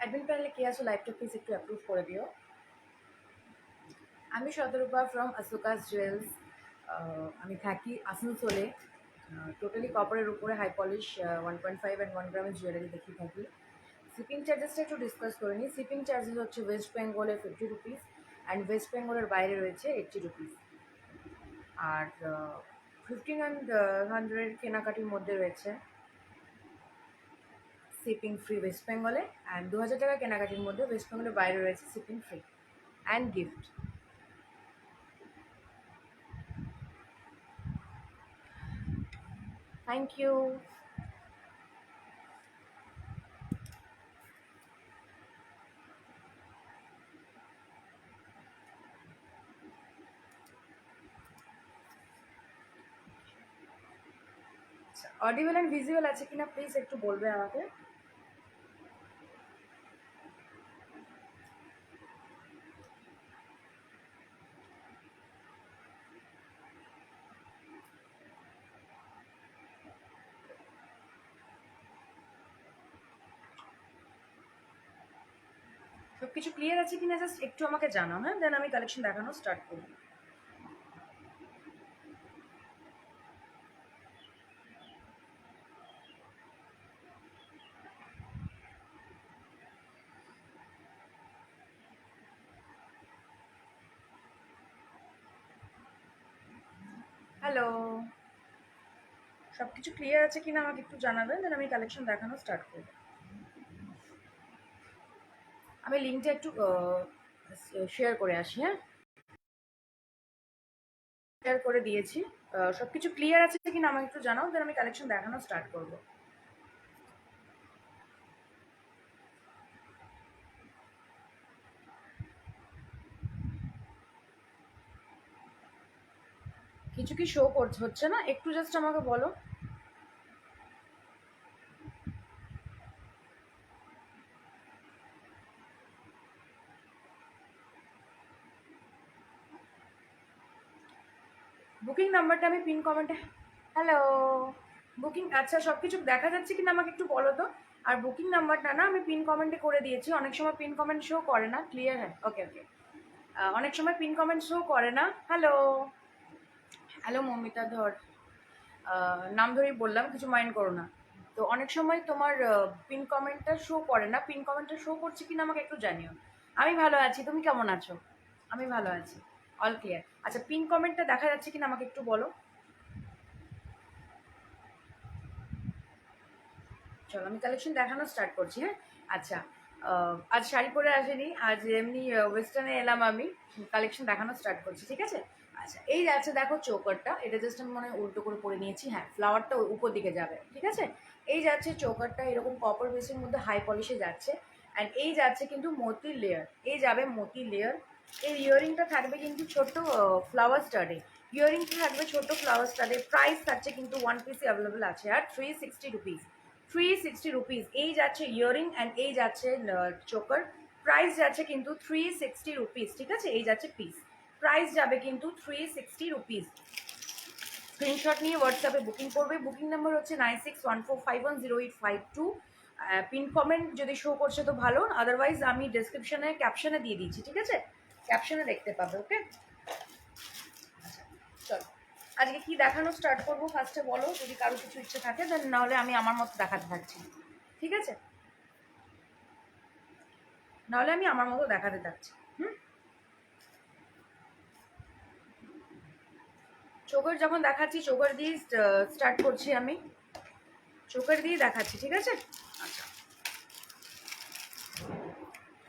Admin প্যানেলে কে আছো লাইভটা প্লিজ একটু অ্যাপ্রুভ করে দিও। আমি শতরূপা ফ্রম আসুকাস জুয়েলস। আমি থাকি আসানসোলে। টোটালি কপারের উপরে হাই পলিশ 1.5 অ্যান্ড 1 গ্রামের জুয়েলারি দেখিয়ে থাকি। শিপিং চার্জেসটা একটু ডিসকাস করে নিই। শিপিং চার্জেস হচ্ছে ওয়েস্ট বেঙ্গলে 50 রুপিস অ্যান্ড ওয়েস্ট বেঙ্গলের বাইরে রয়েছে 80 রুপিস। আর 1500 কেনাকাটির মধ্যে রয়েছে শিপিং ফ্রি ওয়েস্ট বেঙ্গলে, অ্যান্ড 2000 টাকা কেনাকাটির মধ্যে ওয়েস্ট বেঙ্গলের বাইরে রয়েছে shipping free and gift. Thank you. Audible and visual আছে কিনা প্লিজ একটু বলবে আমাকে। সব কিছু ক্লিয়ার আছে কিনা জাস্ট একটু আমাকে জানাও, হ্যাঁ, দেন আমি কালেকশন দেখানো স্টার্ট করব। হ্যালো, সব কিছু ক্লিয়ার আছে কিনা আমাকে একটু জানাবেন, দেন আমি কালেকশন দেখানো স্টার্ট করব। আমি লিঙ্কটা একটু শেয়ার করে আসি, হ্যাঁ, শেয়ার করে দিয়েছি। সব কিছু ক্লিয়ার আছে কিনা আমাকে একটু জানাও, দেন আমি কালেকশন দেখানো স্টার্ট করব। কিছু কি শো করছে হচ্ছে না, একটু জাস্ট আমাকে বলো। বুকিং নাম্বারটা আমি পিন কমেন্টে, হ্যালো, বুকিং, আচ্ছা সব কিছু দেখা যাচ্ছে কিনা আমাকে একটু বলো তো। আর বুকিং নাম্বারটা না আমি পিন কমেন্টে করে দিয়েছি, অনেক সময় পিন কমেন্ট শো করে না। ক্লিয়ার, হ্যাঁ, ওকে ওকে। অনেক সময় পিন কমেন্ট শো করে না। হ্যালো, হ্যালো মমিতা ধর, নাম ধরেই বললাম, কিছু মাইন্ড করো না। তো অনেক সময় তোমার পিন কমেন্টটা শো করে না, পিন কমেন্টটা শো করছে কিনা আমাকে একটু জানিও। আমি ভালো আছি, তুমি কেমন আছো? আমি ভালো আছি, অল ক্লিয়ার। আচ্ছা, পিন কমেন্টটা দেখা যাচ্ছে কিনা আমাকে একটু বলো। চলো আমি কালেকশন দেখানো স্টার্ট করছি, হ্যাঁ। আচ্ছা, আজ শাড়ি পরে আসেনি, আজ এমনি ওয়েস্টার্নে এলাম আমি। কালেকশন দেখানো স্টার্ট করছি, ঠিক আছে। আচ্ছা, এই যাচ্ছে দেখো চোকারটা, এটা জাস্ট আমি মনে হয় উল্টো করে পরে নিয়েছি, হ্যাঁ, ফ্লাওয়ারটা উপর দিকে যাবে, ঠিক আছে। এই যাচ্ছে চোকারটা, এরকম কপার বেসের মধ্যে হাই পলিশে যাচ্ছে। অ্যান্ড এই যাচ্ছে কিন্তু মতির লেয়ার, এই যাবে মতির লেয়ার। এই ইয়ারিংটা থাকবে কিন্তু ছোট্ট ফ্লাওয়ার স্টাডে, ইয়ারিংটা থাকবে ছোট্ট ফ্লাওয়ার স্টাডে। প্রাইস থাকছে কিন্তু ওয়ান পিসে অ্যাভেলেবেল আছে আর 360 রুপিস। 360 রুপিস এই যাচ্ছে ইয়ারিং অ্যান্ড এই যাচ্ছে চোকার। প্রাইস যাচ্ছে কিন্তু 360 রুপিস, ঠিক আছে। এই যাচ্ছে পিস, প্রাইস যাবে কিন্তু 360 রুপিস। স্ক্রিনশট নিয়ে হোয়াটসঅ্যাপে বুকিং করবে। বুকিং নাম্বার হচ্ছে 9614510852। পিন কমেন্ট যদি শো করছে তো ভালো, আদারওয়াইজ আমি ডেসক্রিপশনে ক্যাপশনে দিয়ে দিচ্ছি, ঠিক আছে, ক্যাপশনে দেখতে পাবে। ওকে, চলো আজকে কি দেখানো স্টার্ট করবো ফার্স্টে বলো, যদি কারো কিছু ইচ্ছে থাকে, দেন নাহলে আমি আমার মতো দেখাতে থাকছি, ঠিক আছে, নাহলে আমি আমার মতো দেখাতে থাকছি। চোখের যখন দেখাচ্ছি, চোখের দিয়ে স্টার্ট করছি আমি, চোখের দিয়ে দেখাচ্ছি, ঠিক আছে। আচ্ছা,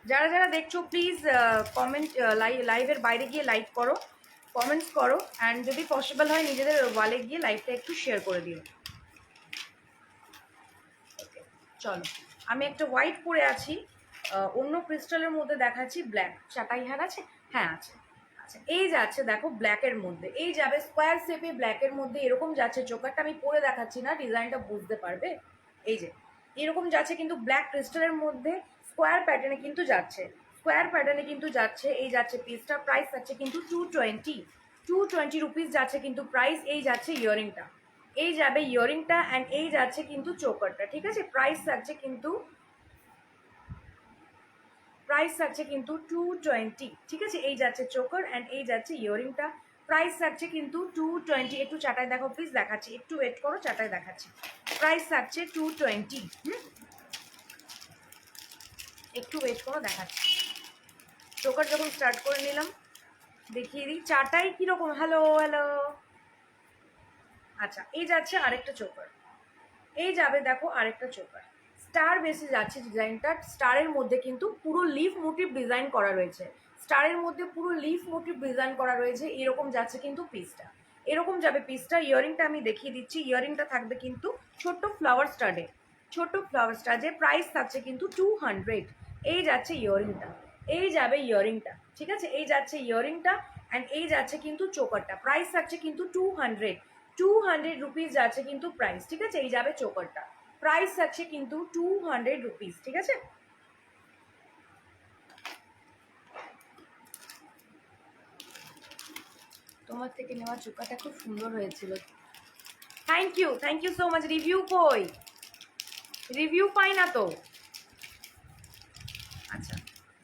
যারা যারা দেখছো প্লিজ কমেন্ট, লাইভের বাইরে গিয়ে লাইক করো, কমেন্টস করো, অ্যান্ড যদি পসিবল হয় নিজেদের ওয়ালে গিয়ে লাইভটা একটু শেয়ার করে দিও। ওকে, চলো আমি একটা হোয়াইট পরে আছি, অন্য ক্রিস্টালের মধ্যে দেখাচ্ছি ব্ল্যাক। চাটাই হার আছে, হ্যাঁ আছে। আচ্ছা, এই যাচ্ছে দেখো ব্ল্যাকের মধ্যে, এই যাবে স্কোয়ার শেপে ব্ল্যাকের মধ্যে, এরকম যাচ্ছে চোকারটা। আমি পরে দেখাচ্ছি না, ডিজাইনটা বুঝতে পারবে। এই যে এরকম যাচ্ছে কিন্তু ব্ল্যাক ক্রিস্টালের মধ্যে স্কোয়ার প্যাটার্নে কিন্তু যাচ্ছে, স্কোয়ার প্যাটার্নে কিন্তু যাচ্ছে। এই যাচ্ছে পিসটা, প্রাইস যাচ্ছে কিন্তু 220 যাচ্ছে কিন্তু প্রাইস। এই যাচ্ছে ইয়ারিংটা, এই যাবে ইয়ারিংটা অ্যান্ড এই যাচ্ছে কিন্তু চোকারটা, ঠিক আছে। প্রাইস যাচ্ছে কিন্তু প্রাইস থাকছে কিন্তু 220, ঠিক আছে। এই যাচ্ছে চোকার অ্যান্ড এই যাচ্ছে ইয়ারিংটা, প্রাইস থাকছে কিন্তু 220। একটু চাটায় দেখো প্লিজ, দেখাচ্ছি, একটু ওয়েট করো, চাটায় দেখাচ্ছি। প্রাইস থাকছে 220, একটু ওয়েট করো, দেখাচ্ছি। চোকার যখন স্টার্ট করে নিলাম দেখিয়ে দিই চাটাই কীরকম। Hello hello. আচ্ছা, এই যাচ্ছে আরেকটা চোকার, এই যাবে দেখো আরেকটা চোকার। স্টার বেসে যাচ্ছে ডিজাইনটা, স্টারের মধ্যে কিন্তু পুরো লিফ মোটিভ ডিজাইন করা রয়েছে, স্টারের মধ্যে পুরো লিফ মোটিভ ডিজাইন করা রয়েছে। এরকম যাচ্ছে কিন্তু পিসটা, এরকম যাবে পিসটা। ইয়ারিংটা আমি দেখিয়ে দিচ্ছি, ইয়ারিংটা থাকবে কিন্তু ছোট্ট ফ্লাওয়ার স্টাডে, ছোট্ট ফ্লাওয়ার স্টাডে। প্রাইস থাকছে কিন্তু 200। এই যাচ্ছে ইয়ারিংটা, এই যাবে ইয়ারিংটা, ঠিক আছে। এই যাচ্ছে ইয়ারিংটা অ্যান্ড এই যাচ্ছে কিন্তু চোকারটা, প্রাইস থাকছে কিন্তু 200, 200 রুপিস যাচ্ছে কিন্তু প্রাইস, ঠিক আছে। এই যাবে চোকারটা, প্রাইস থাকছে কিন্তু 200 রুপিস, ঠিক আছে। তোমার থেকে নেওয়া চোকাটা খুব সুন্দর হয়েছিল, thank you so much. Review কই, রিভিউ পাই না তো। আচ্ছা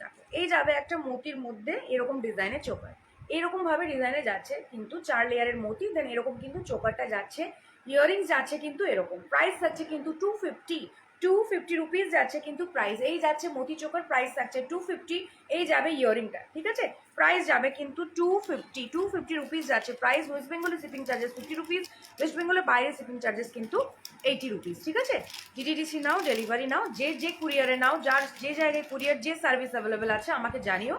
দেখো, এই যাবে একটা মোতির মধ্যে এরকম ডিজাইনের চোকার, এরকম ভাবে ডিজাইনে যাচ্ছে কিন্তু 4 লেয়ারের মোতি, দেন এরকম কিন্তু চোকারটা যাচ্ছে। ইয়ারিংস যাচ্ছে কিন্তু এরকম, প্রাইস যাচ্ছে কিন্তু 250, 250 রুপিস যাচ্ছে কিন্তু প্রাইস। এই যাচ্ছে মোতি চোকার, প্রাইস থাকছে 250। এই যাবে ইয়ারিংটা, ঠিক আছে, প্রাইস যাবে কিন্তু 250, 250 রুপিস যাচ্ছে প্রাইস। ওয়েস্ট বেঙ্গলে শিপিং চার্জেস 50 রুপিস, ওয়েস্ট বেঙ্গলের বাইরে শিপিং চার্জেস কিন্তু 80 রুপিস, ঠিক আছে। ডিটিডিসি নাও, ডেলিভারি নাও, যে কুরিয়ারে নাও, যার যে জায়গায় কুরিয়ার যে সার্ভিস অ্যাভেলেবেল আছে আমাকে জানিও,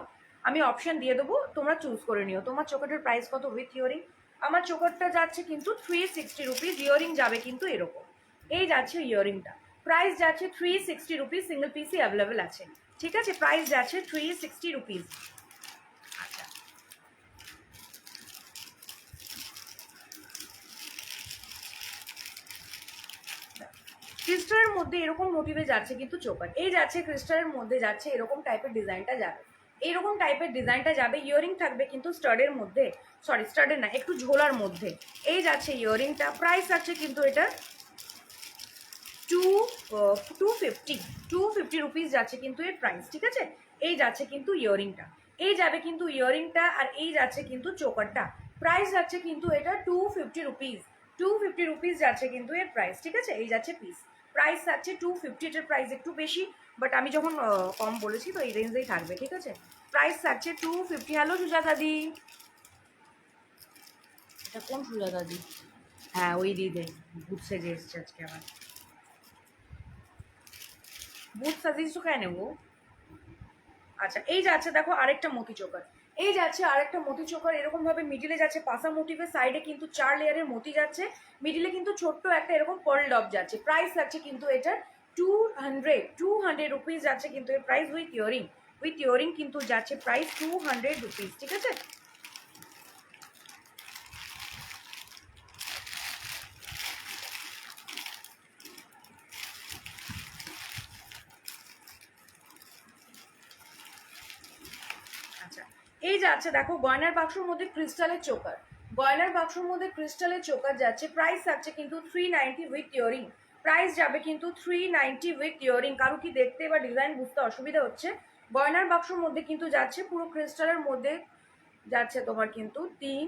আমি অপশন দিয়ে দেবো, তোমরা চুজ করে নিও। তোমার চোকারটার প্রাইস কত উইথ ইয়ারিং? আমার চোকারটা যাচ্ছে কিন্তু 360 রুপিস, ইয়ারিং যাবে কিন্তু এরকম। এই যাচ্ছে ইয়ারিংটা, প্রাইস যাচ্ছে 360 রুপিস, সিঙ্গেল পিসই অ্যাভেলেবেল আছে, ঠিক আছে। প্রাইস যাচ্ছে 360 রুপিস। আচ্ছা, ক্রিস্টালের মধ্যে এরকম মোটিভে যাচ্ছে কিন্তু চোকার, এই যাচ্ছে ক্রিস্টালের মধ্যে যাচ্ছে এরকম টাইপের ডিজাইনটা যাবে, এইরকম টাইপের ডিজাইনটা যাবে। ইয়ারিং থাকবে কিন্তু স্টাডের মধ্যে, সরি স্টাডের না, একটু ঝোলার মধ্যে। এই যাচ্ছে ইয়ারিংটা, প্রাইস আছে কিন্তু এটা 250, 250 রুপিস যাচ্ছে কিন্তু এর প্রাইস, ঠিক আছে। এই যাচ্ছে কিন্তু ইয়ারিংটা, এই যাবে কিন্তু ইয়ারিংটা আর এই যাচ্ছে কিন্তু চোকারটা, প্রাইস যাচ্ছে কিন্তু এটা 250 রুপিস, 250 রুপিস যাচ্ছে কিন্তু এর প্রাইস, ঠিক আছে। এই যাচ্ছে পিস, প্রাইস থাকছে 250, এটার প্রাইস একটু বেশি, বাট আমি যখন কম বলেছি তো এই রেঞ্জেই থাকবে, ঠিক আছে। প্রাইস থাকছে 250। হ্যালো সুজাতা দি, এটা কোন সুজাতা দি? হ্যাঁ ওই দিদি, ভূত সেজে এসছে আজকে আমার। ভূত সাজিয়েছো কেন গো? আচ্ছা, এই যাচ্ছে দেখো আরেকটা মতি চোকার, এই যাচ্ছে আরেকটা মতি চোকার, এরকম ভাবে মিডিলে যাচ্ছে পাসা মোটিভের, সাইডে কিন্তু 4 লেয়ারের মতি যাচ্ছে, মিডিলে কিন্তু ছোট্ট একটা এরকম পার্ল ডব যাচ্ছে। প্রাইস যাচ্ছে কিন্তু এটার 200, 200 রুপিস যাচ্ছে কিন্তু এর price with earring, with earring কিন্তু যাচ্ছে প্রাইস 200 রুপিস, ঠিক আছে। আচ্ছা, এই যাচ্ছে দেখো গয়নার বাক্সর মধ্যে ক্রিস্টালের চোকার, গয়নার বাক্সর মধ্যে ক্রিস্টালের চোকার যাচ্ছে, প্রাইস থাকছে কিন্তু 390 উইথ ইয়ারিং, প্রাইস যাবে কিন্তু 390 উইথ ইয়ারিং। কারো কি দেখতে বা ডিজাইন বুঝতে অসুবিধা হচ্ছে? গয়নার বাক্সর মধ্যে কিন্তু যাচ্ছে পুরো ক্রিস্টালের মধ্যে যাচ্ছে তোমার কিন্তু 3,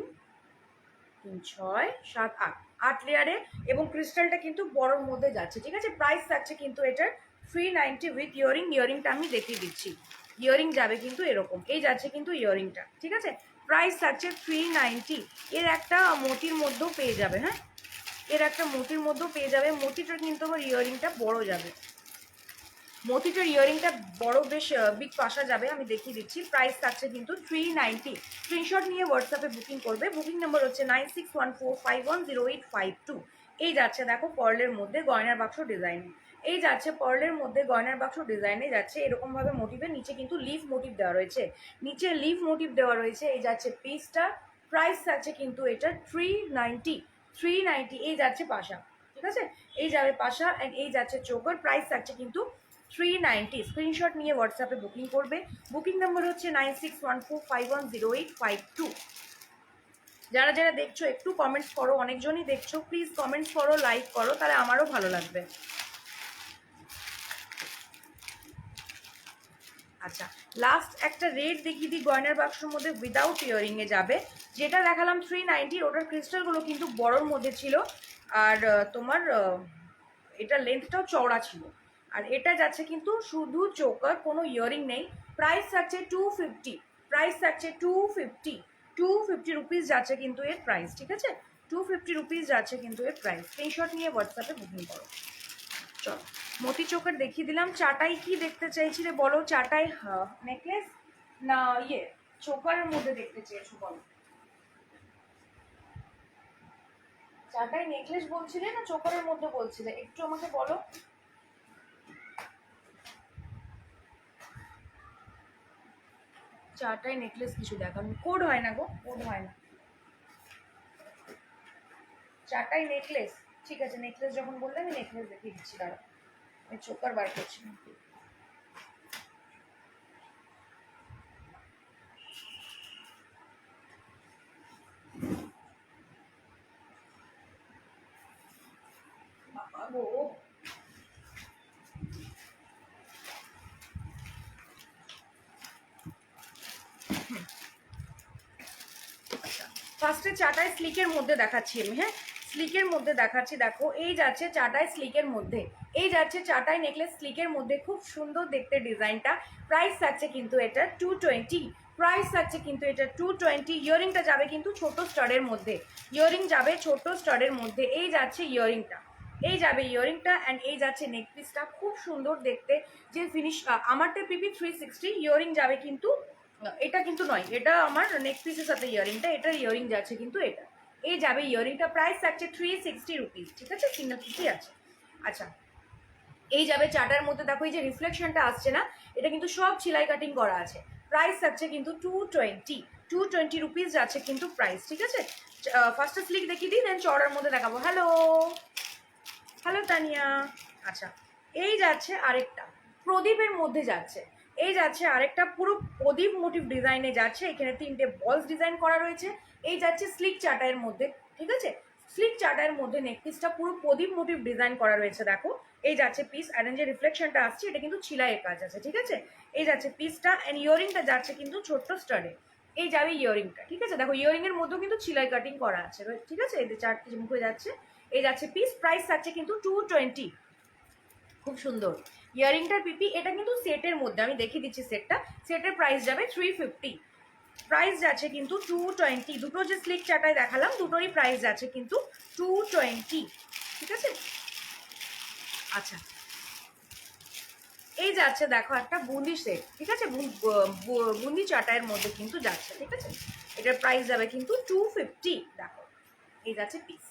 3, 6, 7, 8, 8 লেয়ারে, এবং ক্রিস্টালটা কিন্তু বড়োর মধ্যে যাচ্ছে, ঠিক আছে। প্রাইস থাকছে কিন্তু এটার 390 উইথ ইয়ারিং, ইয়ারিংটা আমি দেখিয়ে দিচ্ছি। ইয়ারিং যাবে কিন্তু এরকম, এই যাচ্ছে কিন্তু ইয়ারিংটা, ঠিক আছে। প্রাইস থাকছে 390। এর একটা মোতির মধ্যেও পেয়ে যাবে, হ্যাঁ এর একটা মোতির মধ্যেও পেয়ে যাবে, মোতিটার কিন্তু আমার ইয়ারিংটা বড় যাবে, মতিটার ইয়ারিংটা বড় বেশ বিগ পাশা যাবে, আমি দেখিয়ে দিচ্ছি। প্রাইস থাকছে কিন্তু 390। স্ক্রিনশট নিয়ে হোয়াটসঅ্যাপে বুকিং করবে, বুকিং নাম্বার হচ্ছে 9614510852। এই যাচ্ছে দেখো পার্লের মধ্যে গয়নার বাক্স ডিজাইনে, এই যাচ্ছে পার্লের মধ্যে গয়নার বাক্স ডিজাইনে যাচ্ছে এরকমভাবে মোটিভের, নিচে কিন্তু লিফ মোটিভ দেওয়া রয়েছে, নিচে লিফ মোটিভ দেওয়া রয়েছে। এই যাচ্ছে পিসটা, প্রাইস থাকছে কিন্তু এটা 390, 390। এই যাচ্ছে পাশা, ঠিক আছে, এই যাবে পাশা অ্যান্ড এই যাচ্ছে চোকার, প্রাইস থাকছে কিন্তু 390। স্ক্রিনশট নিয়ে হোয়াটসঅ্যাপে বুকিং করবে, বুকিং নাম্বার হচ্ছে 9614510852। যারা যারা দেখছো একটু কমেন্টস করো, অনেকজনই দেখছো, প্লিজ কমেন্টস করো, লাইক করো, তাহলে আমারও ভালো লাগবে। আচ্ছা, লাস্ট একটা রেড দেখিয়ে দিই গয়নার বাক্সের মধ্যে উইদাউট ইয়ারিংয়ে যাবে। যেটা দেখালাম 390, ওটার ক্রিস্টালগুলো কিন্তু বড়োর মধ্যে ছিল, আর তোমার এটা লেন্থটাও চওড়া ছিল। আর এটা যাচ্ছে কিন্তু শুধু চোকার, কোনো ইয়ারিং নেই। প্রাইস থাকছে 250, প্রাইস থাকছে 250, 250 রুপিস যাচ্ছে কিন্তু এর প্রাইস, ঠিক আছে? 250 রুপিস যাচ্ছে কিন্তু এর প্রাইস। স্ক্রিনশট নিয়ে হোয়াটসঅ্যাপে বুকিং করো। চলো, মতি চোখের দেখিয়ে দিলাম। চাটাই কি দেখতে চাইছিলে বলো? চাটাই নেকলেস না ইয়ে চোকারের মধ্যে দেখতে চেয়েছো বলো? চাটাই নেকলেস বলছিলে না চোকারের মধ্যে বলছিলে? একটু আমাকে বলো। চাটাই নেকলেস কিছু দেখানো, কোড হয় না গো, কোড হয় না। চাটাই নেকলেস, ঠিক আছে, নেকলেস যখন বললে আমি নেকলেস দেখিয়ে দিচ্ছি। দাঁড়া, আমি চোকার বার করছি না। বাবা গো, ফার্স্টে চাটাই স্লিকের মধ্যে দেখাচ্ছি আমি, হ্যাঁ স্লিকের মধ্যে দেখাচ্ছি। দেখো এই যাচ্ছে চাটাই স্লিকের মধ্যে, এই যাচ্ছে চাটাই নেকলেস স্লিকের মধ্যে, খুব সুন্দর দেখতে ডিজাইনটা। প্রাইস থাকছে কিন্তু এটা 220, প্রাইস থাকছে কিন্তু এটা 220। ইয়ারিংটা যাবে কিন্তু ছোট স্টারের মধ্যে, ইয়ারিং যাবে ছোট স্টারের মধ্যে। এই যাচ্ছে ইয়ারিংটা, এই যাবে ইয়ারিংটা, অ্যান্ড এই যাচ্ছে নেক পিসটা, খুব সুন্দর দেখতে। যে ফিনিশ আমারটা পিপি 360, ইয়ারিং যাবে কিন্তু এটা কিন্তু নয়, এটা আমার নেক পিসের সাথে ইয়ারিংটা, এটার ইয়ারিং যাচ্ছে কিন্তু এটা। এই যাবে ইয়ারিংটা, প্রাইস থাকছে 360 রুপিস, ঠিক আছে, সিঙ্গেল পিসই আছে। আচ্ছা, এই যাবে চাটার মধ্যে। দেখো এই যে রিফ্লেকশনটা আসছে না, এটা কিন্তু সব সেলাই কাটিং করা আছে। প্রাইস থাকছে কিন্তু 220, 220 রুপিস যাচ্ছে কিন্তু প্রাইস, ঠিক আছে। ফার্স্টে স্লিক দেখিয়ে দিই, দেন চড়ার মধ্যে দেখাবো। Hello, hello Tania. আচ্ছা, এই যাচ্ছে আরেকটা প্রদীপের মধ্যে যাচ্ছে, এই যাচ্ছে আরেকটা পুরো প্রদীপ মোটিভ ডিজাইনে যাচ্ছে। এখানে 3টে বলস ডিজাইন করা রয়েছে। এই যাচ্ছে স্লিক চাটাইয়ের মধ্যে, ঠিক আছে, স্লিক চাটাইয়ের মধ্যে নেক পিসটা পুরো প্রদীপ মোটিভ ডিজাইন করা রয়েছে। দেখো এই যাচ্ছে পিস, আর যে রিফ্লেকশনটা আসছে এটা কিন্তু ছিলাইয়ের কাজ আছে, ঠিক আছে। এই যাচ্ছে পিসটা, অ্যান্ড ইয়ারিংটা যাচ্ছে কিন্তু ছোট্ট স্টাডে। এই যাবে ইয়ারিংটা, ঠিক আছে। দেখো ইয়ারিং এর মধ্যেও কিন্তু ছিলাই কাটিং করা আছে, ঠিক আছে। এই 4টে মুখে যাচ্ছে, এই যাচ্ছে পিস। প্রাইস থাকছে কিন্তু 220, খুব সুন্দর ইয়ারিংটার পিপি। এটা কিন্তু সেটের মধ্যে, আমি দেখিয়ে দিচ্ছি সেটটা। সেটের প্রাইস যাবে 350, প্রাইস যাচ্ছে কিন্তু 220। দুটো যে স্লিক চাটায় দেখালাম দুটোরই প্রাইস যাচ্ছে কিন্তু 220, ঠিক আছে। আচ্ছা, এই যাচ্ছে দেখো একটা বুন্দি সেট, ঠিক আছে, বুন্দি চাটাইয়ের মধ্যে কিন্তু যাচ্ছে, ঠিক আছে। এটার প্রাইস যাবে কিন্তু 250। দেখো এই যাচ্ছে পিস,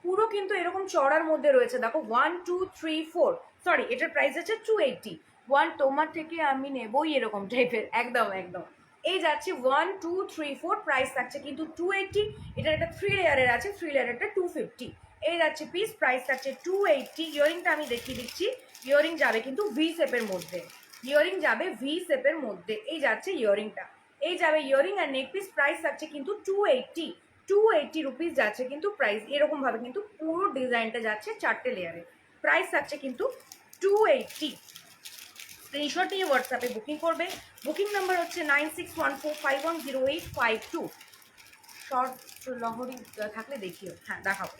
পুরো কিন্তু এরকম চড়ার মধ্যে রয়েছে। দেখো 1 2 3 4, সরি এটার প্রাইস আছে 280। তোমার থেকে আমি নেবই এরকম টাইপের, একদম একদম। এই যাচ্ছে 1 2 3 4, প্রাইস থাকছে কিন্তু 280। এটার একটা 3 লেয়ারের আছে, 3 লেয়ারেরটা 250। এই যাচ্ছে পিস, প্রাইস থাকছে 280। ইয়ারিংটা আমি দেখিয়ে দিচ্ছি, ইয়ারিং যাবে কিন্তু ভি শেপের মধ্যে, ইয়ারিং যাবে ভি শেপের মধ্যে। এই যাচ্ছে ইয়ারিংটা, এই যাবে ইয়ারিং আর নেক পিস। প্রাইস থাকছে কিন্তু 280, 280 রুপিস যাচ্ছে কিন্তু প্রাইস। এরকম ভাবে কিন্তু পুরো ডিজাইনটা যাচ্ছে 4টে লেয়ারে। প্রাইস থাকছে কিন্তু 280। স্ক্রিনশট নিয়ে হোয়াটসঅ্যাপে বুকিং করবে। বুকিং নাম্বার হচ্ছে 9614510852। শর্ট লহরি থাকলে দেখিও, হ্যাঁ দেখাবো,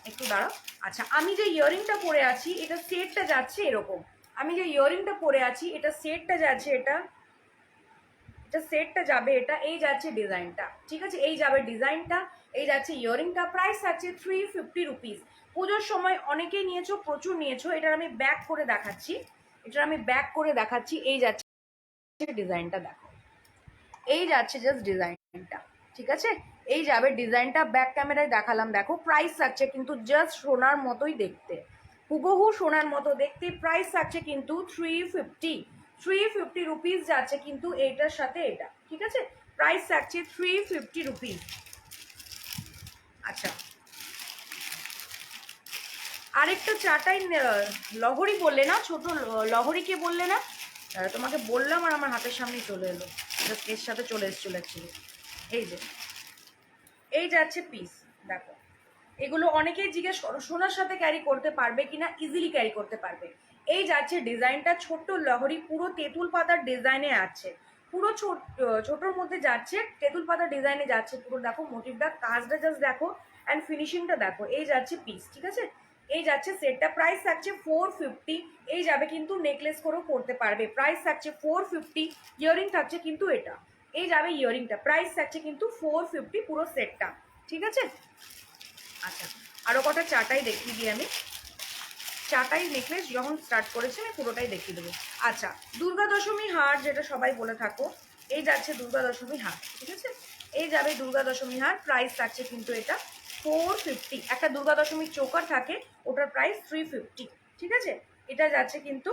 একটু দাঁড়াও। আচ্ছা, আমি যে ইয়ারিংটা পরে আছি এটা সেটটা যাচ্ছে এরকম। আমি যে ইয়ারিংটা পরে আছি এটা সেটটা যাচ্ছে, এটা সেটটা যাবে এটা। এই যাচ্ছে ডিজাইনটা, ঠিক আছে, এই যাবে ডিজাইনটা। এই যাচ্ছে ইয়ারিংটা, প্রাইস আছে 350 রুপিস। পুজোর সময় অনেকেই নিয়েছো, প্রচুর নিয়েছো। এটার আমি ব্যাক করে দেখাচ্ছি, এটার আমি ব্যাক করে দেখাচ্ছি। এই যাচ্ছে ডিজাইনটা, দেখো এই যাচ্ছে জাস্ট ডিজাইনটা, ঠিক আছে। এই যাবে ডিজাইনটা, ব্যাক ক্যামেরায় দেখালাম। দেখো প্রাইস থাকছে কিন্তু জাস্ট সোনার মতোই দেখতে, হুবহু সোনার মতো দেখতে। প্রাইস থাকছে কিন্তু 350, 350 রুপিস যাচ্ছে কিন্তু এইটার সাথে এটা, ঠিক আছে। প্রাইস থাকছে 350 রুপিস। আচ্ছা, আরেকটা চাটাই লহরি বললে না, ছোট লহরিকে বললে না? তোমাকে বললাম আর আমার হাতের সামনেই চলে এলো, এর সাথে চলে এসেছিল অ্যাকচুয়ালি। এই যে এই যাচ্ছে পিস, দেখো এগুলো অনেকেই জিজ্ঞেস করো সোনার সাথে ক্যারি করতে পারবে কিনা, ইজিলি ক্যারি করতে পারবে। এই যাচ্ছে ডিজাইনটা ছোট্ট লহরি, পুরো তেঁতুল পাতার ডিজাইনে আছে, পুরো ছোটোর মধ্যে যাচ্ছে, তেঁতুল পাতার ডিজাইনে যাচ্ছে পুরো। দেখো মোটিভটা, কাজটা জাস্ট দেখো, অ্যান্ড ফিনিশিংটা দেখো। এই যাচ্ছে পিস, ঠিক আছে? এই যাচ্ছে সেটটা, প্রাইস থাকছে 450। এই যাবে কিন্তু নেকলেস করেও পরতে পারবে, প্রাইস থাকছে 450। ইয়ারিং থাকছে কিন্তু এটা, এই যাবে ইয়ারিংটা, প্রাইস থাকছে কিন্তু 450 পুরো সেটটা, ঠিক আছে? আচ্ছা, আরও কটা চাটাই দেখিয়ে দিই আমি। চাটাই নেকলেস যখন স্টার্ট করেছে আমি পুরোটাই দেখিয়ে দেবো। আচ্ছা, দুর্গা দশমী হার যেটা সবাই বলে থাকো, এই যাচ্ছে দুর্গা দশমী হার, ঠিক আছে? এই যাবে দুর্গা দশমী হার, প্রাইস থাকছে কিন্তু এটা 450। একটা দুর্গা দশমীর চোকার থাকে, ওটার প্রাইস 350, ঠিক আছে? এটা যাচ্ছে কিন্তু,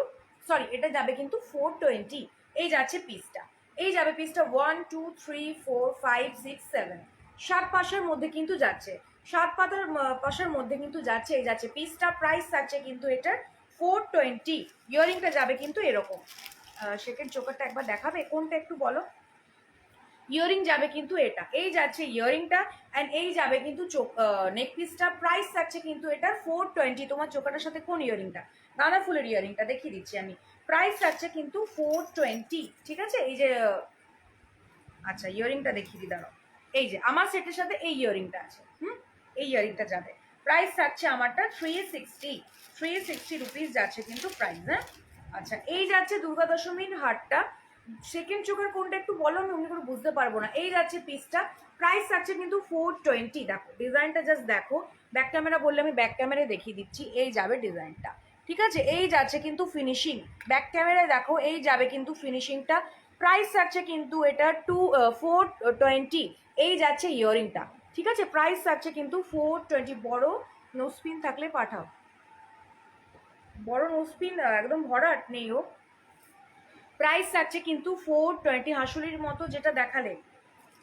সরি, এটা যাবে কিন্তু 420। এই যাচ্ছে পিসটা, এই যাবে পিসটা 1 2 3 4 5 6 7, 7 পাশের মধ্যে কিন্তু যাচ্ছে, 7 পাতার পাশের মধ্যে কিন্তু যাচ্ছে। এই যাচ্ছে পিসটা, প্রাইস থাকছে কিন্তু এটার 420। ইয়ারিংটা যাবে কিন্তু এরকম। সেকেন্ড চোকারটা একবার দেখাবে, কোনটা একটু বলো। ইয়ারিং যাবে কিন্তু এটা, এই যাচ্ছে ইয়ারিংটা, অ্যান্ড এই যাবে কিন্তু নেক পিসটা, প্রাইস থাকছে কিন্তু এটার 420। তোমার চোকাটার সাথে কোন ইয়ারিংটা? গাঁদা ফুলের ইয়ারিংটা দেখিয়ে দিচ্ছি আমি, প্রাইস থাকছে কিন্তু 420, ঠিক আছে? এই যে আচ্ছা, ইয়ারিংটা দেখিয়ে দিই, দাঁড়াও। এই যে আমার সেটের সাথে এই ইয়ারিংটা আছে, এই ইয়ারিংটা যাবে, প্রাইস থাকছে আমারটা 360 রুপিস যাচ্ছে কিন্তু প্রাইস, হ্যাঁ? আচ্ছা, এই যাচ্ছে দুর্গা দশমীর হারটা। সেকেন্ড চোখের কোনটা একটু বলো, আমি অমনি করে বুঝতে পারবো না। এই যাচ্ছে পিসটা, প্রাইস থাকছে কিন্তু 420। দেখো ডিজাইনটা জাস্ট দেখো, ব্যাক ক্যামেরা বললে আমি ব্যাক ক্যামেরায় দেখিয়ে দিচ্ছি। এই যাবে ডিজাইনটা, ঠিক আছে? এই যাচ্ছে কিন্তু ফিনিশিং, ব্যাক ক্যামেরায় দেখো, এই যাবে কিন্তু ফিনিশিংটা, প্রাইস থাকছে কিন্তু এটা 420। এই যাচ্ছে ইয়ারিংটা, ঠিক আছে? প্রাইস থাকছে কিন্তু 420। বড় নোসপিন থাকলে পাঠাও, বড় নোসপিন একদম ভরাট নেই ও। প্রাইস থাকছে কিন্তু 420। হাঁসুলির মতো যেটা দেখালে,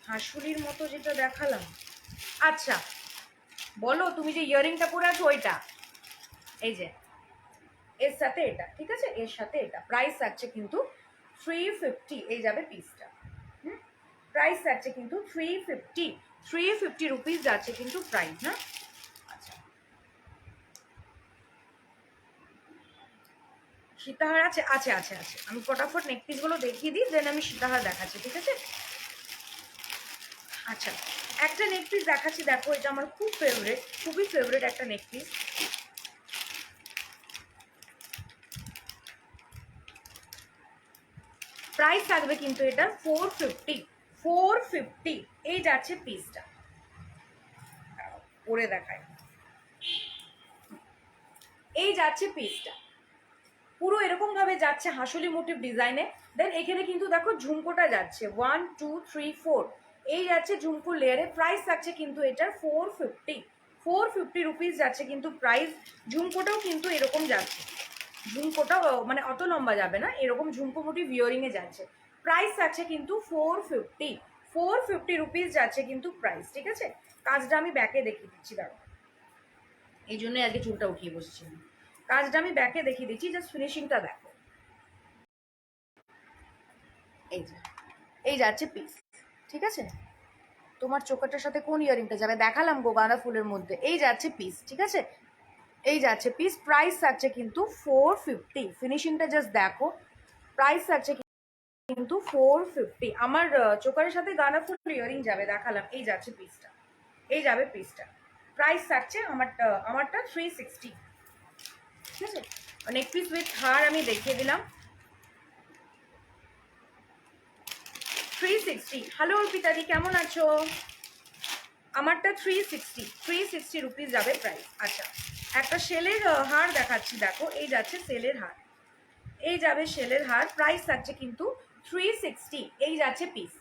হাঁসুলির মতো যেটা দেখালাম, আচ্ছা বলো তুমি যে ইয়ারিংটা পরে আছো ওইটা, এই যে এর সাথে এটা, ঠিক আছে? এর সাথে এটা, প্রাইস থাকছে কিন্তু 350। এই যাবে পিসটা, প্রাইস থাকছে কিন্তু 350 রুপিস যাচ্ছে কিন্তু প্রাইস, না? আচ্ছা, সীতাহার আছে, আছে আছে আছে, আমি ফটাফট নেক পিসগুলো দেখিয়ে দিই, দেন আমি সীতাহার দেখাচ্ছি, ঠিক আছে? আচ্ছা, একটা নেক পিস দেখাচ্ছি, দেখো এটা আমার খুব ফেভারিট, খুবই ফেভারিট একটা নেক পিস। প্রাইস থাকবে কিন্তু এটা 450। এই যাচ্ছে পিসটা, পরে দেখায়। এই যাচ্ছে পিসটা, পুরো এরকম ভাবে যাচ্ছে হাঁসুলি মোটিভ ডিজাইনে। দেন এখানে কিন্তু দেখো ঝুমকোটা যাচ্ছে 1 2 3 4, এই যাচ্ছে ঝুমকো লেয়ারে, প্রাইস থাকছে কিন্তু এটার 450 রুপিস যাচ্ছে কিন্তু প্রাইস। ঝুমকোটাও কিন্তু এরকম যাচ্ছে, ঝুমকোটাও মানে অত লম্বা যাবে না, এরকম ঝুমকো মোটিভ ইয়ারিংয়ে যাচ্ছে, প্রাইস থাকছে কিন্তু 450 রুপিস যাচ্ছে কিন্তু প্রাইস, ঠিক আছে? কাজটা আমি ব্যাকে দেখিয়ে দিচ্ছি, দাঁড়ো, এই জন্যই আজকে চুলটা উঠিয়ে বসেছি। কাজটা আমি ব্যাকে দেখিয়ে দিচ্ছি, জাস্ট ফিনিশিংটা দেখো। এই যে, এই যাচ্ছে পিস, ঠিক আছে? তোমার চোকাটার সাথে কোন ইয়ারিংটা যাবে দেখালাম গো, গাঁদা ফুলের মধ্যে। এই যাচ্ছে পিস, ঠিক আছে? এই যাচ্ছে পিস, প্রাইস থাকছে কিন্তু 450। ফিনিশিংটা জাস্ট দেখো, প্রাইস থাকছে কিন্তু 450। আমার চোকারের সাথে গাঁদা ফুল ইয়ারিং যাবে দেখালাম, এই যাচ্ছে পিসটা, এই যাবে পিসটা, প্রাইস থাকছে আমারটা 360, ঠিক আছে? নেক পিস উইথ হার আমি দেখিয়ে দিলাম 360। হ্যালো অর্পিতাদি, কেমন আছো? আমারটা 360 রুপিস যাবে প্রাইস। আচ্ছা, একটা সেলের হার দেখাচ্ছি, দেখো এই যাচ্ছে সেলের হার, এই যাবে সেলের হার, প্রাইস থাকছে কিন্তু 360। এই যাচ্ছে পিস,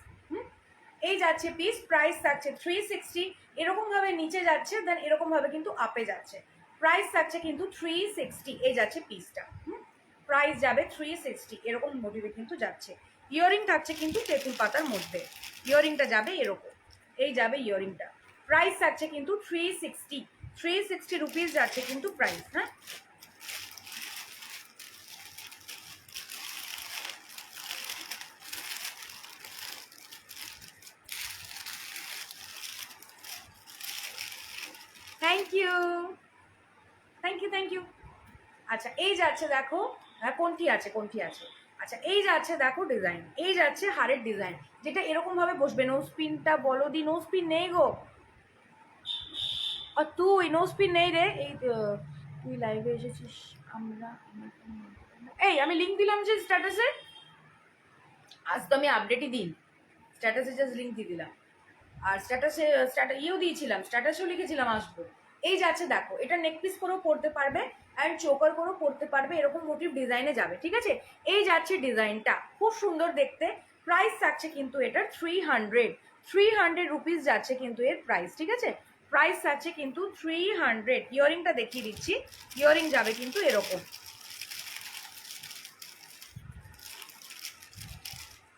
এই যাচ্ছে পিস, প্রাইস থাকছে 360। এরকমভাবে নিচে যাচ্ছে, দেন এরকমভাবে কিন্তু আপে যাচ্ছে, প্রাইস থাকছে কিন্তু 360। এই যাচ্ছে পিসটা, প্রাইস যাবে 360, এরকম মোটিভে কিন্তু যাচ্ছে। ইয়ারিং থাকছে কিন্তু তেঁতুল পাতার মধ্যে, ইয়ারিংটা যাবে এরকম, এই যাবে ইয়ারিংটা, প্রাইস থাকছে কিন্তু 360 রুপিস যাচ্ছে কিন্তু প্রাইস, হ্যাঁ? Thank you, thank you, thank you. আচ্ছা এই যাচ্ছে দেখো, হ্যাঁ কোনটি আছে কোনটি আছে, আচ্ছা এই যাচ্ছে দেখো ডিজাইন, এই যাচ্ছে হারের ডিজাইন, যেটা এরকম ভাবে বসবে। নোজ পিনটা বলো দি, নোজ পিন নেই গো, আর তুই নোজ পিন নেই রে, এই তুই লাইভে এসেছিস, আমরা এই আমি লিঙ্ক দিলাম যে স্ট্যাটাসে, আজ তো আমি আপডেটই দিন, স্ট্যাটাসে জাস্ট লিঙ্ক দিয়ে দিলাম, আর স্ট্যাটাসে ইয়েও দিয়েছিলাম, স্ট্যাটাসেও লিখেছিলাম আসবো। এই যাচ্ছে দেখো, এটা নেক পিস করেও পরতে পারবে অ্যান্ড চোকার করেও পরতে পারবে, এরকম মোটিভ ডিজাইনে যাবে, ঠিক আছে। এই যাচ্ছে ডিজাইনটা, খুব সুন্দর দেখতে। প্রাইস থাকছে কিন্তু এটার 300 রুপিস যাচ্ছে কিন্তু এর প্রাইস, ঠিক আছে। প্রাইস থাকছে কিন্তু 300। ইয়ারিংটা দেখিয়ে দিচ্ছি, ইয়ারিং যাবে কিন্তু এরকম,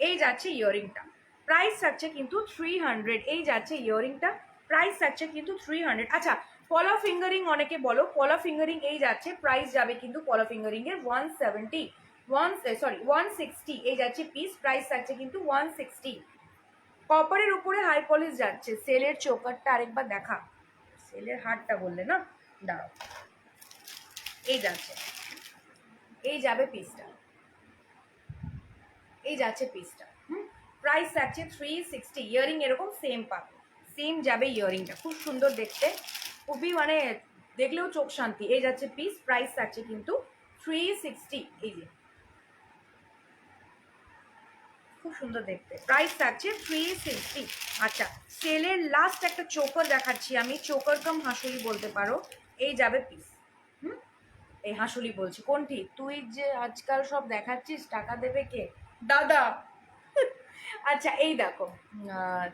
এই যাচ্ছে ইয়ারিংটা, প্রাইস থাকছে কিন্তু 300। এই যাচ্ছে ইয়ারিংটা, প্রাইস থাকছে কিন্তু 300। আচ্ছা পলা ফিঙ্গারিং অনেকে বলো, পলা ফিঙ্গারিং এই যাচ্ছে, প্রাইস যাবে কিন্তু পলা ফিঙ্গারিং এর 160, এই যাচ্ছে পিস, প্রাইস থাকছে কিন্তু 160। কপারের উপরে হাই পলিশ যাচ্ছে। সেলের চোকারটা আরেকবার দেখা, সেলের হারটা বললে না, দাঁড়াও, এই যাচ্ছে, এই যাবে পিসটা, এই যাচ্ছে পিসটা, প্রাইস থাকছে 360। ইয়ারিং এরকম সেম পাবে, সেম যাবে ইয়ারিংটা, খুব সুন্দর দেখতে, খুবই মানে দেখলেও চোখ শান্তি। এই যাচ্ছে পিস, প্রাইস থাকছে কিন্তু 360। এই যে খুব সুন্দর দেখতে, প্রাইস থাকছে 360। আচ্ছা সেলের লাস্ট একটা চোকার দেখাচ্ছি আমি, চোকার কাম হাঁসুলি বলতে পারো, এই যাবে পিস, এই হাঁসুলি বলছি কোনটি, তুই যে আজকাল সব দেখাচ্ছিস টাকা দেবে কে, দাদা। আচ্ছা এই দেখো,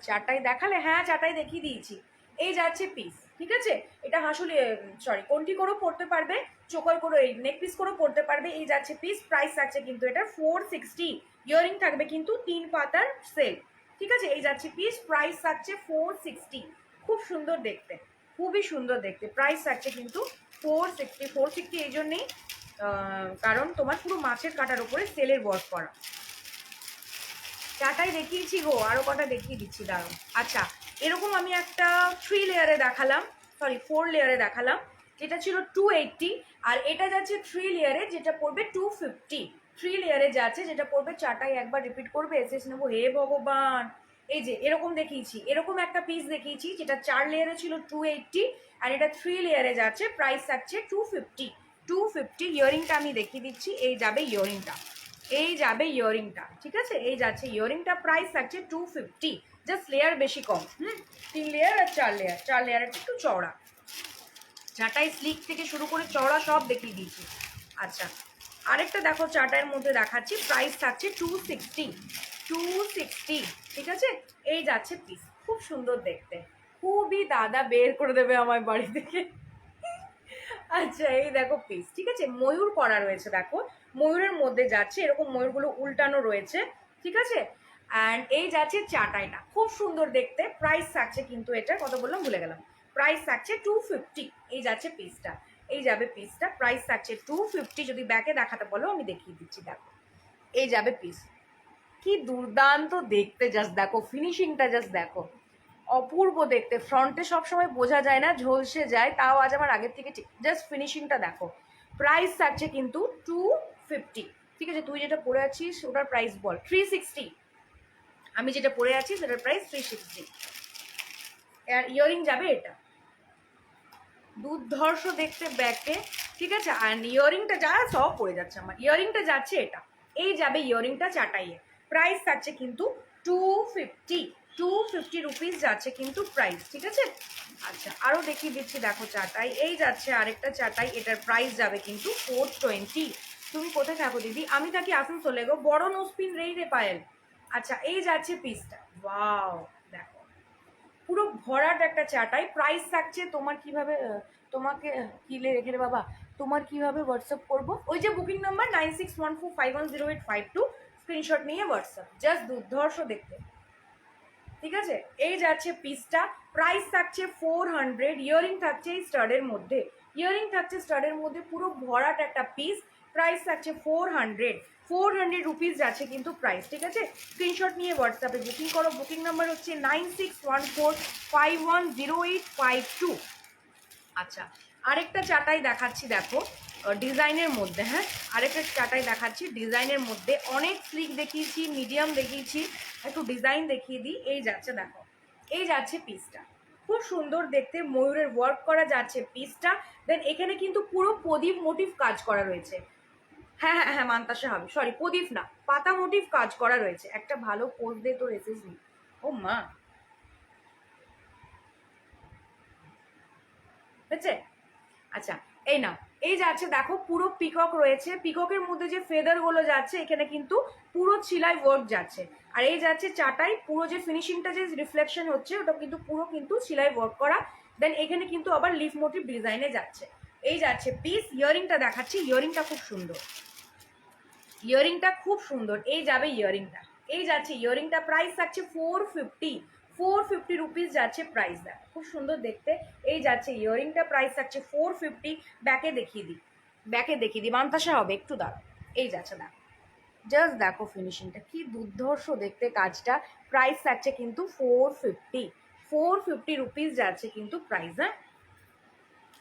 চারটাই দেখালে, হ্যাঁ চারটাই দেখিয়ে দিয়েছি। এই যাচ্ছে পিস, ঠিক আছে, এটা হাসুলি সরি কোনটি করেও পড়তে পারবে, চোকার করে এই নেক পিস করেও পড়তে পারবে। এই যাচ্ছে পিস, প্রাইস থাকছে কিন্তু এটা 460। ইয়ারিং থাকবে কিন্তু 3 পাতার সেল, ঠিক আছে। এই যাচ্ছে পিস, প্রাইস থাকছে 460। খুব সুন্দর দেখতে, খুবই সুন্দর দেখতে, প্রাইস থাকছে কিন্তু 460 এই জন্যেই কারণ তোমার পুরো মাছের কাটার উপরে সেলের ওয়ার্ক করা। চাটাই দেখিয়েছি গো, আরও কটা দেখিয়ে দিচ্ছি দাঁড়াও। আচ্ছা এরকম আমি একটা 3 লেয়ারে দেখালাম, সরি 4 লেয়ারে দেখালাম, যেটা ছিল 280, আর এটা যাচ্ছে 3 লেয়ারে, যেটা পড়বে 250। 3 লেয়ারে যাচ্ছে, যেটা পড়বে, চাটাই একবার রিপিট করবে, এসএস নেবো, হে ভগবান। এই যে এরকম দেখিয়েছি, এরকম একটা পিস দেখিয়েছি, যেটা 4 লেয়ারে ছিল 280, আর এটা 3 লেয়ারে যাচ্ছে, প্রাইস থাকছে 250। ইয়ারিংটা আমি দেখিয়ে দিচ্ছি, এই যাবে ইয়ারিংটা, এই যাবে ইয়ারিংটা, ঠিক আছে। এই যাচ্ছে ইয়ারিংটা, প্রাইস থাকছে 250। জাস্ট লেয়ার বেশি কম, 3 লেয়ার আর 4 লেয়ার, 4 লেয়ার একটু চওড়া, চাটাই স্লিক থেকে শুরু করে চওড়া সব দেখিয়ে দিয়েছি। আচ্ছা আরেকটা দেখো চাটাইয়ের মধ্যে দেখাচ্ছি, প্রাইস থাকছে 260, ঠিক আছে। এই যাচ্ছে পিস, খুব সুন্দর দেখতে, খুবই দাদা বের করে দেবে আমার বাড়ি থেকে। আচ্ছা এই দেখো পিস, ঠিক আছে, ময়ূর করা রয়েছে, দেখো ময়ূরের মধ্যে যাচ্ছে, এরকম ময়ূরগুলো উল্টানো রয়েছে, ঠিক আছে। অ্যান্ড এই যাচ্ছে চাটাইটা, খুব সুন্দর দেখতে, প্রাইস থাকছে কিন্তু এটা কত বললাম ভুলে গেলাম, প্রাইস থাকছে 250। এই যাচ্ছে পিসটা, এই যাবে পিসটা, প্রাইস থাকছে 250। যদি ব্যাকে দেখাতে বলো আমি দেখিয়ে দিচ্ছি, দেখো এই যাবে পিস, কি দুর্দান্ত দেখতে, জাস্ট দেখো ফিনিশিংটা, জাস্ট দেখো অপূর্ব দেখতে। ফ্রন্টে সবসময় বোঝা যায় না, ঝলসে যায়, তাও আজ আমার আগের থেকে ঠিক, জাস্ট ফিনিশিংটা দেখো। প্রাইস থাকছে কিন্তু 250, ঠিক আছে। তুই যেটা পরে আছিস ওটার প্রাইস বল, 360। আমি যেটা পরে আছি সেটার প্রাইস 360। আর ইয়ারিং যাবে এটা, দুর্ধর্ষ দেখতে ব্যাকে, ঠিক আছে। আর ইয়ারিংটা যা সব পড়ে যাচ্ছে আমার, ইয়ারিংটা যাচ্ছে এটা, এই যাবে ইয়ারিংটা চাটাইয়ে, প্রাইস থাকছে কিন্তু 250 রুপিস যাচ্ছে কিন্তু প্রাইস, ঠিক আছে। আচ্ছা আরও দেখিয়ে দিচ্ছি, দেখো চাটাই, এই যাচ্ছে আরেকটা চাটাই, এটার প্রাইস যাবে কিন্তু 420। তুমি কোথায় থাকো দিদি? আমি থাকি আসানসোলে গো, বড় নোসপিন রেই রে পায়েল। আচ্ছা এই যাচ্ছে পিসটা, ওয়াও দেখো পুরো ভরাট একটা চাটাই, প্রাইস থাকছে তোমার কিভাবে, তোমাকে কিলে রেখে রে বাবা, তোমার কিভাবে হোয়াটসঅ্যাপ করবো, ওই যে বুকিং নাম্বার 9614510852, স্ক্রিনশট নিয়ে হোয়াটসঅ্যাপ, জাস্ট দুর্ধর্ষ দেখতে, ঠিক আছে। এই যাচ্ছে পিসটা, প্রাইস থাকছে 400। ইয়ারিং থাকছে এই স্টাডের মধ্যে, ইয়ারিং থাকছে স্টাডের মধ্যে, পুরো ভরাট একটা পিস, প্রাইস থাকছে 400 রুপিস যাচ্ছে কিন্তু প্রাইস, ঠিক আছে। স্ক্রিনশট নিয়ে হোয়াটসঅ্যাপে বুকিং করো, বুকিং নাম্বার হচ্ছে 9614510852। আচ্ছা আরেকটা চাটাই দেখাচ্ছি দেখো ডিজাইনের মধ্যে, হ্যাঁ আরেকটা চাটাই দেখাচ্ছি ডিজাইনের মধ্যে। অনেক স্লিক দেখিয়েছি, মিডিয়াম দেখিয়েছি, একটু ডিজাইন দেখিয়ে দিই। এই যাচ্ছে দেখো, এই যাচ্ছে পিসটা, খুব সুন্দর দেখতে ময়ূরের ওয়ার্ক করা যাচ্ছে পিসটা। দেন এখানে কিন্তু পুরো প্রদীপ মোটিভ কাজ করা রয়েছে। হ্যাঁ হ্যাঁ হ্যাঁ মান্তাসা হবে, সরি প্রদীপ না, পাতা মোটিভ কাজ করা রয়েছে। একটা ভালো পোজ দে তোর এসএসবি। ও মা, হয়েছে? আচ্ছা এই না, এই যাচ্ছে দেখো পুরো পিকক রয়েছে, পিককের মধ্যে যে ফেদার গুলো যাচ্ছে এখানে কিন্তু পুরো চিলাই ওয়ার্ক যাচ্ছে। আর এই যাচ্ছে চাটাই, পুরো যে ফিনিশিংটা যে রিফ্লেকশন হচ্ছে ওটা কিন্তু পুরো কিন্তু চিলাই ওয়ার্ক করা। দেন এখানে কিন্তু আবার লিফ মোটিভ ডিজাইনে যাচ্ছে। এই যাচ্ছে পিস। ইয়ারিংটা দেখাচ্ছি, ইয়ারিংটা খুব সুন্দর, ইয়ারিংটা খুব সুন্দর। এই যাবে ইয়ারিংটা, এই যাচ্ছে ইয়ারিংটা, প্রাইস থাকছে 450, 450 রুপিস যাচ্ছে প্রাইস। দেখ খুব সুন্দর দেখতে। এই যাচ্ছে ইয়ারিংটা, প্রাইস থাকছে 450। ব্যাকে দেখিয়ে দিই, ব্যাকে দেখিয়ে দিই, মান্তাসা হবে একটু দাঁড়। এই যাচ্ছে দেখ, জাস্ট দেখো ফিনিশিংটা কি দুর্ধর্ষ দেখতে কাজটা। প্রাইস থাকছে কিন্তু 450, 450 রুপিস যাচ্ছে কিন্তু প্রাইস। হ্যাঁ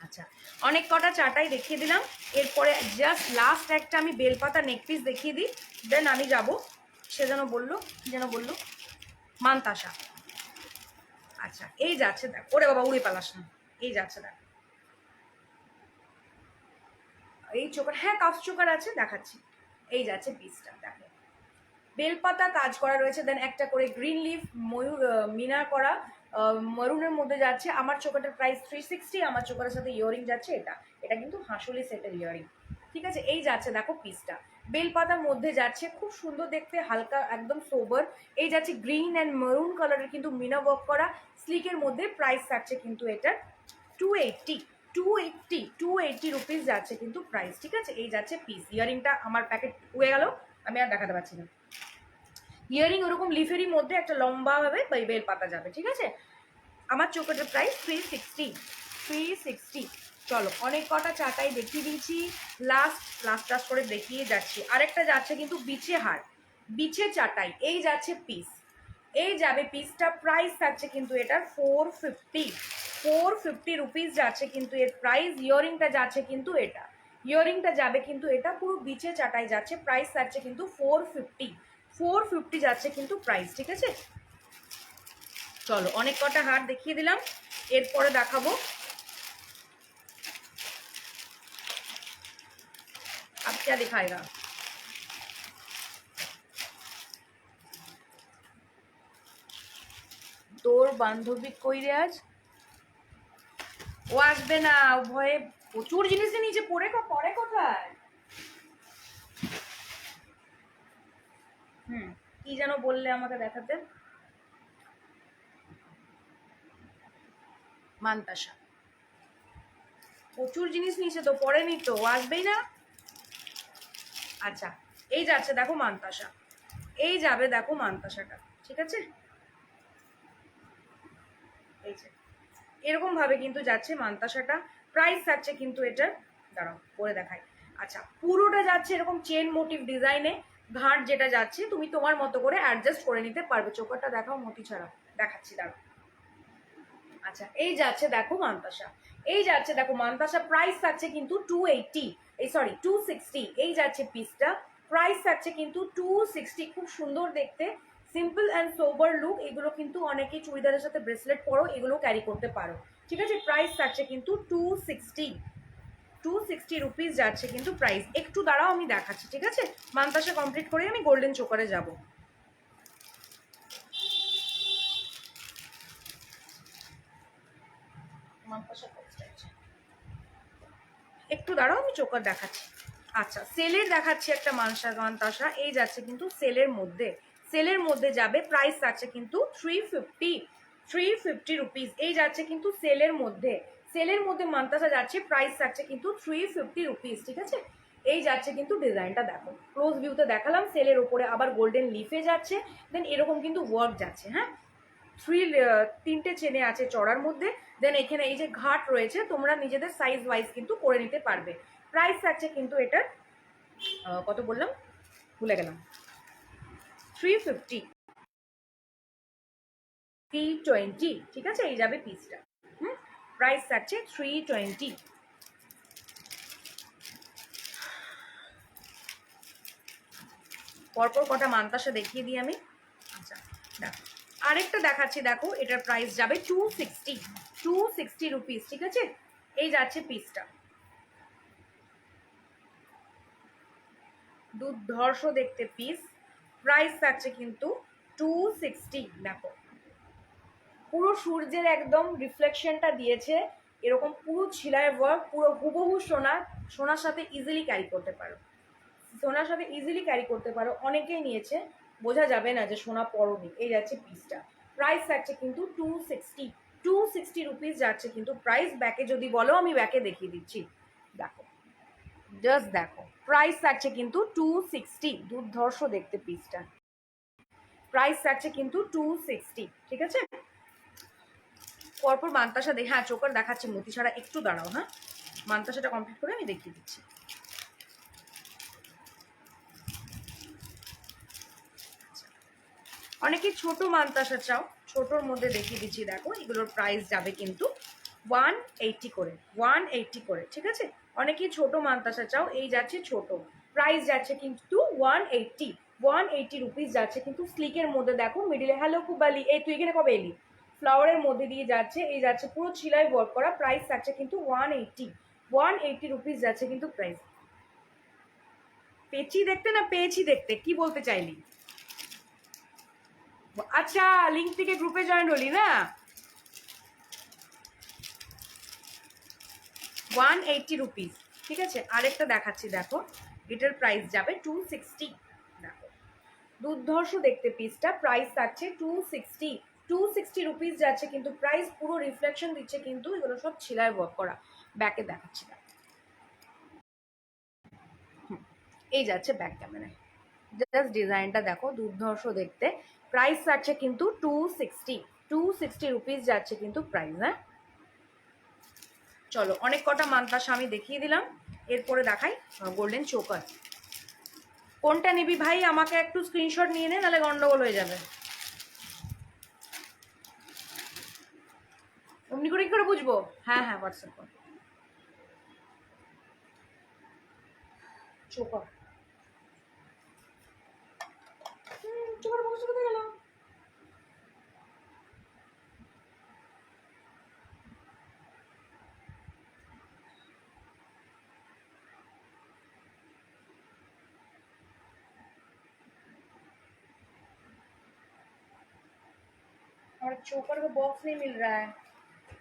আচ্ছা, অনেক কটা চাটাই দেখিয়ে দিলাম। এরপরে জাস্ট লাস্ট একটা আমি বেলপাতা নেকপিস দেখিয়ে দিই, দেন আমি যাব। সে যেন বললো, যেন বললো মান্তাসা। আচ্ছা এই যাচ্ছে দেখ, ওরে বাবা উড়ে পালাস না। এই যাচ্ছে দেখ, এই চোকার, হ্যাঁ কাফ চোকার আছে দেখাচ্ছি। এই যাচ্ছে পিসটা দেখো, বেলপাতা কাজ করা রয়েছে। দেন একটা করে গ্রিন লিফ ময়ূর মিনা করা মরুনের মধ্যে যাচ্ছে। আমার চোকাটার প্রাইস 360। আমার চোকাটার সাথে ইয়ারিং যাচ্ছে, এটা এটা কিন্তু হাঁসুলি সেটের ইয়ারিং, ঠিক আছে? এই যাচ্ছে দেখো পিসটা, বেলপাতার মধ্যে যাচ্ছে, খুব সুন্দর দেখতে, হালকা একদম সোবার। এই যাচ্ছে গ্রিন অ্যান্ড মেরুন কালারের কিন্তু মিনা ওয়ার্ক করা স্লিকের মধ্যে। প্রাইস থাকছে কিন্তু এটার 280, 280, 280 রুপিস যাচ্ছে কিন্তু প্রাইস, ঠিক আছে? এই যাচ্ছে পিস। ইয়ারিংটা আমার প্যাকেট উড়ে গেল, আমি আর দেখাতে পারছি না। ইয়ারিং ওরকম লিফেরই মধ্যে একটা লম্বাভাবে বেল পাতা যাবে, ঠিক আছে? আমার চোখের প্রাইস 360, 360। চলো অনেক কটা চাটাই দেখিয়ে দিয়েছি, লাস্ট করে দেখিয়ে যাচ্ছি। আরেকটা যাচ্ছে কিন্তু বিছে হার, বিছে চাটাই। এই যাচ্ছে পিস, এই যাবে পিসটা, প্রাইস থাকছে কিন্তু এটার 450, 450 রুপিস যাচ্ছে কিন্তু এর প্রাইস। ইয়ারিংটা যাচ্ছে কিন্তু এটা, ইয়ারিংটা যাবে কিন্তু এটা, পুরো বিছে চাটাই যাচ্ছে। প্রাইস থাকছে কিন্তু 450, 450 যাচ্ছে কিন্তু প্রাইস, ঠিক আছে? চলো অনেক কটা হার দেখিয়ে দিলাম, এরপরে দেখাবো अब क्या दिखाएगा। তোর বান্ধবী কই রে আজ? ও আসবে না, ও ভয়ে প্রচুর জিনিস নিচে পড়ে পড়ে কোথায়। কি যেন বললে আমাকে দেখাতে? মান্তাসা প্রচুর জিনিস নিচে তো পড়েনি তো, ও আসবেই না। আচ্ছা এই যাচ্ছে দেখো মান্তাসা, এই যাবে দেখো মান্তাসাটা, ঠিক আছে? এই যে এরকম ভাবে কিন্তু যাচ্ছে মান্তাসাটা। প্রাইস থাকছে কিন্তু এটার, দাঁড়াও পরে দেখাই। আচ্ছা পুরোটা যাচ্ছে এরকম চেন মোটিভ ডিজাইনে, ঘাট যেটা যাচ্ছে তুমি তোমার মতো করে অ্যাডজাস্ট করে নিতে পারবে। চোকারটা দেখাও মতি ছাড়া, দেখাচ্ছি দাঁড়াও। আচ্ছা এই যাচ্ছে দেখো মান্তাসা, এই যাচ্ছে দেখো মান্তাসা। প্রাইস থাকছে কিন্তু 280, এই সরি 260। এই যাচ্ছে পিসটা, প্রাইস থাকছে কিন্তু 260। খুব সুন্দর দেখতে, সিম্পল অ্যান্ড সোবার লুক। এগুলো কিন্তু অনেকেই চুড়িদারের সাথে ব্রেসলেট পরো, এগুলো ক্যারি করতে পারো, ঠিক আছে? প্রাইস থাকছে কিন্তু 260, 260 রুপিস যাচ্ছে কিন্তু প্রাইস। একটু দাঁড়াও আমি দেখাচ্ছি, ঠিক আছে? মান্তাসা কমপ্লিট করে আমি গোল্ডেন চোকারে যাব। মান্তাসা একটু দাঁড়াও আমি চোকার দেখাচ্ছি। আচ্ছা সেলের দেখাচ্ছি একটা মান্তাসা। এই যাচ্ছে কিন্তু সেলের মধ্যে, সেলের মধ্যে যাবে। প্রাইস আছে কিন্তু 350, 350 রুপিস। এই যাচ্ছে কিন্তু সেলের মধ্যে, সেলের মধ্যে মান্তাসা যাচ্ছে। প্রাইস থাকছে কিন্তু 350 রুপিস, ঠিক আছে? এই যাচ্ছে কিন্তু ডিজাইনটা দেখো, ক্লোজ ভিউতে দেখালাম। সেলের ওপরে আবার গোল্ডেন লিফে যাচ্ছে, দেন এরকম কিন্তু ওয়ার্ক যাচ্ছে। হ্যাঁ তিনটে চেনে আছে চড়ার মধ্যে। দেন এখানে এই যে ঘাট রয়েছে, তোমরা নিজেদের সাইজ ওয়াইজ কিন্তু করে নিতে পারবে। প্রাইস থাকছে কিন্তু এটার কত বললাম ভুলে গেলাম, 350, 320, ঠিক আছে? এই যাবে পিসটা। প্রাইস থাকছে 320। পরপর কটা মান্তাসা দেখিয়ে দিই আমি। আচ্ছা দেখো আরেকটা দেখাচ্ছি, দেখো এটার প্রাইস যাবে 260 রুপিস, ঠিক আছে। এই যাচ্ছে পিসটা, দুর্ধর্ষ দেখতে পিস, প্রাইস থাকছে কিন্তু 260। দেখো পুরো সূর্যের একদম রিফ্লেকশনটা দিয়েছে, এরকম পুরো ছিলায় ওয়ার্ক, পুরো হুবহু সোনা, সোনার সাথে ইজিলি ক্যারি করতে পারো, সোনার সাথে ইজিলি ক্যারি করতে পারো। অনেকেই নিয়েছে, বোঝা যাবে না যে সোনা পরনি। এই যাচ্ছে পিসটা, প্রাইস থাকছে কিন্তু 260 রুপিস যাচ্ছে কিন্তু প্রাইস। ব্যাকে যদি বলো আমি ব্যাকে দেখিয়ে দিচ্ছি, দেখো জাস্ট দেখো প্রাইস থাকছে কিন্তু 260, দুর্ধর্ষ দেখতে পিসটা, প্রাইস থাকছে কিন্তু 260, ঠিক আছে। পরপর মান্তাসা দেখে, হ্যাঁ চোকার দেখাচ্ছে মতি ছাড়া, একটু দাঁড়াও, হ্যাঁ মান্তাসাটা কমপ্লিট করে আমি দেখিয়ে দিচ্ছি। অনেকে ছোট মান্তাসা চাও, ছোটোর মধ্যে দেখিয়ে দিচ্ছি। দেখো এগুলোর প্রাইস যাবে কিন্তু 180 করে, 180 করে, ঠিক আছে। অনেকেই ছোট মান্তাসা চাও, এই যাচ্ছে ছোট, প্রাইস যাচ্ছে কিন্তু 180 রুপিস যাচ্ছে কিন্তু স্লিকের মধ্যে। দেখো মিডিলে, হ্যালো কুবালি, এই তুই এখানে কবে এলি, ফ্লাওয়ারের মধ্যে দিয়ে যাচ্ছে, এই যাচ্ছে পুরো ছিলাই ওয়ার্ক করা, প্রাইস থাকছে কিন্তু 180 রুপিস যাচ্ছে কিন্তু প্রাইস। পেয়েছি দেখতে না পেয়েছি দেখতে, কি বলতে চাইলি? আচ্ছা লিঙ্ক থেকে গ্রুপে জয়েন হলি না। 180 রুপিস, ঠিক আছে। আরেকটা দেখাচ্ছি, দেখো এটার প্রাইস যাবে 260। দেখো দুর্ধর্ষ দেখতে পিসটা, প্রাইস থাকছে 260 রুপিস যাচ্ছে কিন্তু প্রাইস। পুরো রিফ্লেকশন দিচ্ছে কিন্তু, এগুলো সব ছিলায় ওয়ার্ক করা। ব্যাকে দেখাচ্ছি না, এই যাচ্ছে ব্যাক ক্যামেরায়, জাস্ট ডিজাইনটা দেখো দুর্ধর্ষ দেখতে, প্রাইস থাকছে কিন্তু 260 রুপিস যাচ্ছে কিন্তু প্রাইস। হ্যাঁ চলো অনেক কটা মান্তাসা আমি দেখিয়ে দিলাম, এরপরে দেখাই গোল্ডেন চোকার। কোনটা নিবি ভাই আমাকে একটু স্ক্রিনশট নিয়ে নে, নাহলে গন্ডগোল হয়ে যাবে। অমনি করে কি করে বুঝবো? হ্যাঁ হ্যাঁ হোয়াটসঅ্যাপ কর। চোকার চোকার বক্স কোথায় গেল? আমার चोकर का बॉक्स नहीं मिल रहा है।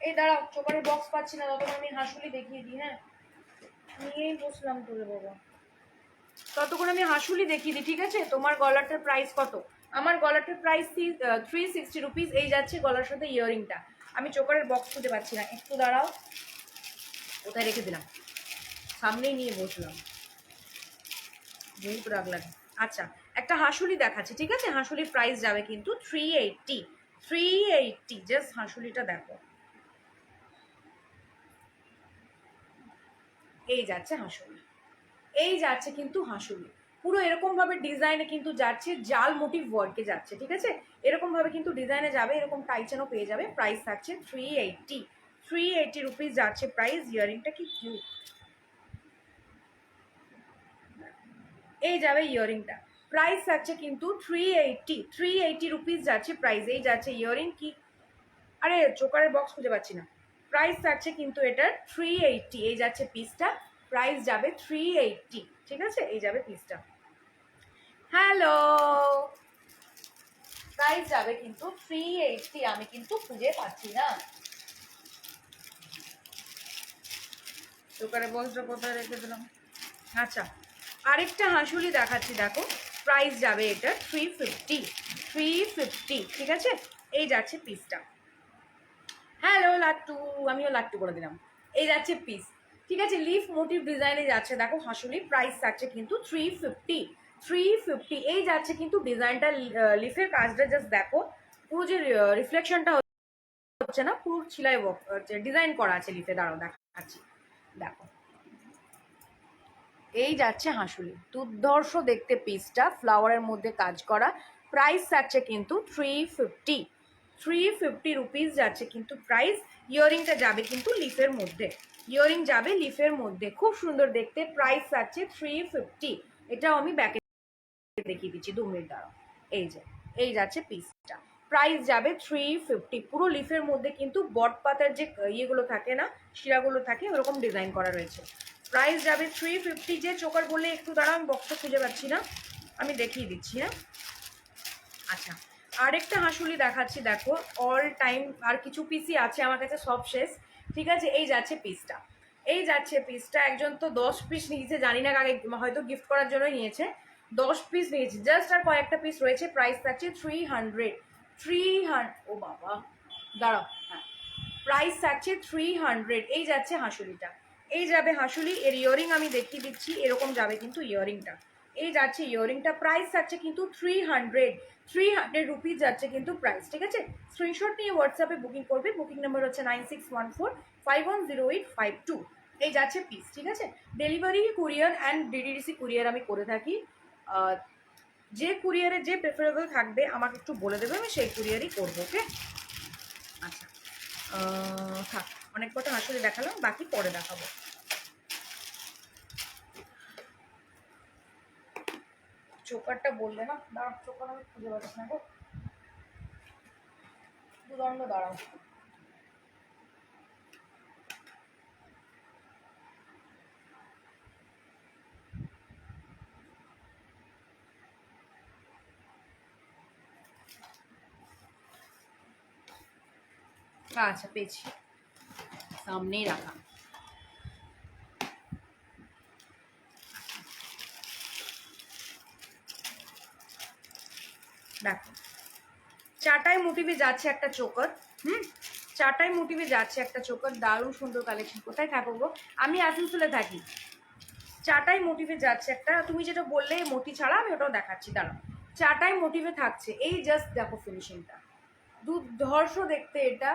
এই দাঁড়াও, চোকারের বক্স পাচ্ছি না, ততক্ষণ আমি হাঁসুলি দেখিয়ে দিই। হ্যাঁ নিয়েই বসলাম তোরে বাবা, ততক্ষণ আমি হাঁসুলি দেখিয়ে দিই, ঠিক আছে। তোমার গলাটার প্রাইস কত? আমার গলাটার প্রাইস 360 রুপিস। এই যাচ্ছে গলার সাথে ইয়াররিংটা। আমি চোকারের বক্স খুঁজে পাচ্ছি না, একটু দাঁড়াও, কোথায় রেখে দিলাম, সামনেই নিয়ে বসলাম, বহুত রাগ লাগে। আচ্ছা একটা হাঁসুলি দেখাচ্ছি, ঠিক আছে। হাঁসুলির প্রাইস যাবে কিন্তু 380, জাস্ট হাঁসুলিটা দেখো, এই যাচ্ছে হাঁসুলি, এই যাচ্ছে কিন্তু হাঁসুলি, পুরো এরকম ভাবে ডিজাইনে কিন্তু যাচ্ছে, জাল মোটিভ ওয়ার্কে যাচ্ছে, ঠিক আছে। এরকম ভাবে কিন্তু ডিজাইনে যাবে, এরকম টাইচেনও পেয়ে যাবে। প্রাইস থাকছে 380 রুপিস যাচ্ছে প্রাইস। ইয়ারিংটা কি কিউট, এই যাবে ইয়ারিংটা, প্রাইস থাকছে কিন্তু 380 রুপিস যাচ্ছে প্রাইস। এই যাচ্ছে ইয়ারিং, কি আরে চোকারের বক্স খুঁজে পাচ্ছি না, প্রাইস থাকছে কিন্তু এটার 380। এই যাচ্ছে পিসটা, প্রাইস যাবে 380, ঠিক আছে। এই যাবে পিসটা, হ্যালো, প্রাইস যাবে কিন্তু 380। আমি কিন্তু খুঁজে পাচ্ছি না, চোকারের বক্সটা কোথায় রেখে দিলাম। আচ্ছা আরেকটা হাঁসুলি দেখাচ্ছি, দেখো প্রাইস যাবে এটা 350, ঠিক আছে। এই যাচ্ছে পিসটা, হ্যালো লাট্টু, আমিও লাট্টু করে দিলাম। এই যাচ্ছে পিস, ঠিক আছে। লিফ মোটিভ ডিজাইনে যাচ্ছে, দেখো হাঁসুলি, প্রাইস থাকছে কিন্তু 350। এই যাচ্ছে কিন্তু ডিজাইনটা, লিফের কাজটা জাস্ট দেখো, পুরো যে রিফ্লেকশনটা হচ্ছে না, পুরো ছিলাই ডিজাইন করা আছে লিফে। দাঁড়াও দেখাচ্ছি, দেখো এই যাচ্ছে হাঁসুলি, দুর্ধর্ষ দেখতে পিসটা, ফ্লাওয়ারের মধ্যে কাজ করা, প্রাইস থাকছে কিন্তু 350 রুপিস যাচ্ছে কিন্তু প্রাইস। ইয়ারিংটা যাবে কিন্তু লিফের মধ্যে, ইয়ারিং যাবে লিফের মধ্যে, খুব সুন্দর দেখতে, প্রাইস থাকছে 350। এটাও আমি ব্যাকে দেখিয়ে দিচ্ছি, 2 মিনিট দাঁড়াও। এই যে এই যাচ্ছে পিসটা, প্রাইস যাবে 350। পুরো লিফের মধ্যে কিন্তু বট পাতার যে ইয়েগুলো থাকে না, শিরাগুলো থাকে, ওরকম ডিজাইন করা রয়েছে। প্রাইস যাবে 350। যে চোকার বললে একটু দাঁড়াও, আমি বক্সটা খুঁজে পাচ্ছি না, আমি দেখিয়ে দিচ্ছি। হ্যাঁ আচ্ছা, আরেকটা হাঁসুলি দেখাচ্ছি, দেখো অল টাইম আর কিছু পিসই আছে আমার কাছে, সব শেষ। ঠিক আছে, এই যাচ্ছে পিসটা, এই যাচ্ছে পিসটা। একজন তো 10 পিস নিয়েছে, জানি না কাকে, হয়তো গিফট করার জন্যই নিয়েছে। 10 পিস নিয়েছি জাস্ট, আর কয়েকটা পিস রয়েছে। প্রাইস থাকছে 300। 300, ও বাবা দাঁড়াও, হ্যাঁ প্রাইস থাকছে 300। এই যাচ্ছে হাঁসুলিটা, এই যাবে হাঁসুলি। এর ইয়ারিং আমি দেখিয়ে দিচ্ছি, এরকম যাবে কিন্তু ইয়ারিংটা। এই যাচ্ছে ইয়ারিংটা, প্রাইস থাকছে কিন্তু 300। 300 রুপিস যাচ্ছে কিন্তু প্রাইস। ঠিক আছে, স্ক্রিনশট নিয়ে হোয়াটসঅ্যাপে বুকিং করবে। বুকিং নাম্বার হচ্ছে 9614510852। এই যাচ্ছে পিস। ঠিক আছে, ডেলিভারি কুরিয়ার অ্যান্ড ডিডিডিসি কুরিয়ার আমি করে থাকি। যে কুরিয়ারে যে প্রেফারেবল থাকবে আমাকে একটু বলে দেবে, আমি সেই কুরিয়ারই করবো। ওকে আচ্ছা, থাক, অনেক কটা হাঁসুলি দেখালাম, বাকি পরে দেখাবো। চোকারটা বললে না, দাঁড়াও, চোকার আমি খুঁজে পাচ্ছি না গো, দুদণ্ড দাঁড়াও। আচ্ছা পেয়েছি, সামনেই রাখা। দেখো, চাটাই মোটিভে যাচ্ছে একটা চোকার। চাটাই মোটিভে যাচ্ছে একটা চোকার, দারুণ সুন্দর কালেকশন। কোথায় থাকো গো? আমি আসানসোলে থাকি। চাটাই মোটিভে যাচ্ছে একটা, তুমি যেটা বললে মোটি ছাড়া, আমি ওটাও দেখাচ্ছি, দাঁড়াও। চাটাই মোটিভে থাকছে, এই জাস্ট দেখো ফিনিশিংটা, দুর্ধর্ষ দেখতে এটা।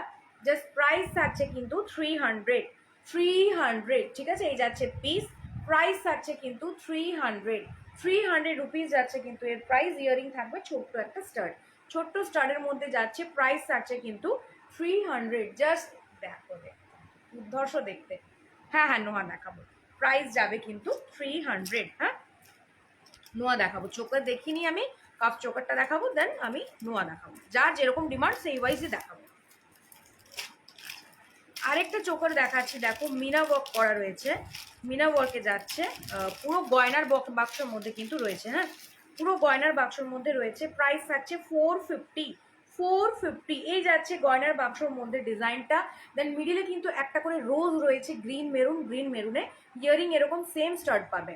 জাস্ট প্রাইস থাকছে কিন্তু 300। 300, ঠিক আছে, এই যাচ্ছে পিস। প্রাইস থাকছে কিন্তু 300। 300 রুপিস যাচ্ছে কিন্তু এর প্রাইস। ইয়ারিং থাকবে ছোট্ট একটা স্টার্ট, ছোট্ট স্টার্টের মধ্যে যাচ্ছে। প্রাইস থাকছে কিন্তু 300। জাস্ট দেখো, দুর্ধর্ষ দেখতে। হ্যাঁ হ্যাঁ, নোয়া দেখাবো, প্রাইস যাবে কিন্তু 300। হ্যাঁ নোয়া দেখাবো, চোকার দেখিনি আমি, কাপ চোকারটা দেখাবো, দেন আমি নোয়া দেখাবো, যার যেরকম ডিমান্ড সেই ওয়াইজই দেখাবো। আরেকটা চোকার দেখাচ্ছি, দেখো মিনা ওয়ার্ক করা রয়েছে, মিনা ওয়ার্কে যাচ্ছে। পুরো গয়নার বাক্সের মধ্যে কিন্তু রয়েছে। হ্যাঁ পুরো গয়নার বাক্সের মধ্যে রয়েছে। প্রাইস থাকছে 450। 450, এই যাচ্ছে গয়নার বাক্সর মধ্যে ডিজাইনটা। দেন মিডিলে কিন্তু একটা করে রোজ রয়েছে, গ্রিন মেরুন, গ্রিন মেরুনে ইয়ারিং এরকম সেম স্টার্ট পাবে।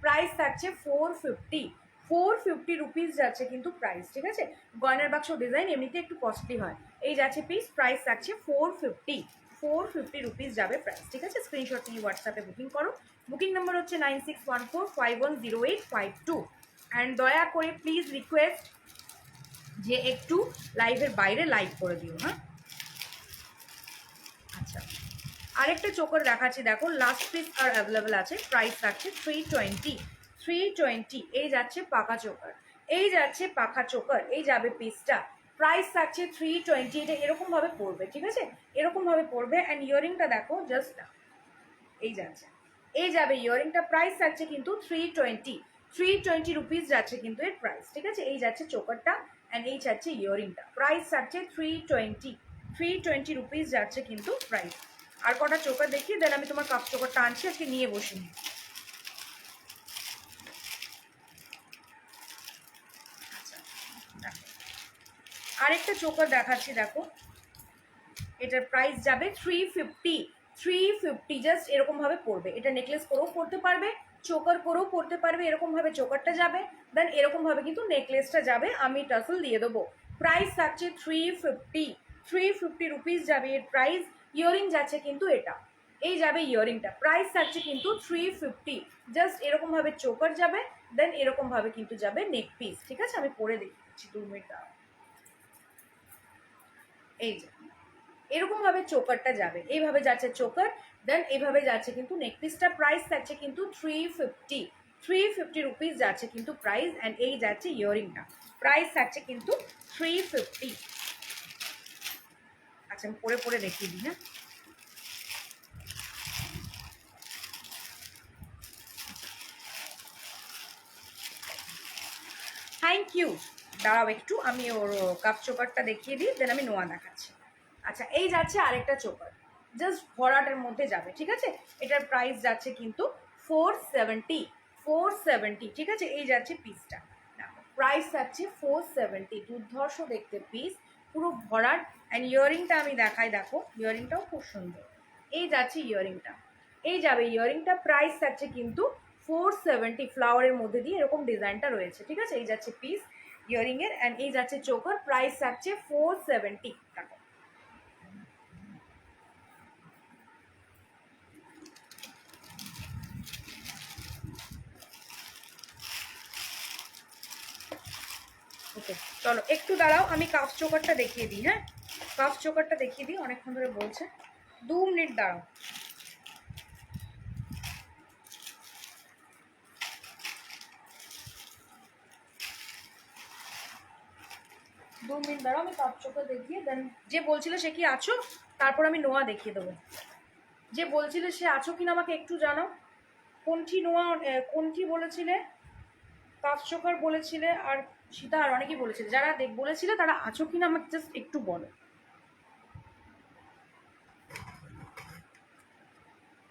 প্রাইস থাকছে 450। 450 রুপিস যাচ্ছে কিন্তু প্রাইস। ঠিক আছে, গয়নার বাক্স ডিজাইন এমনিতে একটু কস্টলি হয়। এই যাচ্ছে পিস, প্রাইস থাকছে 450। 450 রুপিস যাবে প্রাইস। ঠিক আছে, স্ক্রিনশট নিয়ে হোয়াটসঅ্যাপে বুকিং করো। বুকিং নাম্বার হচ্ছে 9614510852। অ্যান্ড দয়া করে প্লিজ রিকোয়েস্ট যে একটু লাইভের বাইরে লাইভ করে দিও। হ্যাঁ আচ্ছা, আরেকটা চোকার দেখাচ্ছি, দেখো লাস্ট পিস আর অ্যাভেলেবেল আছে। প্রাইস থাকছে 320। 320, এই যাচ্ছে পাকা চোকার, এই যাচ্ছে পাখা চোকার, এই যাবে পিসটা। প্রাইস থাকছে 320। এটা এরকমভাবে পড়বে, ঠিক আছে, এরকমভাবে পড়বে। অ্যান্ড ইয়ারিংটা দেখো জাস্ট, এই যাচ্ছে, এই যাবে ইয়ারিংটা। প্রাইস থাকছে কিন্তু 320। 320 রুপিস যাচ্ছে কিন্তু এর প্রাইস। ঠিক আছে, এই যাচ্ছে চোকারটা অ্যান্ড এই যাচ্ছে ইয়ারিংটা। প্রাইস থাকছে 320। 320 রুপিস যাচ্ছে কিন্তু প্রাইস। আর কটা চোকার দেখি, দেন আমি তোমার কাপ চোকারটা আনছি, আজকে নিয়ে বসিনি। আচ্ছা দেখো, আরেকটা চোকার দেখাচ্ছি, দেখো এটার প্রাইস যাবে 350। 350 জাস্ট এরকমভাবে পড়বে। এটা নেকলেস করেও পড়তে পারবে, চোকার করেও পড়তে পারবে, এরকমভাবে চোকারটা যাবে, দেন এরকমভাবে কিন্তু নেকলেসটা যাবে, আমি টাসল দিয়ে দেবো। প্রাইস থাকছে 350। 350 রুপিস যাবে এর প্রাইস। ইয়ারিং যাচ্ছে কিন্তু এটা, এই যাবে ইয়ারিংটা। প্রাইস থাকছে কিন্তু 350। জাস্ট এরকমভাবে চোকার যাবে, দেন এরকমভাবে কিন্তু যাবে নেক পিস। ঠিক আছে, আমি পরে দেখিয়েছি, 2 মিনিট দাঁড়াও। এই যে এরকমভাবে চোকারটা যাবে, এইভাবে যাচ্ছে চোকার, দেন এইভাবে যাচ্ছে কিন্তু নেকপিসটা। প্রাইস থাকছে কিন্তু 350। 350 রুপিস যাচ্ছে কিন্তু প্রাইস। অ্যান্ড এই যাচ্ছে ইয়ারিংটা, প্রাইস থাকছে কিন্তু 350। আচ্ছা আমি পরে পরে দেখিয়ে দিই। হ্যাঁ থ্যাংক ইউ। দাঁড়াও একটু, আমি ওর কাপ চোকারটা দেখিয়ে দিই, দেন আমি নোয়া দেখাচ্ছি। আচ্ছা, এই যাচ্ছে আরেকটা চোকার, জাস্ট ভরাটের মধ্যে যাবে, ঠিক আছে। এটার প্রাইস যাচ্ছে কিন্তু 470, 470, ঠিক আছে। এই যাচ্ছে পিসটা, প্রাইস যাচ্ছে 470, দুর্ধর্ষ দেখতে পিস, পুরো ভরাট। অ্যান্ড ইয়ারিংটা আমি দেখাই, দেখো ইয়ারিংটাও খুব সুন্দর। এই যাচ্ছে ইয়ারিংটা, এই যাবে ইয়ারিংটা, প্রাইস থাকছে কিন্তু 470, ফ্লাওয়ারের মধ্যে দিয়ে এরকম ডিজাইনটা রয়েছে, ঠিক আছে। এই যাচ্ছে পিস ইয়ারিংয়ের, অ্যান্ড এই যাচ্ছে চোকার, প্রাইস থাকছে 470 টাকা। ওকে, চলো একটু দাঁড়াও, আমি কাফ চোকারটা দেখিয়ে দিই। হ্যাঁ, কাফ চোকারটা দেখিয়ে দিই, অনেকক্ষণ ধরে বলছে, 2 মিনিট দাঁড়াও। দাঁড়াও, আমি কাপ চোকার দেখিয়ে দেন। যে বলছিল সে কি আছো, তারপর আমি নোয়া দেখিয়ে দেবো। যে বলছিলে সে আছো কিনা আমাকে একটু জানাও। কোনটি নোয়া, কোনটি বলেছিলে, কাফ চোকার বলেছিলে, আর সীতা আর অনেকেই বলেছিলে। যারা বলেছিলে তারা আছো কিনা আমাকে জাস্ট একটু বলো।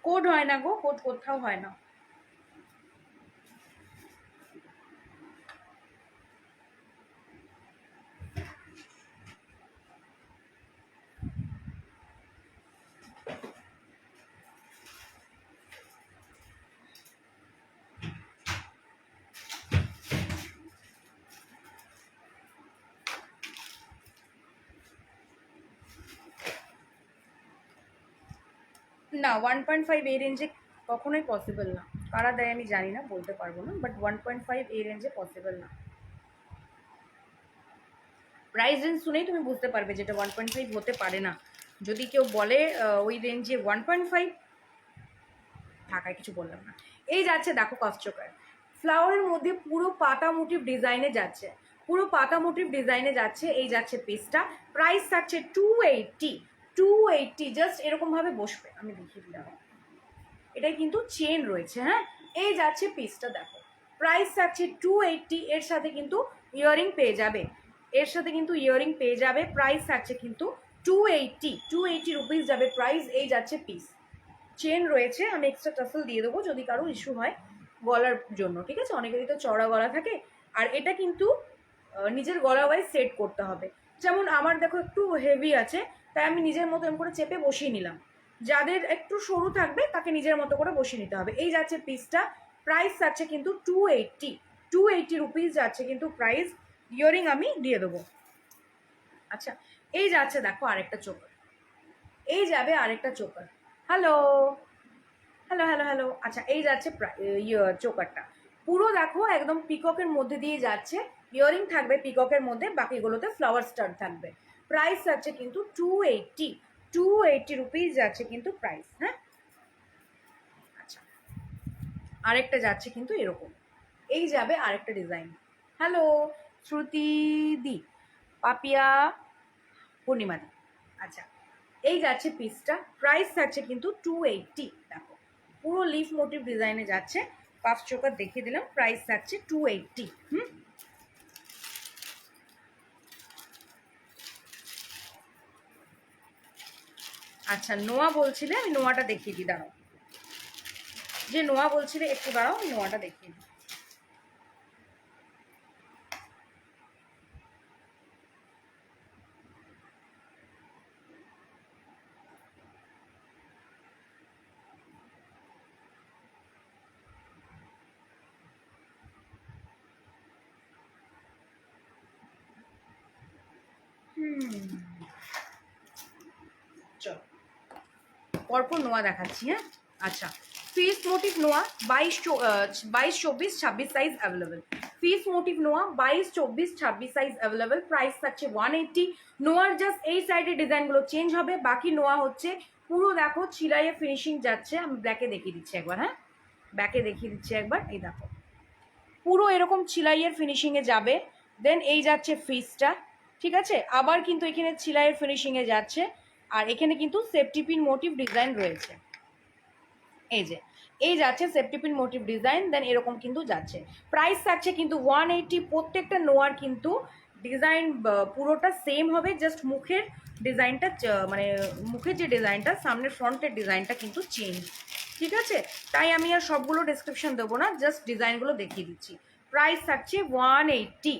কোড হয় না গো, কোড কোথাও হয় না। না, 1.5 এই রেঞ্জে কখনোই পসিবল না। কারা দেয় আমি জানি না, বলতে পারবো না, বাট 1.5 এই রেঞ্জে পসিবল না। প্রাইস রেঞ্জ শুনেই তুমি বুঝতে পারবে যেটা 1.5 হতে পারে না। যদি কেউ বলে ওই রেঞ্জে 1.5, ঢাকায় কিছু বললাম না। এই যাচ্ছে দেখো কাফ চোকার, ফ্লাওয়ারের মধ্যে পুরো পাতা মোটিভ ডিজাইনে যাচ্ছে, পুরো পাতা মোটিভ ডিজাইনে যাচ্ছে। এই যাচ্ছে পিসটা, প্রাইস থাকছে 280, 280, জাস্ট এরকমভাবে বসবে, আমি দেখিয়ে দিলাম। এটাই কিন্তু চেন রয়েছে। হ্যাঁ, এই যাচ্ছে পিসটা, দেখো প্রাইস থাকছে 280, এর সাথে কিন্তু ইয়ারিং পেয়ে যাবে, এর সাথে কিন্তু ইয়ারিং পেয়ে যাবে। প্রাইস থাকছে কিন্তু 280, 280 রুপিস যাবে প্রাইস। এই যাচ্ছে পিস, চেন রয়েছে, আমি এক্সট্রা টাসেল দিয়ে দেবো যদি কারো ইস্যু হয় গলার জন্য, ঠিক আছে। অনেকেরই তো চড়া গলা থাকে, আর এটা কিন্তু নিজের গলা ওয়াইজ সেট করতে হবে। যেমন আমার দেখো একটু হেভি আছে, তাই আমি নিজের মতো এরকম করে চেপে বসিয়ে নিলাম। যাদের একটু সরু থাকবে তাকে নিজের মতো করে বসিয়ে নিতে হবে। এই যাচ্ছে পিসটা, প্রাইস যাচ্ছে কিন্তু 280, 280 রুপিস যাচ্ছে কিন্তু প্রাইস। ইয়ারিং আমি দিয়ে দেবো। আচ্ছা, এই যাচ্ছে দেখো আরেকটা চোকার, এই যাবে আরেকটা choker. Hello hello hello hello. আচ্ছা, এই যাচ্ছে চোকারটা, পুরো দেখো একদম পিককের মধ্যে দিয়ে যাচ্ছে, ইয়ারিং থাকবে পিককের মধ্যে, বাকিগুলোতে ফ্লাওয়ার স্টার থাকবে। প্রাইস যাচ্ছে কিন্তু 280, 280 রুপিস যাচ্ছে কিন্তু প্রাইস। হ্যাঁ, আচ্ছা, আরেকটা যাচ্ছে কিন্তু এরকম, এই যাবে আরেকটা ডিজাইন। হ্যালো শ্রুতি দি, পাপিয়া, পূর্ণিমা দি। আচ্ছা, এই যাচ্ছে পিসটা, প্রাইস থাকছে কিন্তু 280, দেখো পুরো লিফ মোটিভ ডিজাইনে যাচ্ছে, পাফ চোকার দেখিয়ে দিলাম, প্রাইস থাকছে 280। আচ্ছা, নোয়া বলছিলে, আমি নোয়াটা দেখিয়ে দিই, দাঁড়াও। যে নোয়া বলছিলে একটু দাঁড়াও, আমি নোয়াটা দেখিয়ে দিই। চলো পরপর নোয়া দেখাচ্ছি। হ্যাঁ, আচ্ছা, ফিস মোটিভ নোয়া 22, 24, 26 সাইজ অ্যাভেলেবেল। ফিস মোটিভ নোয়া 22, 24, 26 সাইজ অ্যাভেলেবেল। প্রাইস থাকছে 180। নোয়ার জাস্ট এই সাইডের ডিজাইনগুলো চেঞ্জ হবে, বাকি নোয়া হচ্ছে পুরো দেখো চিলাইয়ে ফিনিশিং যাচ্ছে। আমি ব্ল্যাকে দেখিয়ে দিচ্ছি একবার, হ্যাঁ ব্যাকে দেখিয়ে দিচ্ছি একবার, এই দেখো পুরো এরকম চিলাইয়ের ফিনিশিংয়ে যাবে। দেন এই যাচ্ছে ফিসটা, ঠিক আছে, আবার কিন্তু এখানে চিলাইয়ের ফিনিশিংয়ে যাচ্ছে, আর এখানে কিন্তু সেফটি পিন মোটিভ ডিজাইন রয়েছে। এই যে এই যাচ্ছে সেফটি মোটিভ ডিজাইন, দেন এরকম কিন্তু যাচ্ছে। প্রাইস থাকছে কিন্তু 180। প্রত্যেকটা নোয়ার কিন্তু ডিজাইন পুরোটা সেম হবে, জাস্ট মুখের ডিজাইনটা মানে মুখের যে ডিজাইনটা সামনের ফ্রন্টের ডিজাইনটা কিন্তু চেঞ্জ, ঠিক আছে? তাই আমি আর সবগুলো ডেসক্রিপশন দেবো না, জাস্ট ডিজাইনগুলো দেখিয়ে দিচ্ছি। প্রাইস থাকছে 180।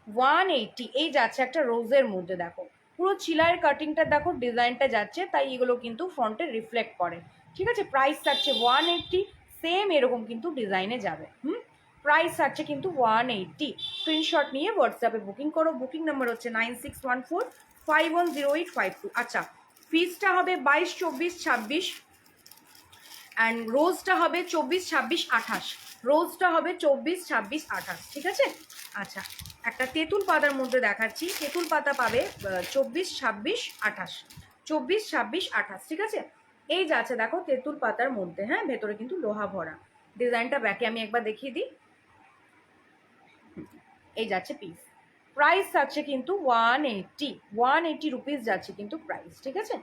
180 এই যাচ্ছে একটা রোজের মধ্যে, দেখো পুরো চিলাইয়ের কাটিংটা দেখো, ডিজাইনটা যাচ্ছে, তাই এগুলো কিন্তু ফ্রন্টে রিফ্লেক্ট করে, ঠিক আছে? প্রাইস থাকছে 180, সেম এরকম কিন্তু ডিজাইনে যাবে। প্রাইস থাকছে কিন্তু 180। স্ক্রিনশট নিয়ে হোয়াটসঅ্যাপে বুকিং করো। বুকিং নাম্বার হচ্ছে 9614510852। আচ্ছা, ফিজটা হবে 22, 24, 26 অ্যান্ড রোজটা হবে 24, 26, 28। রোজটা হবে 24, 26, 28, ঠিক আছে? আচ্ছা, একটা তেঁতুল পাতার মধ্যে দেখাচ্ছি। তেঁতুল পাতা পাবে 24, 26, 28। 24, 26, 28, ঠিক আছে? এই যাচ্ছে দেখো তেঁতুল পাতার মধ্যে, হ্যাঁ, ভেতরে কিন্তু লোহা ভরা। ডিজাইনটা ব্যাকে আমি একবার দেখিয়ে দিই। এই যাচ্ছে পিস। প্রাইস থাকছে কিন্তু 180। 180 রুপিস যাচ্ছে কিন্তু প্রাইস, ঠিক আছে?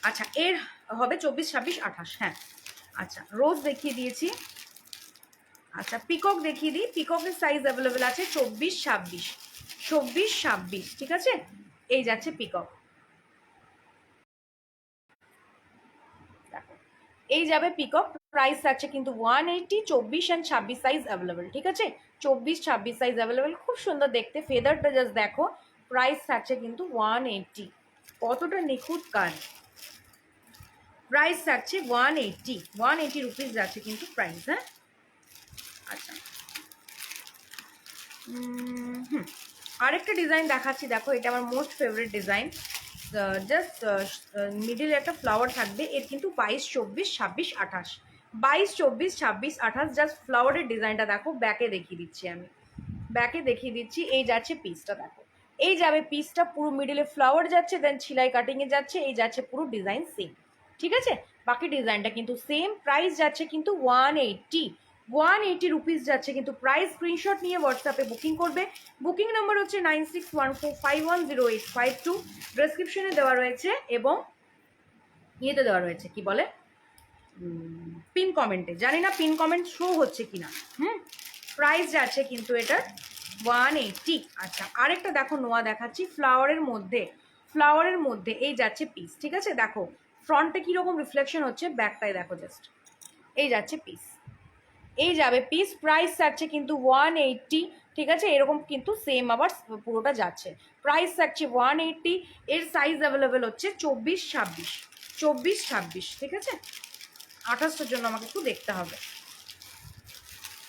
আচ্ছা, এর হবে 24, 26, 28, হ্যাঁ। আচ্ছা, রোজ দেখিয়ে দিয়েছি। আচ্ছা, পিকক দেখিয়ে দিই। পিককের সাইজ অ্যাভেলেবেল আছে 24, 26। 24, 26, ঠিক আছে? এই যাচ্ছে পিকক। দেখো, এই যাবে পিকক। প্রাইস থাকছে কিন্তু 180। 24 অ্যান্ড 26 সাইজ অ্যাভেলেবেল, ঠিক আছে? 24, 26 সাইজ অ্যাভেলেবেল, খুব সুন্দর দেখতে। ফেদারটা জাস্ট দেখো। প্রাইস থাকছে কিন্তু 180। কতটা নিখুঁত কাজ। প্রাইস থাকছে 180। 180 রুপিস যাচ্ছে কিন্তু প্রাইস, হ্যাঁ। আচ্ছা, আরেকটা ডিজাইন দেখাচ্ছি। দেখো, এটা আমার মোস্ট ফেভারিট ডিজাইন। জাস্ট মিডিলে একটা ফ্লাওয়ার থাকবে। এর কিন্তু 22, 24, 26, 28। 22, 24, 26, 28, জাস্ট ফ্লাওয়ারের ডিজাইনটা দেখো। ব্যাকে দেখিয়ে দিচ্ছি আমি, ব্যাকে দেখিয়ে দিচ্ছি। এই যাচ্ছে পিসটা, দেখো এই যাবে পিসটা, পুরো মিডিলে ফ্লাওয়ার যাচ্ছে, দেন সেলাই কাটিংয়ে যাচ্ছে। এই যাচ্ছে পুরো ডিজাইন সেম, ঠিক আছে? বাকি ডিজাইনটা কিন্তু সেম। প্রাইস যাচ্ছে কিন্তু 180। 180 রুপিস যাচ্ছে কিন্তু প্রাইস। স্ক্রিনশট নিয়ে হোয়াটসঅ্যাপে বুকিং করবে। বুকিং নাম্বার হচ্ছে 9614510852। ডেসক্রিপশনে দেওয়া রয়েছে এবং ইয়েতে দেওয়া রয়েছে, কি বলে, পিন কমেন্টে। জানি না পিন কমেন্ট শো হচ্ছে কিনা। প্রাইস যাচ্ছে কিন্তু এটার 180। আচ্ছা, আরেকটা দেখো নোয়া দেখাচ্ছি ফ্লাওয়ারের মধ্যে। ফ্লাওয়ারের মধ্যে এই যাচ্ছে পিস, ঠিক আছে? দেখো ফ্রন্টে কীরকম রিফ্লেকশন হচ্ছে, ব্যাকটাই দেখো জাস্ট। এই যাচ্ছে পিস, এই যাবে পিস। প্রাইস থাকছে কিন্তু 180, ঠিক আছে? এরকম কিন্তু সেম আবার পুরোটা যাচ্ছে। প্রাইস থাকছে 180। এর সাইজ অ্যাভেলেবেল হচ্ছে 24, 26। 24, 26, ঠিক আছে? 28টার জন্য আমাকে একটু দেখতে হবে।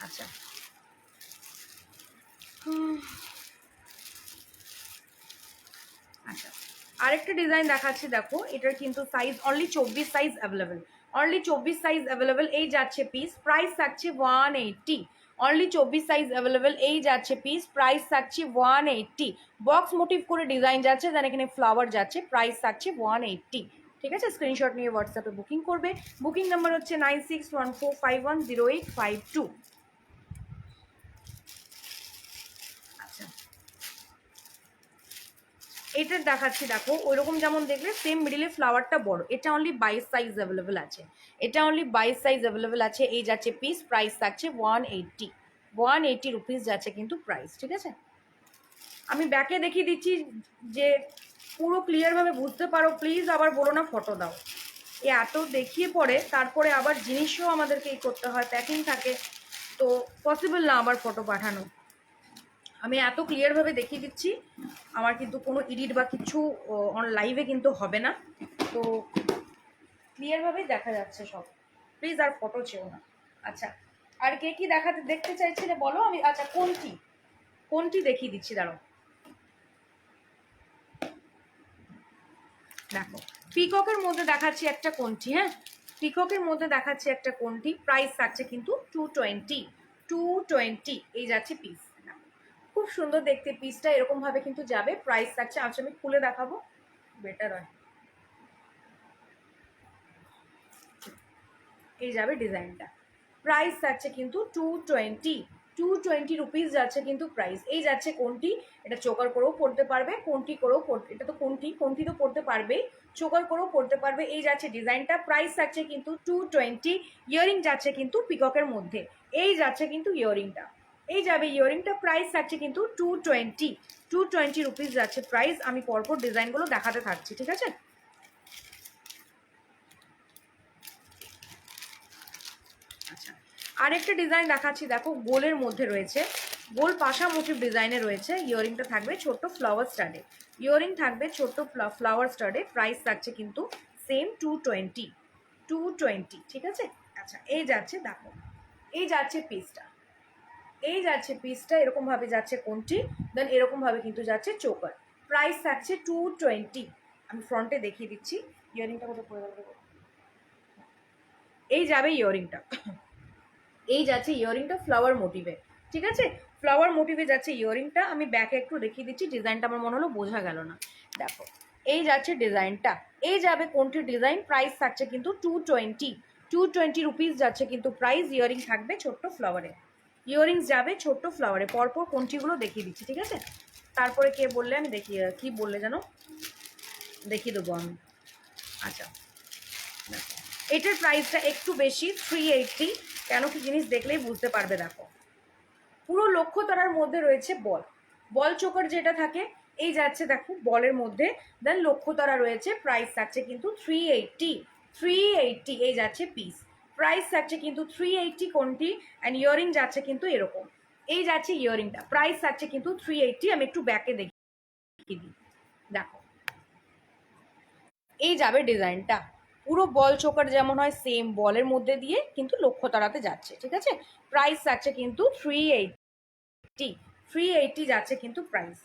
আচ্ছা, আচ্ছা, আরেকটা ডিজাইন দেখাচ্ছি। দেখো, এটার কিন্তু size only 24 size available. Only 24 size available. এই যাচ্ছে পিস। প্রাইস থাকছে 180। Only 24 size available. এই যাচ্ছে পিস। প্রাইস থাকছে 180। বক্স মোটিভ করে ডিজাইন যাচ্ছে, দেন এখানে ফ্লাওয়ার যাচ্ছে। প্রাইস থাকছে 180, ঠিক আছে? স্ক্রিনশট নিয়ে হোয়াটসঅ্যাপে বুকিং করবে। বুকিং নাম্বার হচ্ছে 9614510852। আচ্ছা, এটা দেখাচ্ছি। দেখো ওইরকম যেমন দেখলে সেম মিডিলে ফ্লাওয়ারটা বড়। এটা অনলি 22 সাইজ অ্যাভেলেবেল আছে। এটা অনলি 22 সাইজ অ্যাভেলেবেল আছে। এই যাচ্ছে পিস। প্রাইস থাকছে 180। 180 রুপিস যাচ্ছে কিন্তু প্রাইস, ঠিক আছে? আমি ব্যাকে দেখিয়ে দিচ্ছি যে পুরো ক্লিয়ারভাবে বুঝতে পারো। প্লিজ আবার বলো না ফটো দাও। এত দেখিয়ে পরে তারপরে আবার জিনিসও আমাদেরকে এই করতে হয়, প্যাকিং থাকে, তো পসিবল না আবার ফটো পাঠানো। আমি এত ক্লিয়ারভাবে দেখিয়ে দিচ্ছি, আমার কিন্তু কোনো এডিট বা কিছু অন লাইভে কিন্তু হবে না, তো ক্লিয়ারভাবেই দেখা যাচ্ছে সব। প্লিজ আর ফটো চেও না। আচ্ছা, আর কে কি দেখতে চাইছিলে বলো। আমি আচ্ছা কোনটি কোনটি দেখিয়ে দিচ্ছি, দাঁড়াও। দেখো, পিককের মধ্যে দেখাচ্ছি একটা কোনটি, হ্যাঁ, পিককের মধ্যে দেখাচ্ছি একটা কোনটি। প্রাইস থাকছে কিন্তু 220। 220 এই যাচ্ছে পিস। খুব সুন্দর দেখতে পিসটা, এরকম ভাবে কিন্তু যাবে। প্রাইস থাকছে, আচ্ছা আমি খুলে দেখাবো, বেটার হয়। এই যাবে ডিজাইনটা। প্রাইস থাকছে কিন্তু 220। 220 রুপিস যাচ্ছে কিন্তু প্রাইস। এই যাচ্ছে কোনটি, এটা চোকার করেও পড়তে পারবে, কোনটি করেও পড়তে, এটা তো কোনটি তো পড়তে পারবেই, চোকার করেও পড়তে পারবে। এই যাচ্ছে ডিজাইনটা, প্রাইস থাকছে কিন্তু 220। ইয়ারিং যাচ্ছে কিন্তু পিককের মধ্যে, এই যাচ্ছে কিন্তু ইয়ারিংটা, এই যাবে ইয়ারিংটা, প্রাইস থাকছে কিন্তু 220। 220 রুপিস যাচ্ছে প্রাইস। আমি পরপর ডিজাইনগুলো দেখাতে থাকছি, ঠিক আছে। আচ্ছা, আরেকটা ডিজাইন দেখাচ্ছি, দেখো গোলের মধ্যে রয়েছে, গোল পাশা মোটিভ ডিজাইনে রয়েছে। ইয়ারিংটা থাকবে ছোট্ট ফ্লাওয়ার স্টাডে, ইয়ারিং থাকবে ছোট্ট ফ্লাওয়ার স্টাডে, প্রাইস থাকছে কিন্তু সেম 220। 220, ঠিক আছে। আচ্ছা, এই যাচ্ছে দেখো, এই যাচ্ছে পিসটা, এই যাচ্ছে পিসটা, এরকমভাবে যাচ্ছে কোনটি, দেন এরকমভাবে কিন্তু যাচ্ছে চোকার, প্রাইস থাকছে 220। আমি ফ্রন্টে দেখিয়ে দিচ্ছি, ইয়ারিংটা কোথাও পড়ে গেল, এই যাবে ইয়ারিংটা, এই যাচ্ছে ইয়ারিংটা ফ্লাওয়ার মোটিভে, ঠিক আছে, ফ্লাওয়ার মোটিভে যাচ্ছে ইয়ারিংটা। আমি ব্যাকে একটু দেখিয়ে দিচ্ছি, ডিজাইনটা আমার মনে হলো বোঝা গেল না। দেখো, এই যাচ্ছে ডিজাইনটা, এই যাবে কোনটি ডিজাইন, প্রাইস থাকছে কিন্তু 220। 220 রুপিস যাচ্ছে কিন্তু প্রাইস। ইয়ারিং থাকবে ছোট্ট ফ্লাওয়ারে, ইয়ারিংস যাবে ছোট্ট ফ্লাওয়ারে। পরপর কোনটিগুলো দেখিয়ে দিচ্ছি, ঠিক আছে। তারপরে কে বললে, আমি দেখিয়ে, কি বললে জানো, দেখিয়ে দেবো আমি। আচ্ছা, এটার প্রাইসটা একটু বেশি, 380। কেন কি জিনিস দেখলেই বুঝতে পারবে। দেখো, পুরো লক্ষ্য তারার মধ্যে রয়েছে বল, বল চোকার যেটা থাকে, এই যাচ্ছে দেখো বলের মধ্যে, দেন লক্ষ্য তারা রয়েছে, প্রাইস থাকছে কিন্তু 380। 380 এই যাচ্ছে পিস, প্রাইস থাকছে কিন্তু 380 কোনটি, অ্যান্ড ইয়ারিং যাচ্ছে কিন্তু এরকম, এই যাচ্ছে ইয়ারিংটা, প্রাইস থাকছে কিন্তু 380। আমি একটু ব্যাকে দেখিয়ে দিই, দেখো, এই যাবে ডিজাইনটা, পুরো বল চোকার যেমন হয় সেম বলের মধ্যে দিয়ে কিন্তু লক্ষ্য তারাতে যাচ্ছে, ঠিক আছে। প্রাইস থাকছে কিন্তু 380। 380 যাচ্ছে কিন্তু প্রাইস।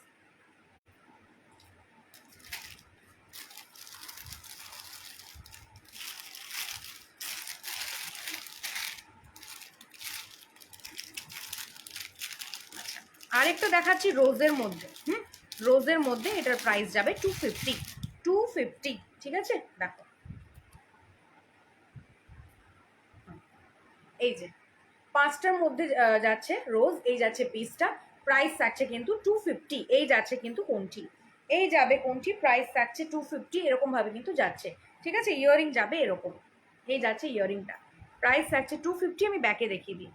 আরেকটা দেখাচ্ছি রোজের মধ্যে, রোজের মধ্যে, এটার প্রাইস যাবে 250। 250, ঠিক আছে। দেখো, এই যে পাঁচটার মধ্যে যাচ্ছে রোজ, এই যাচ্ছে পিসটা, প্রাইস থাকছে কিন্তু 250। এই যাচ্ছে কিন্তু কোনটি, এই যাবে কোনটি, প্রাইস থাকছে 250, এরকম ভাবে কিন্তু যাচ্ছে, ঠিক আছে। ইয়ারিং যাবে এরকম, এই যাচ্ছে ইয়ারিংটা, প্রাইস থাকছে 250। আমি ব্যাকে দেখিয়ে দিই,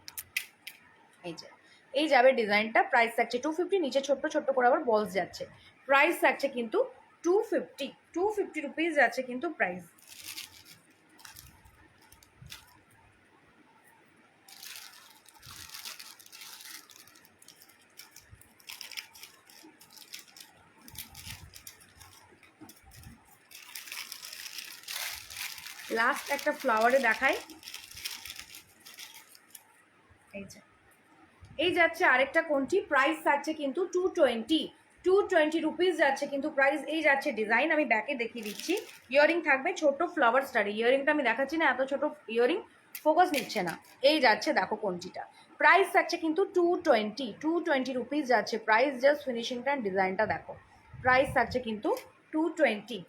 এই যে, এই যাবে ডিজাইনটা, প্রাইস থাকছে 250, নিচে ছোট্ট ছোট্ট করে আবার বলস যাচ্ছে, প্রাইস থাকছে কিন্তু 250। 250 রুপিস যাচ্ছে কিন্তু প্রাইস। লাস্ট একটা ফ্লাওয়ারে দেখাই, এই যে, এই যাচ্ছে আরেকটা কোনটি, প্রাইস থাকছে কিন্তু 220। 220 রুপিস যাচ্ছে কিন্তু প্রাইস। এই যাচ্ছে ডিজাইন, আমি ব্যাকে দেখিয়ে দিচ্ছি, ইয়ারিং থাকবে ছোট ফ্লাওয়ার স্টারে, ইয়ারিংটা আমি দেখাচ্ছি না, এত ছোট ইয়ারিং ফোকাস নিচ্ছে না। এই যাচ্ছে দেখো কোনটিটা, প্রাইস থাকছে কিন্তু 220। 220 রুপিস যাচ্ছে প্রাইস। জাস্ট ফিনিশিংটা অ্যান্ড ডিজাইনটা দেখো, প্রাইস থাকছে কিন্তু 220।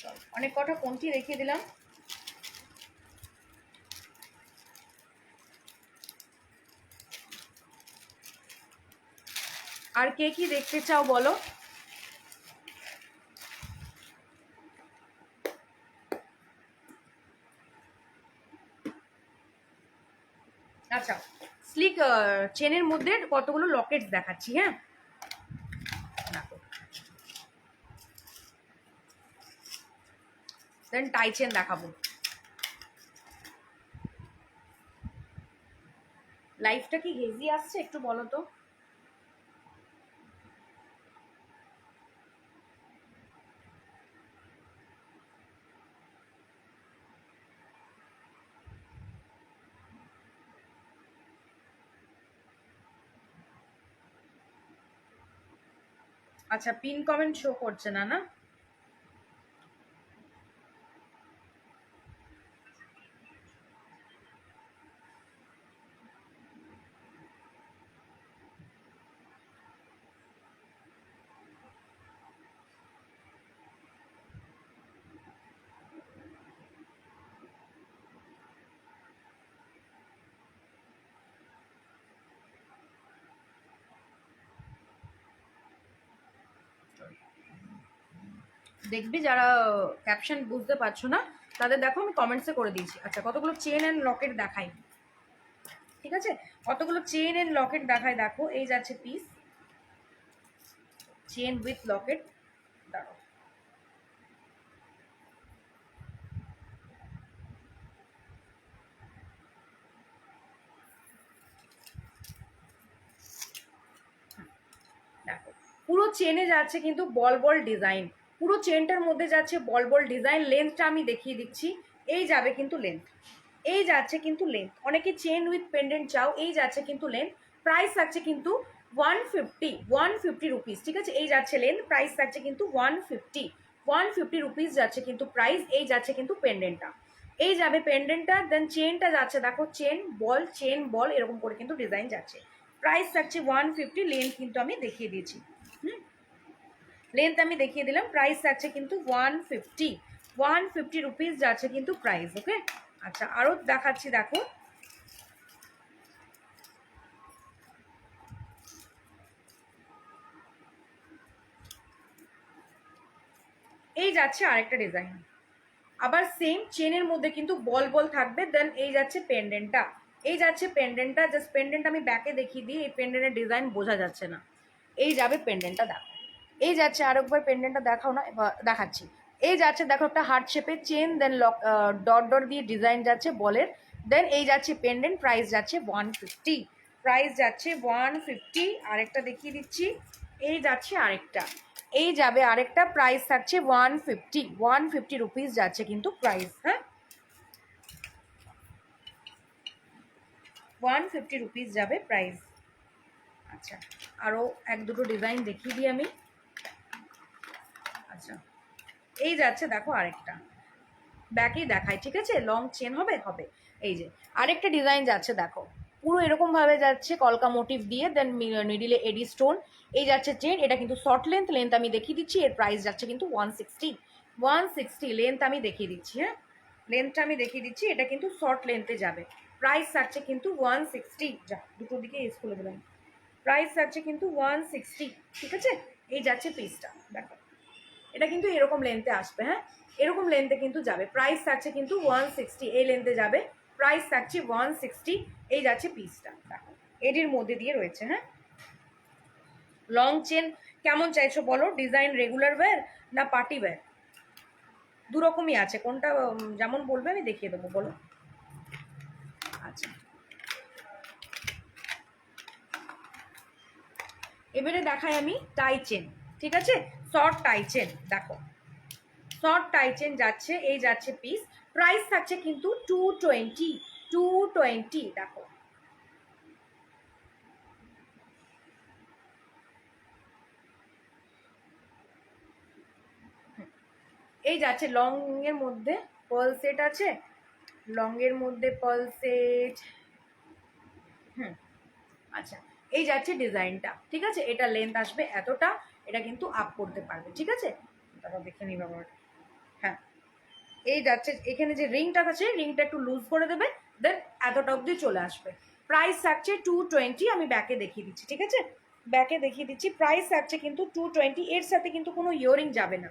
চল, অনেক কটা কোনটি দেখিয়ে দিলাম। আর কে কি দেখতে চাও বলো। আচ্ছা, স্লিক চেনের মধ্যে কতগুলো লকেটস দেখাচ্ছি, হ্যাঁ দেখো, দেন টাই চেন দেখাবো। লাইফটা কি হেজি আসছে একটু বলো তো। আচ্ছা, পিন কমেন্ট শো করছে না, না? দেখবি যারা ক্যাপশন বুঝতে পারছো না তাদের দেখো আমি কমেন্টসে করে দিয়েছি। আচ্ছা কতগুলো চেন অ্যান্ড লকেট দেখাই, ঠিক আছে, কতগুলো চেন অ্যান্ড লকেট দেখাই। দেখো এই যাচ্ছে পিস, চেন উইথ লকেট। দাঁড়ো, দেখো পুরো চেনে যাচ্ছে কিন্তু বল বল ডিজাইন, পুরো চেনটার মধ্যে যাচ্ছে বল বল ডিজাইন। লেন্থটা আমি দেখিয়ে দিচ্ছি, এই যাবে কিন্তু লেন্থ, এই যাচ্ছে কিন্তু লেন্থ। অনেকে চেন উইথ পেন্ডেন্ট চাও, এই যাচ্ছে কিন্তু লেন্থ। প্রাইস থাকছে কিন্তু 150 রুপিস, ঠিক আছে। এই যাচ্ছে লেন্থ, প্রাইস থাকছে কিন্তু 150 রুপিস যাচ্ছে কিন্তু প্রাইস। এই যাচ্ছে কিন্তু পেন্ডেন্টটা, এই যাবে পেন্ডেন্টটা। দেন চেনটা যাচ্ছে দেখো চেন বল এরকম করে কিন্তু ডিজাইন যাচ্ছে। প্রাইস থাকছে 150, লেন্থ কিন্তু আমি দেখিয়ে দিয়েছি। লেন্থ আমি দেখিয়ে দিলাম, প্রাইস থাকছে কিন্তু 150 রুপিস যাচ্ছে কিন্তু প্রাইস। ওকে, আচ্ছা আরও দেখাচ্ছি। দেখো এই যাচ্ছে আরেকটা ডিজাইন, আবার সেম চেনের মধ্যে কিন্তু বল বল থাকবে। দেন এই যাচ্ছে পেন্ডেন্টটা, এই যাচ্ছে পেন্ডেন্টটা। জাস্ট পেন্ডেন্ট আমি ব্যাকে দেখিয়ে দিই, এই পেন্ডেন্টের ডিজাইন বোঝা যাচ্ছে না। এই যাবে পেন্ডেন্টটা, দেখো এই যাচ্ছে। আরেকবার পেন্ডেন্টটা দেখাও না, দেখাচ্ছি। এই যাচ্ছে দেখো একটা হার্ট শেপের চেন, দেন ডট ডট দিয়ে ডিজাইন যাচ্ছে বলের। দেন এই যাচ্ছে পেন্ডেন্ট, প্রাইস যাচ্ছে 150, প্রাইস যাচ্ছে 150। আরেকটা দেখিয়ে দিচ্ছি, এই যাচ্ছে আরেকটা, এই যাবে আরেকটা, প্রাইস থাকছে 150 রুপিস যাচ্ছে কিন্তু প্রাইস। হ্যাঁ, 150 রুপিস যাবে প্রাইস। আচ্ছা আরও এক দুটো ডিজাইন দেখিয়ে দিই আমি। আচ্ছা এই যাচ্ছে দেখো আরেকটা, ব্যাকেই দেখায়, ঠিক আছে, লং চেন হবে হবে। এই যে আরেকটা ডিজাইন যাচ্ছে দেখো, পুরো এরকমভাবে যাচ্ছে কলকা মোটিভ দিয়ে, দেন মিডিলে এডি স্টোন। এই যাচ্ছে চেন, এটা কিন্তু শর্ট লেন্থ, লেন্থ আমি দেখিয়ে দিচ্ছি। এর প্রাইস যাচ্ছে কিন্তু 160, লেন্থ আমি দেখিয়ে দিচ্ছি। হ্যাঁ, লেন্থটা আমি দেখিয়ে দিচ্ছি, এটা কিন্তু শর্ট লেন্থে যাবে। প্রাইস থাকছে কিন্তু 160, যা দুটো দিকে এস খুলে দিলাম। প্রাইস থাকছে কিন্তু 160, ঠিক আছে। এই যাচ্ছে পিসটা, দেখো এটা কিন্তু এরকম লেন্থে আসবে। হ্যাঁ, এরকম লেন্থে কিন্তু যাবে। প্রাইস থাকছে কিন্তু 160, এই লেন্থে যাবে। প্রাইস থাকছে 160, এই যাচ্ছে পিসটা, দেখো এডির মধ্যে দিয়ে রয়েছে। হ্যাঁ, লং চেন কেমন চাইছো বলো, ডিজাইন রেগুলার ওয়্যার না পার্টি ওয়্যার? দু রকমই আছে, কোনটা যেমন বলবে আমি দেখিয়ে দেবো, বলো। আচ্ছা এবারে দেখাই আমি টাই চেন, ঠিক আছে, শর্ট টাই চেন। দেখো শর্ট টাই চেন যাচ্ছে, এই যাচ্ছে পিস। প্রাইস থাকছে কিন্তু 220, দেখো এই যাচ্ছে লং এর মধ্যে পার্ল সেট আছে, লং এর মধ্যে পার্ল সেট। আচ্ছা এই যাচ্ছে ডিজাইনটা, ঠিক আছে। এটা লেন্থ আসবে এতটা, এটা কিন্তু আপ করতে পারবে, ঠিক আছে। তারপর দেখে নিই বাবা। হ্যাঁ, এই যাচ্ছে, এখানে যে রিংটা আছে রিংটা একটু লুজ করে দেবে, দেন এতটা অবধি চলে আসবে। প্রাইস থাকছে 220, আমি ব্যাকে দেখিয়ে দিচ্ছি, ঠিক আছে, ব্যাকে দেখিয়ে দিচ্ছি। প্রাইস থাকছে কিন্তু 220। এর সাথে কিন্তু কোনো ইয়ারিং যাবে না,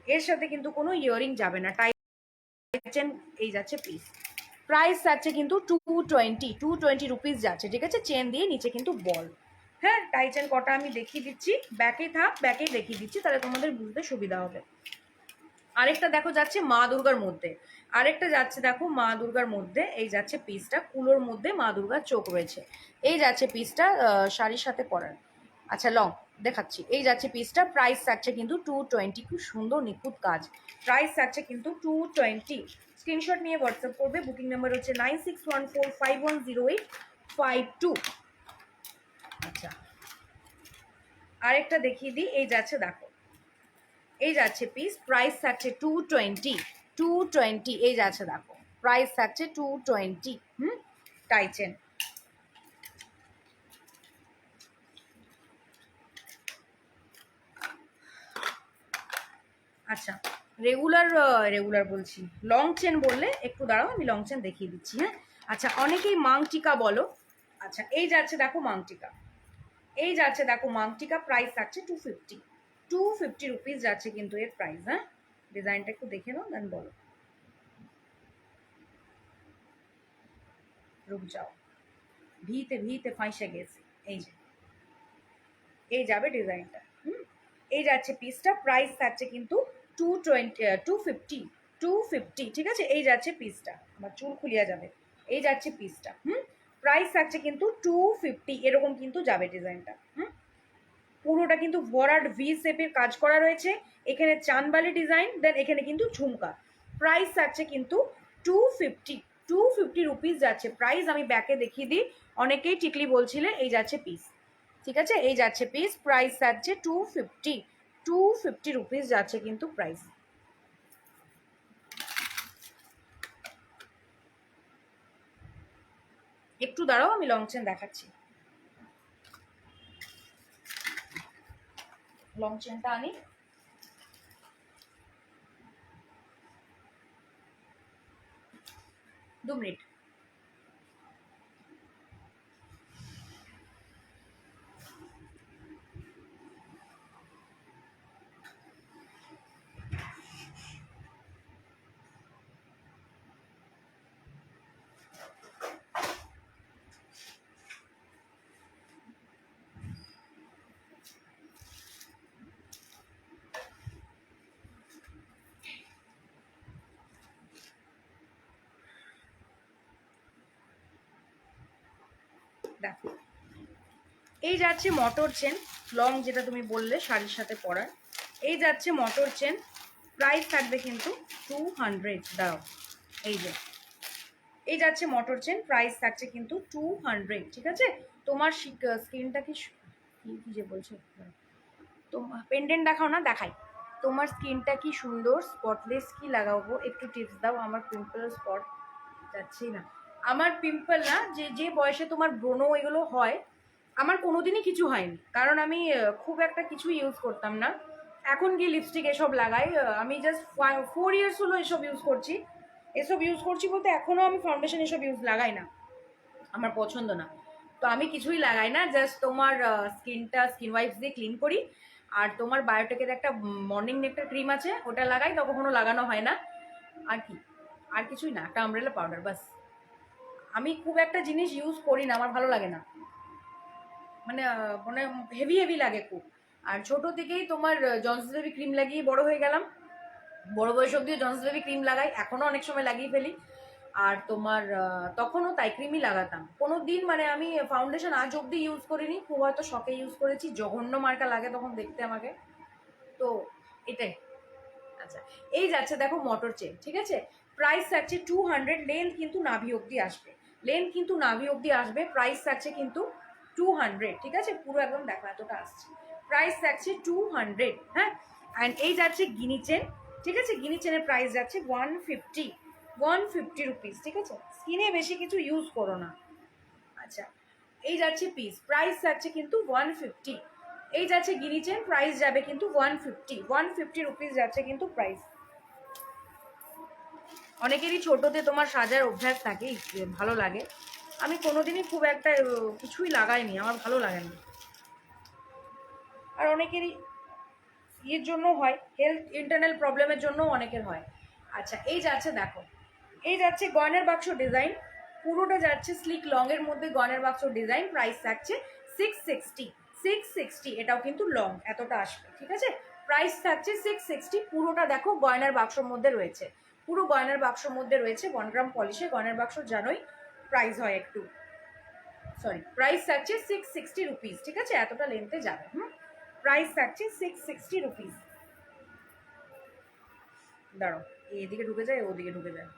এর সাথে কিন্তু কোনো ইয়ারিং যাবে না। টাইচেন এই যাচ্ছে পিস, প্রাইস থাকছে কিন্তু 220 রুপিস যাচ্ছে, ঠিক আছে। চেন দিয়ে নিচে কিন্তু বল। হ্যাঁ, টাইচেন কটা আমি দেখিয়ে দিচ্ছি, ব্যাকে থাক, ব্যাকেই দেখিয়ে দিচ্ছি, তাহলে তোমাদের বুঝতে সুবিধা হবে। আরেকটা দেখো যাচ্ছে মা দুর্গার মধ্যে, আরেকটা যাচ্ছে দেখো মা দুর্গার মধ্যে। এই যাচ্ছে পিসটা, কুলোর মধ্যে মা দুর্গার চোখ রয়েছে। এই যাচ্ছে পিসটা শাড়ির সাথে পরার। আচ্ছা লং দেখাচ্ছি, এই যাচ্ছে পিসটা। প্রাইস থাকছে কিন্তু 220, খুব সুন্দর নিখুঁত কাজ। প্রাইস থাকছে কিন্তু 220। স্ক্রিনশট নিয়ে হোয়াটসঅ্যাপ করবে। বুকিং নাম্বার হচ্ছে 9614510852। আচ্ছা আরেকটা দেখিয়ে দিই, এই যাচ্ছে দেখো, এই যাচ্ছে পিস। প্রাইস থাকছে 220, এই যাচ্ছে দেখো, প্রাইস থাকছে 220। টাইচেন। আচ্ছা রেগুলার বলছি, লং চেন বললে একটু দাঁড়াও, আমি লং চেন দেখিয়ে দিচ্ছি। হ্যাঁ, আচ্ছা অনেকেই মাংটিকা বলো। আচ্ছা এই যাচ্ছে দেখো মাংটিকা, এই যাচ্ছে দেখো মাংটিকা। প্রাইস থাকছে 250 রুপিস যাচ্ছে কিন্তু এর প্রাইস। হ্যাঁ, ডিজাইনটা একটু দেখে নাও, দেন বলো। রুক যাও, ভিতে ভিতে ফাঁসে গেছে। এই যে এই যাবে ডিজাইনটা। এই যাচ্ছে পিসটা, প্রাইস থাকছে কিন্তু 250, ঠিক আছে। এই যাচ্ছে পিসটা, আমার চুল খুলিয়া যাবে। এই যাচ্ছে পিসটা, প্রাইস থাকছে কিন্তু 250, এরকম কিন্তু যাবে ডিজাইনটা। পুরোটা কিন্তু ভরাট ভি শেপের কাজ করা রয়েছে, এখানে চানবালি ডিজাইন, দেন এখানে কিন্তু ঝুমকা। প্রাইস থাকছে কিন্তু 250 রুপিস যাচ্ছে প্রাইস। আমি ব্যাকে দেখিয়ে দিই, অনেকেই টিকলি বলছিলে। এই যাচ্ছে পিস, ঠিক আছে, এই যাচ্ছে পিস, প্রাইস থাকছে 250 রুপিস যাচ্ছে কিন্তু প্রাইস। একটু দাঁড়াও, আমি লং চেন দেখাচ্ছি। লং চেনটা আনি। দু মিনিট। দেখো, এই যাচ্ছে মটর চেন লং, যেটা তুমি বললে শাড়ির সাথে পরার। এই যাচ্ছে মটর চেন, প্রাইস থাকবে কিন্তু 200। দাও, এই যে এই যাচ্ছে মটর চেন, প্রাইস থাকছে কিন্তু 200, ঠিক আছে। তোমার স্কিনটা কি কি যে বলছো, তো পেন্ডেন্ট দেখাও না, দেখাই। তোমার স্কিনটা কি সুন্দর স্পটলেস, কি লাগাবো একটু টিপস দাও। আমার পিম্পল স্পট যাচ্ছেই না। আমার পিম্পল না, যে যে বয়সে তোমার ব্রণ এগুলো হয়, আমার কোনোদিনই কিছু হয়নি, কারণ আমি খুব একটা কিছু ইউজ করতাম না। এখন কি লিপস্টিক এসব লাগাই, আমি জাস্ট 4 ইয়ার্স হলো এসব ইউজ করছি। এসব ইউজ করছি বলতে এখনও আমি ফাউন্ডেশন এসব ইউজ লাগাই না, আমার পছন্দ না। তো আমি কিছুই লাগাই না, জাস্ট তোমার স্কিন ওয়াইপস দিয়ে ক্লিন করি। আর তোমার বায়োটেকের একটা মর্নিং নেকটার ক্রিম আছে, ওটা লাগাই, তো কখনো লাগানো হয় না। আর কি, আর কিছুই না, একটা আমব্রেলা পাউডার বাস। আমি খুব একটা জিনিস ইউজ করি না, আমার ভালো লাগে না, মানে মানে হেভি হেভি লাগে খুব। আর ছোট থেকেই তোমার জনসন বেবি ক্রিম লাগিয়ে বড় হয়ে গেলাম, বড় বয়স অব্দিও জনসন বেবি ক্রিম লাগাই, এখনও অনেক সময় লাগিয়ে ফেলি। আর তোমার তখনও তাই ক্রিমই লাগাতাম, কোনো দিন মানে আমি ফাউন্ডেশন আজ অব্দি ইউজ করিনি, খুব হয়তো শখে ইউজ করেছি, জঘন্য মার্কা লাগে তখন দেখতে আমাকে, তো এটাই। আচ্ছা, এই যাচ্ছে দেখো মটর চেন, ঠিক আছে, প্রাইস থাকছে 200, লেন্থ কিন্তু নাভি অব্দি আসবে, লেন্থ কিন্তু নাভি অব্দি আসবে, প্রাইস থাকছে কিন্তু 200, ঠিক আছে, পুরো একদম দেখো এতটা আসছে, প্রাইস থাকছে 200। হ্যাঁ, অ্যান্ড এই যাচ্ছে গিনি চেন, ঠিক আছে, গিনি চেনের প্রাইস যাচ্ছে 150 রুপিস, ঠিক আছে। স্কিনে বেশি কিছু ইউজ করো না। আচ্ছা, এই যাচ্ছে পিস, প্রাইস যাচ্ছে কিন্তু 150। এই যাচ্ছে গিনি চেন, প্রাইস যাবে কিন্তু 150 রুপিস যাচ্ছে কিন্তু প্রাইস। অনেকেরই ছোটোতে তোমার সাজার অভ্যাস থাকে, ভালো লাগে। আমি কোনোদিনই খুব একটা কিছুই লাগাইনি, আমার ভালো লাগে না। আর অনেকেরই ইয়ের জন্য হয়, হেলথ ইন্টারনাল প্রবলেমের জন্য অনেকের হয়। আচ্ছা, এই যাচ্ছে দেখো, এই যাচ্ছে গয়নার বাক্স ডিজাইন, পুরোটা যাচ্ছে স্লিক লং এর মধ্যে গয়নার বাক্স ডিজাইন, প্রাইস থাকছে 660। এটাও কিন্তু লং এতটা আসবে, ঠিক আছে, প্রাইস থাকছে 660। পুরোটা দেখো গয়নার বাক্সর মধ্যে রয়েছে, পুরো গয়নার বাক্সর মধ্যে রয়েছে 1 গ্রাম পলিশে, গয়নার বাক্স জানোই প্রাইস হয় একটু, সরি, প্রাইস থাকছে 660 রুপিস, ঠিক আছে, এতটা লেন্থে যাবে। প্রাইস থাকছে 660 রুপিস। দাঁড়ো, এদিকে ঢুকে যায়, ওদিকে ঢুকে যায়।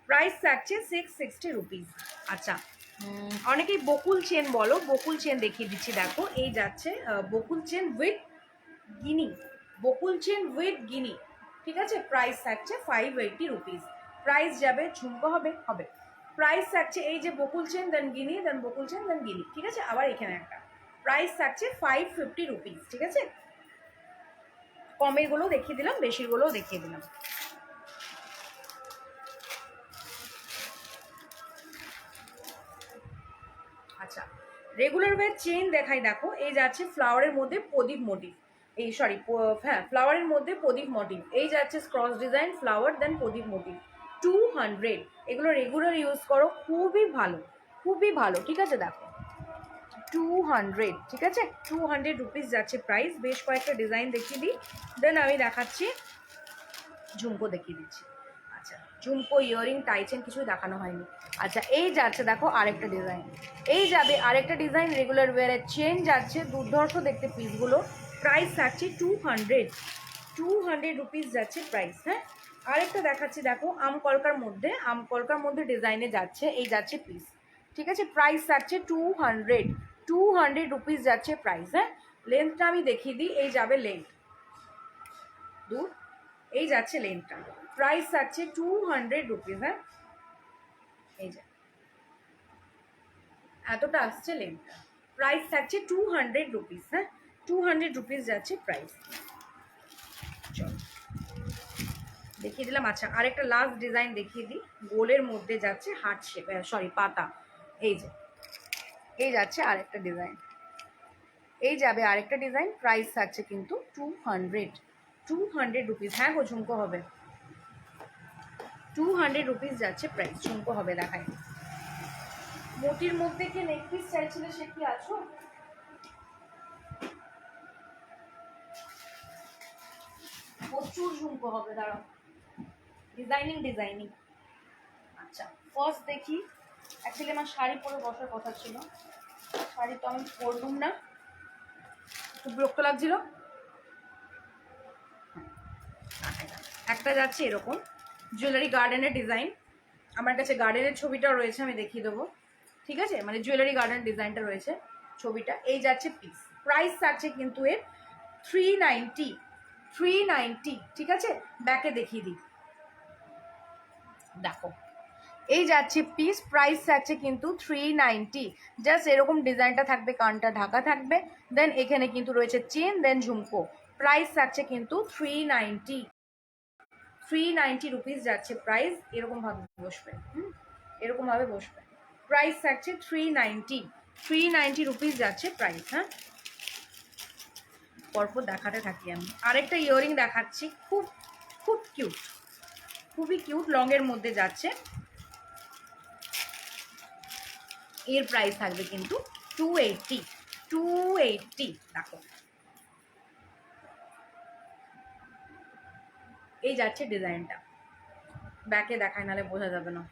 প্রাইস থাকছে 660 রুপিস। আচ্ছা, অনেকেই বকুল চেন বলো, বকুল চেন দেখিয়ে দিচ্ছি, দেখো এই যাচ্ছে Bakul chain with guinea, Bakul chain with guinea, ঠিক আছে, প্রাইস থাকছে 580 রুপিস, প্রাইস যাবে, ঝুমকো হবে হবে, প্রাইস থাকছে এই যে বকুল চেন দেন গিনি দেন বকুল চেন দেন গিনি, ঠিক আছে, আবার এখানে একটা প্রাইস থাকছে 550 রুপিস, ঠিক আছে। কমেরগুলো দেখিয়ে দিলাম, বেশিরগুলোও দেখিয়ে দিলাম। আচ্ছা, রেগুলার ওয়ে চেইন দেখাই, দেখো এই যাচ্ছে ফ্লাওয়ারের মধ্যে প্রদীপ মোটিভ, এই সরি, হ্যাঁ ফ্লাওয়ারের মধ্যে প্রদীপ মোটিভ, এই যাচ্ছে ক্রস ডিজাইন ফ্লাওয়ার দেন প্রদীপ মোটিভ, 200। এগুলো রেগুলার ইউজ করো, খুবই ভালো, খুবই ভালো, ঠিক আছে। দেখো 200, ঠিক আছে, 200 রুপিস যাচ্ছে প্রাইস। বেশ কয়েকটা ডিজাইন দেখিয়ে দিই, দেন আমি দেখাচ্ছি ঝুমকো দেখিয়ে দিচ্ছি। আচ্ছা, ঝুমকো ইয়ারিং টাইচেন কিছুই দেখানো হয়নি। আচ্ছা, এই যাচ্ছে দেখো আরেকটা ডিজাইন, এই যাবে আরেকটা ডিজাইন রেগুলার ওয়ারের চেন যাচ্ছে, দুর্ধর্ষ দেখতে পিসগুলো। প্রাইস থাকছে 200, 200 রুপিস যাচ্ছে প্রাইস। হ্যাঁ, আরেকটা দেখাচ্ছি দেখো আমকলকার মধ্যে, আমকলকার মধ্যে ডিজাইনে যাচ্ছে, এই যাচ্ছে পিস, ঠিক আছে। প্রাইস থাকছে 200, 200 রুপিস যাচ্ছে প্রাইস। হ্যাঁ, লেন্থটা আমি দেখিয়ে দিই, এই যাবে লেন্থ দূর, এই যাচ্ছে লেন্থটা, প্রাইস থাকছে 200 রুপিস। হ্যাঁ, এই যে এতটা আসছে লেন্থটা, প্রাইস থাকছে 200 রুপিস। হ্যাঁ, 200 রুপিস যাচ্ছে প্রাইস। চলো দেখিয়ে দিলাম। আচ্ছা, আরেকটা লাস্ট ডিজাইন দেখিয়ে দিই, গোলের মধ্যে যাচ্ছে হার্ট শেপ, সরি পাতা, এই যে এই যাচ্ছে আরেকটা ডিজাইন, এই যাবে আরেকটা ডিজাইন, প্রাইস থাকছে কিন্তু 200, 200 রুপিস। হ্যাঁ গো, ঝুমকো হবে, 200 রুপিস যাচ্ছে প্রাইস, ঝুমকো হবে। দেখায় মোটির মধ্যে কি নেক পিস চাইছিলে, সে কি আছো? প্রচুর ঝুমকো হবে, দাঁড়াও, ডিজাইনিং ডিজাইনিং। আচ্ছা, ফার্স্ট দেখি, অ্যাকচুয়ালি আমার শাড়ি পরে বসার কথা ছিল, শাড়ি তো আমি পরলুম না, খুব বিরক্ত লাগছিল। একটা যাচ্ছে এরকম জুয়েলারি গার্ডেনের ডিজাইন, আমার কাছে গার্ডেনের ছবিটা রয়েছে, আমি দেখিয়ে দেবো, ঠিক আছে, মানে জুয়েলারি গার্ডেন ডিজাইনটা রয়েছে ছবিটা। এই যাচ্ছে পিস, প্রাইস থাকছে কিন্তু এর 390, 390, ঠিক আছে। ব্যাকে দেখিয়ে দিই, দেখো এই যাচ্ছে পিস, প্রাইস থাকছে কিন্তু 390। জাস্ট এরকম ডিজাইনটা থাকবে, কানটা ঢাকা থাকবে, দেন এখানে কিন্তু রয়েছে চেন, দেন ঝুমকো। প্রাইস থাকছে কিন্তু 390, 390 রুপিস যাচ্ছে প্রাইস। এরকমভাবে বসবে, এরকমভাবে বসবে, প্রাইস থাকছে 390, 390 রুপিস যাচ্ছে প্রাইস। হ্যাঁ, পরপর দেখাতে থাকি আমি। আরেকটা ইয়ারিং দেখাচ্ছি, খুব খুব কিউট, খুবই কিউট, লংয়ের মধ্যে যাচ্ছে, এর প্রাইস থাকবে কিন্তু 280, 280। দেখো এই যাচ্ছে ডিজাইনটা, ব্যাকে দেখায় নাহলে বোঝা যাবে না,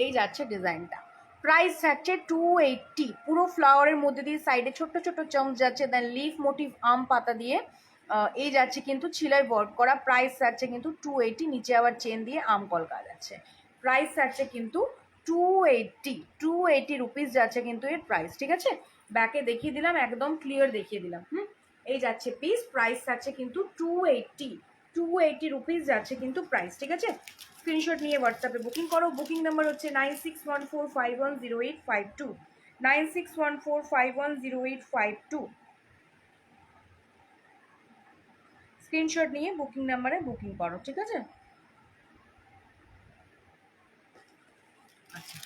এই যাচ্ছে ডিজাইনটা, প্রাইস থাকছে 280। পুরো ফ্লাওয়ারের মধ্যে দিয়ে সাইডে ছোট্ট ছোট্ট চমক যাচ্ছে, দেন লিফ মোটিভ আম পাতা দিয়ে এই যাচ্ছে কিন্তু ছিলাই ওয়ার্ক করা। প্রাইস থাকছে কিন্তু 280, নিচে আবার চেন দিয়ে আম কলকা যাচ্ছে। প্রাইস থাকছে কিন্তু 280, 280 রুপিস যাচ্ছে কিন্তু এর প্রাইস, ঠিক আছে। ব্যাকে দেখিয়ে দিলাম, একদম ক্লিয়ার দেখিয়ে দিলাম। এই যাচ্ছে পিস, প্রাইস থাকছে কিন্তু 280, 280 রুপিস যাচ্ছে কিন্তু প্রাইস, ঠিক আছে। স্ক্রিনশট নিয়ে হোয়াটসঅ্যাপে বুকিং করো। বুকিং নাম্বার হচ্ছে 9614510852, 9614510852। স্ক্রিনশট নিয়ে বুকিং নাম্বারে বুকিং করো, ঠিক আছে। আচ্ছা,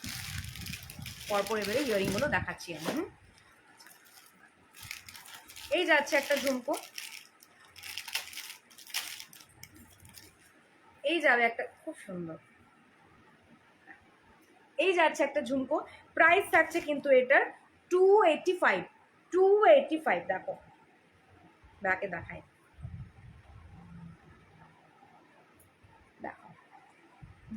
পরপর এবারে ইয়ারিংগুলো দেখাচ্ছি আমি। এই যাচ্ছে একটা ঝুমকো, এই যাবে একটা, খুব সুন্দর, এই যাচ্ছে একটা ঝুমকো, প্রাইস থাকছে কিন্তু এটার 285, 285। দেখো ব্যাকে দেখায়, দেখো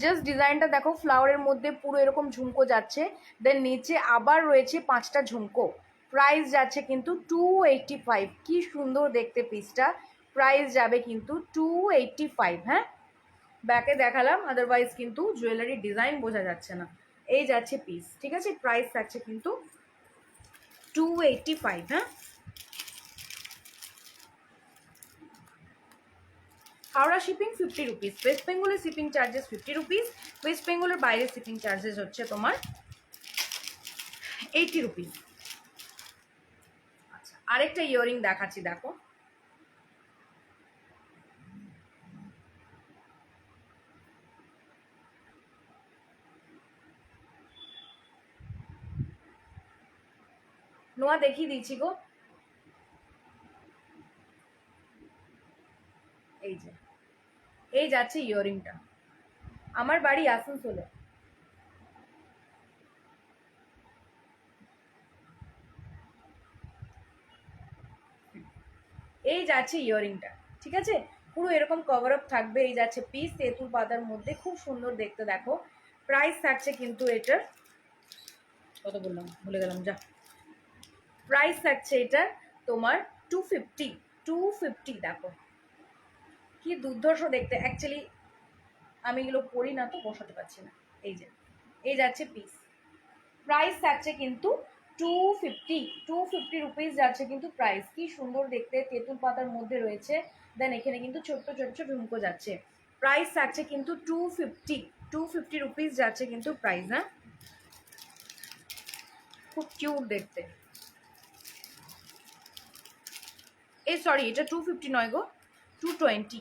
জাস্ট ডিজাইনটা দেখো, ফ্লাওয়ারের মধ্যে পুরো এরকম ঝুমকো যাচ্ছে, দেন নিচে আবার রয়েছে 5টা ঝুমকো। প্রাইস যাচ্ছে কিন্তু 285, কি সুন্দর দেখতে পিসটা, প্রাইস যাবে কিন্তু 285। হ্যাঁ, ব্যাকে দেখালাম, আদারওয়াইজ কিন্তু জুয়েলারি ডিজাইন বোঝা যাচ্ছে না। এই যাচ্ছে পিস, ঠিক আছে, প্রাইস থাকছে কিন্তু 285। হ্যাঁ, হাওড়া শিপিং 50 রুপিস, ওয়েস্ট বেঙ্গলের শিপিং চার্জেস 50 রুপিস, ওয়েস্ট বেঙ্গলের বাইরে শিপিং চার্জেস হচ্ছে তোমার 80 রুপিস। আচ্ছা, আরেকটা ইয়ারিং দেখাচ্ছি, দেখো নোয়া দেখিয়ে দিচ্ছি গো, এই যাচ্ছে ইয়াররিংটা। আমার বাড়ি আসানসোলে। এই যাচ্ছে ইয়াররিংটা, ঠিক আছে, পুরো এরকম কভার আপ থাকবে। এই যাচ্ছে পিস তেঁতুল পাতার মধ্যে, খুব সুন্দর দেখতে। দেখো প্রাইস থাকছে কিন্তু এটার, কত বললাম ভুলে গেলাম যা, প্রাইস থাকছে এটার তোমার 250। 250 দেখো কি দুর্ধর্ষ দেখতে। অ্যাকচুয়ালি আমি এগুলো পরি না তো বসাতে পারছি না। এই যে এই যাচ্ছে পিস, প্রাইস থাকছে কিন্তু 250। 250 রুপিস যাচ্ছে কিন্তু প্রাইস। কি সুন্দর দেখতে, তেঁতুল পাতার মধ্যে রয়েছে। দেন এখানে কিন্তু ছোট্ট ছোট্ট ঝুমকো যাচ্ছে। প্রাইস থাকছে কিন্তু 250। 250 রুপিস যাচ্ছে কিন্তু প্রাইস। হ্যাঁ, খুব কিউট দেখতে। এই সরি, এটা 250 নয় গো, 220।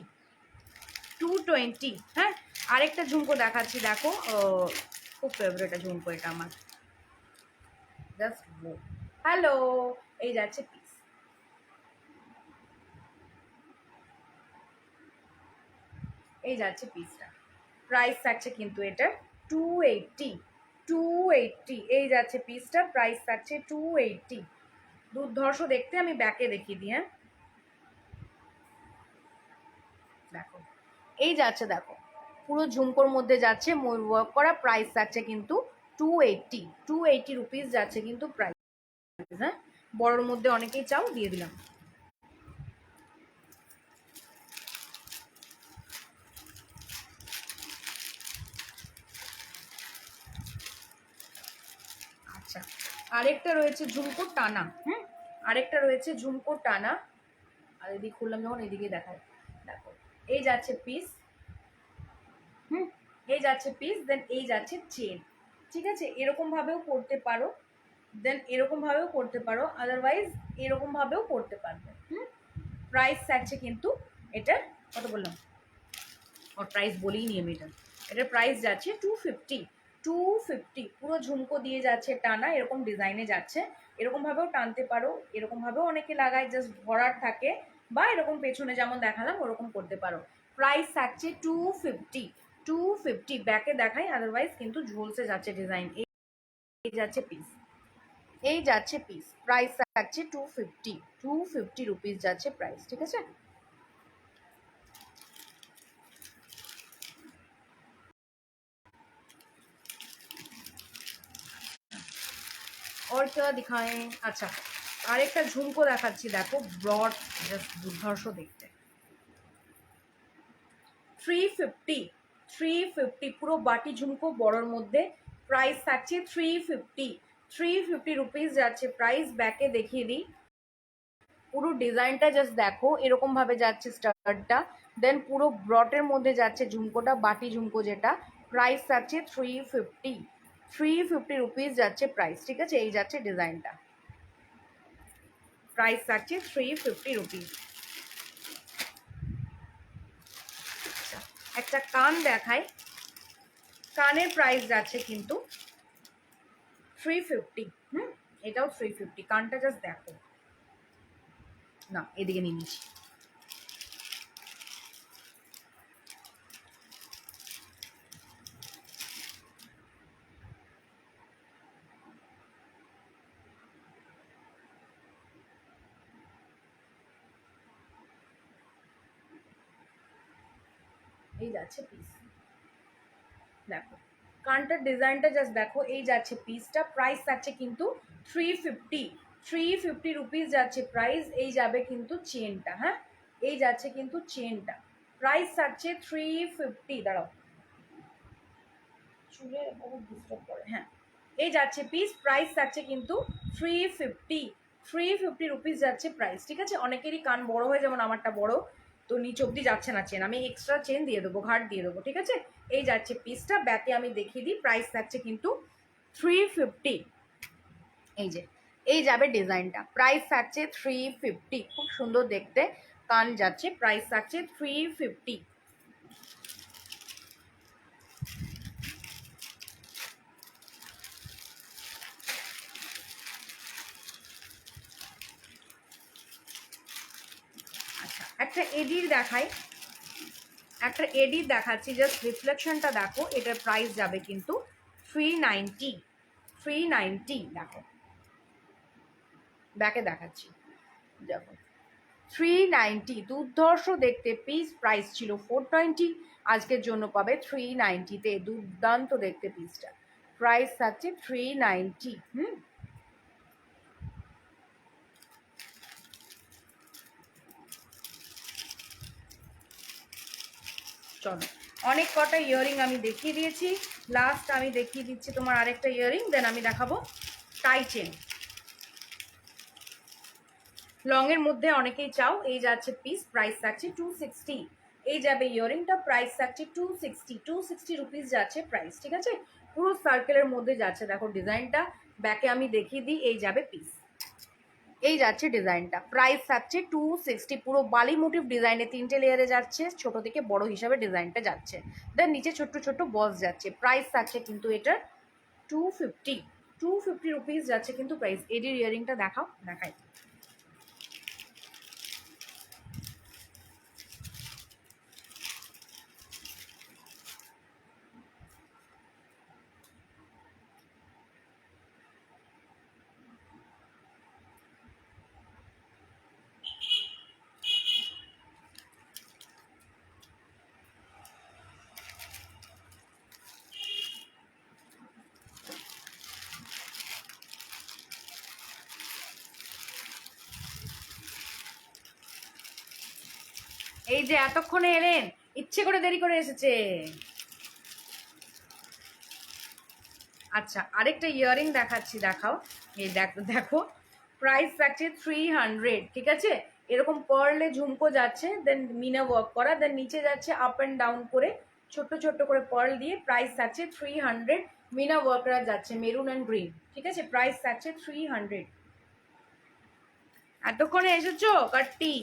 220। হ্যাঁ, আরেকটা ঝুমকো দেখাচ্ছি, দেখো খুব ফেভারিট ঝুমকো এটা আমার। জাস্ট হ্যালো, এই যাচ্ছে পিস। এই যাচ্ছে পিসটা, প্রাইস থাকছে কিন্তু এটা 280। 280 এই যাচ্ছে পিসটা, প্রাইস থাকছে 280। দুর্ধর্ষ দেখতে। আমি ব্যাকে দেখিয়ে দিই। হ্যাঁ দেখো, এই যাচ্ছে, দেখো পুরো ঝুমকোর মধ্যে যাচ্ছে, ময়ূর ওয়ার্ক করা। প্রাইস থাকছে কিন্তু 280। 280 রুপিস যাচ্ছে কিন্তু প্রাইস। হ্যাঁ, বড়োর মধ্যে অনেকেই চাও, দিয়ে দিলাম। আচ্ছা, আরেকটা রয়েছে ঝুমকো টানা। আরেকটা রয়েছে ঝুমকো টানা। আর এদিকে খুললাম যখন, এদিকে দেখায়। দেখো এই যাচ্ছে পিস। এই যাচ্ছে পিস, দেন এই যাচ্ছে চেন। ঠিক আছে, এরকম ভাবেও করতে পারো, দেন এরকম ভাবেও করতে পারো, আদারওয়াইজ এরকম ভাবেও করতে পারবে। প্রাইস থাকছে কিন্তু এটা, কত বললাম, ওর প্রাইস বলেই নি আমি। এটার প্রাইস যাচ্ছে 250। 250 পুরো ঝুমকো দিয়ে যাচ্ছে টানা, এরকম ডিজাইনে যাচ্ছে। এরকম ভাবেও টানতে পারো, এরকম ভাবেও অনেকে লাগায়, জাস্ট ভরার থাকে, বা এরকম পেছনে যেমন দেখালাম ওরকম করতে পারো। প্রাইস থাকছে 250। 250 ব্যাকে দেখাই, আদারওয়াইজ কিন্তু ঝুলসে যাচ্ছে ডিজাইন। এই যাচ্ছে পিস, এই যাচ্ছে পিস, প্রাইস থাকছে 250। 250 রুপিস যাচ্ছে প্রাইস, ঠিক আছে। और क्या दिखाएं। আচ্ছা, আরেকটা ঝুমকো দেখাচ্ছি, দেখো ব্রড, জাস্ট দুর্ধর্ষ দেখতে। 350। 350 পুরো বাটি ঝুমকো বড়োর মধ্যে। প্রাইস থাকছে 350। 350 রুপিস যাচ্ছে প্রাইস। ব্যাকে দেখিয়ে দিই, পুরো ডিজাইনটা জাস্ট দেখো, এরকম ভাবে যাচ্ছে স্টার্টটা। দেন পুরো ব্রটের মধ্যে যাচ্ছে ঝুমকোটা, বাটি ঝুমকো যেটা। প্রাইস থাকছে 350। 350 রুপিস যাচ্ছে প্রাইস, ঠিক আছে। এই যাচ্ছে ডিজাইনটা, প্রাইস থাকছে 350 রুপিস। একটা কান দেখাই, কানের প্রাইস যাচ্ছে কিন্তু 350। এটাও 350। কানটা জাস্ট দেখো না, এদিকে নিয়ে নিচ্ছি। এই যাচ্ছে পিস, দেখো কানটার ডিজাইনটা জাস্ট দেখো। এই যাচ্ছে পিসটা, প্রাইস থাকছে কিন্তু 350। 350 রুপিস যাচ্ছে প্রাইস। এই যাবে কিন্তু চেনটা। হ্যাঁ, এই যাচ্ছে কিন্তু চেনটা, প্রাইস থাকছে 350। দাঁড়াও, চুলে বহুত ডিস্টার্ব করে। হ্যাঁ, এই যাচ্ছে পিস, প্রাইস থাকছে কিন্তু 350। 350 রুপিস যাচ্ছে প্রাইস, ঠিক আছে। অনেকেরই কান বড় হয়, যেমন আমারটা বড়, তো নিচ অব্দি যাচ্ছে না চেন, আমি এক্সট্রা চেন দিয়ে দেবো, ঘাট দিয়ে দেবো, ঠিক আছে। এই যাচ্ছে পিসটা, ব্যাকে আমি দেখিয়ে দিই। প্রাইস থাকছে কিন্তু 350। এই যে এই যাবে ডিজাইনটা, প্রাইস থাকছে 350। খুব সুন্দর দেখতে, কান যাচ্ছে, প্রাইস থাকছে 350। আচ্ছা, একটা এডির দেখাই, একটা এডি দেখাচ্ছি, জাস্ট রিফ্লেকশনটা দেখো। এটার প্রাইস যাবে কিন্তু 390। 390 দেখো, ব্যাকে দেখাচ্ছি দেখো 390, দুর্ধর্ষ দেখতে পিস। প্রাইস ছিল 420, আজকের জন্য পাবে 390-তে। দুর্দান্ত দেখতে পিসটা, প্রাইস থাকছে 390। চলো, অনেক কটা ইয়াররিং আমি দেখিয়ে দিয়েছি, লাস্ট আমি দেখিয়ে দিচ্ছি তোমার আরেকটা ইয়াররিং, দেন আমি দেখাবো টাই চেন। লংয়ের মধ্যে অনেকেই চাও, এই যাচ্ছে পিস, প্রাইস থাকছে 260। এই যাবে ইয়াররিংটা, প্রাইস থাকছে 260। 260 রুপিস যাচ্ছে প্রাইস, ঠিক আছে। পুরো সার্কেলের মধ্যে যাচ্ছে, দেখো ডিজাইনটা ব্যাকে আমি দেখিয়ে দিই। এই যাবে পিস, এই যাচ্ছে ডিজাইনটা, প্রাইস থাকছে 260। পুরো বালি মোটিভ ডিজাইনে 3টে লেয়ারে যাচ্ছে, ছোট থেকে বড় হিসাবে ডিজাইনটা যাচ্ছে, দেন নিচে ছোট্ট ছোট্ট বস যাচ্ছে। প্রাইস থাকছে কিন্তু এটার 250। 250 রুপিস যাচ্ছে কিন্তু প্রাইস। এডির ইয়ারিংটা দেখাও, দেখাই। এই যে এতক্ষণে এলেন, ইচ্ছে করে দেরি করে এসেছে। আচ্ছা, আরেকটা ইয়ারিং দেখাচ্ছি, দেখাও। এই দেখো দেখো, প্রাইস থাকছে 300, ঠিক আছে। এরকম পার্লে ঝুমকো যাচ্ছে, দেন মিনা ওয়ার্ক করা, দেন নিচে যাচ্ছে আপ অ্যান্ড ডাউন করে ছোট্ট ছোট্ট করে পার্ল দিয়ে। প্রাইস থাকছে 300। মিনা ওয়ার্করা যাচ্ছে মেরুন অ্যান্ড গ্রিন, ঠিক আছে। প্রাইস থাকছে 300। এতক্ষণে এসেছো কাট্টি।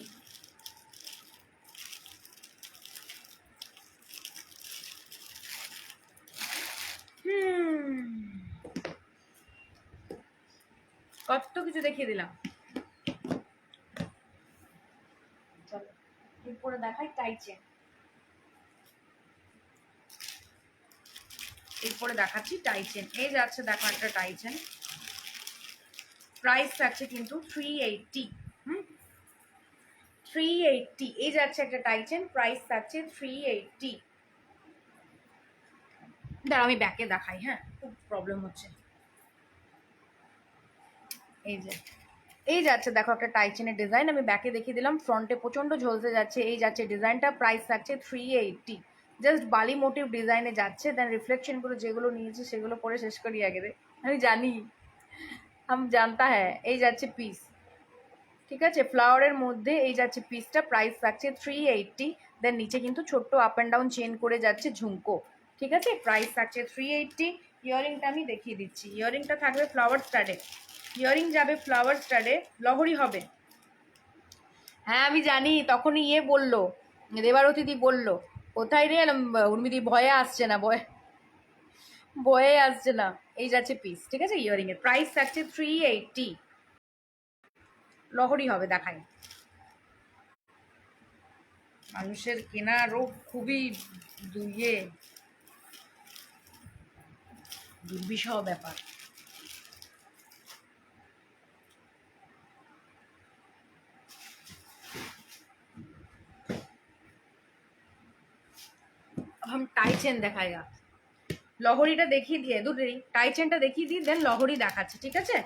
কত কিছু দেখিয়ে দিলাম। চলো এরপরে দেখাই টাই চেন। এরপরে দেখাচ্ছি টাই চেন। এই যাচ্ছে দেখো একটা টাই চেন, প্রাইস থাকছে কিন্তু 380। 380। এই যাচ্ছে একটা টাই চেন, প্রাইস থাকছে 380। দাঁড়া আমি ব্যাকে দেখাই, হ্যাঁ খুব প্রবলেম হচ্ছে। এই যে এই যাচ্ছে দেখো একটা টাই চেনের ডিজাইন, আমি ব্যাকে দেখিয়ে দিলাম। ফ্রন্টে প্রচন্ড ঝলসে যাচ্ছে। এই যাচ্ছে ডিজাইনটা, প্রাইস থাকছে 380। জাস্ট বালি মোটিভ ডিজাইনে যাচ্ছে, দেন রিফ্লেকশনগুলো যেগুলো নিয়েছে সেগুলো পরে শেষ করি আগে রে, আমি জানি, আমি জানতা হ্যাঁ। এই যাচ্ছে পিস, ঠিক আছে, ফ্লাওয়ারের মধ্যে এই যাচ্ছে পিসটা, প্রাইস থাকছে 380। দেন নিচে কিন্তু ছোট্ট আপ অ্যান্ড ডাউন চেন করে যাচ্ছে ঝুমকো, ঠিক আছে। প্রাইস থাকছে 380। ইয়ারিংটা আমি দেখিয়ে দিচ্ছি। ইয়ারিংটা থাকবে ফ্লাওয়ার স্টাডে, ইয়ারিং যাবে ফ্লাওয়ার স্টাডে, লহরি হবে। হ্যাঁ আমি জানি, তখনই বললো, দেবারতিদি বললো কোথায় রে, উর্মিদি ভয়ে আসছে না, ভয়ে আসছে না। এই যাচ্ছে পিস, ঠিক আছে। ইয়ারিং এর প্রাইস থাকছে 380। লহরি হবে, দেখাই। মানুষের কেনা রোগ খুবই দুর্বিষহ ব্যাপার। हम টাই চেন দেখাইগা, লহরিটা দেখিয়ে দিয়ে দুটোরই টাই চেনটা দেখিয়ে দিই, দেন লহরি দেখাচ্ছি, ঠিক আছে।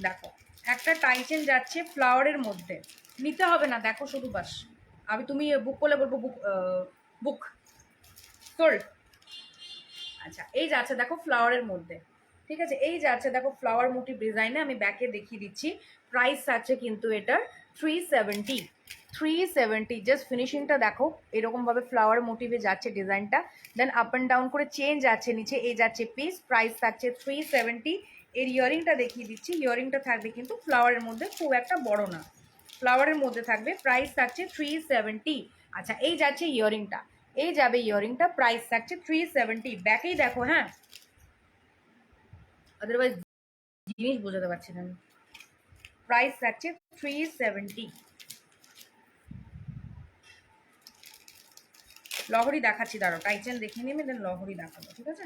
দেখো একটা টাই চেন যাচ্ছে ফ্লাওয়ারের মধ্যে, নিতে হবে না, দেখো শুধু বাস। আমি তুমি বুক করলে বলবো বুক, বুক সোল্ড। আচ্ছা এই যাচ্ছে দেখো ফ্লাওয়ারের মধ্যে, ঠিক আছে। এই যাচ্ছে দেখো ফ্লাওয়ার মোটিভ ডিজাইনে, আমি ব্যাকে দেখিয়ে দিচ্ছি। প্রাইস আছে কিন্তু এটার 370। 370, জাস্ট ফিনিশিংটা দেখো, এরকমভাবে ফ্লাওয়ার মোটিভে যাচ্ছে ডিজাইনটা, দেন আপ অ্যান্ড ডাউন করে চেঞ্জ যাচ্ছে নিচে। এই যাচ্ছে পিস, প্রাইস থাকছে 370। এর ইয়ারিংটা দেখিয়ে দিচ্ছি। ইয়ারিংটা থাকবে কিন্তু ফ্লাওয়ারের মধ্যে, খুব একটা বড় না, ফ্লাওয়ারের মধ্যে থাকবে। প্রাইস থাকছে 370। আচ্ছা এই যাচ্ছে ইয়ারিংটা, এই যাবে ইয়ারিংটা, প্রাইস থাকছে 370। ব্যাকেই দেখো, হ্যাঁ আদারওয়াইজ জিনিস বোঝাতে পারছি না আমি। প্রাইস থাকছে 370। লহরি দেখাচ্ছি, দাঁড়ো টাইচেন দেখিয়ে নিবি, দেন লহরি দেখাবো, ঠিক আছে?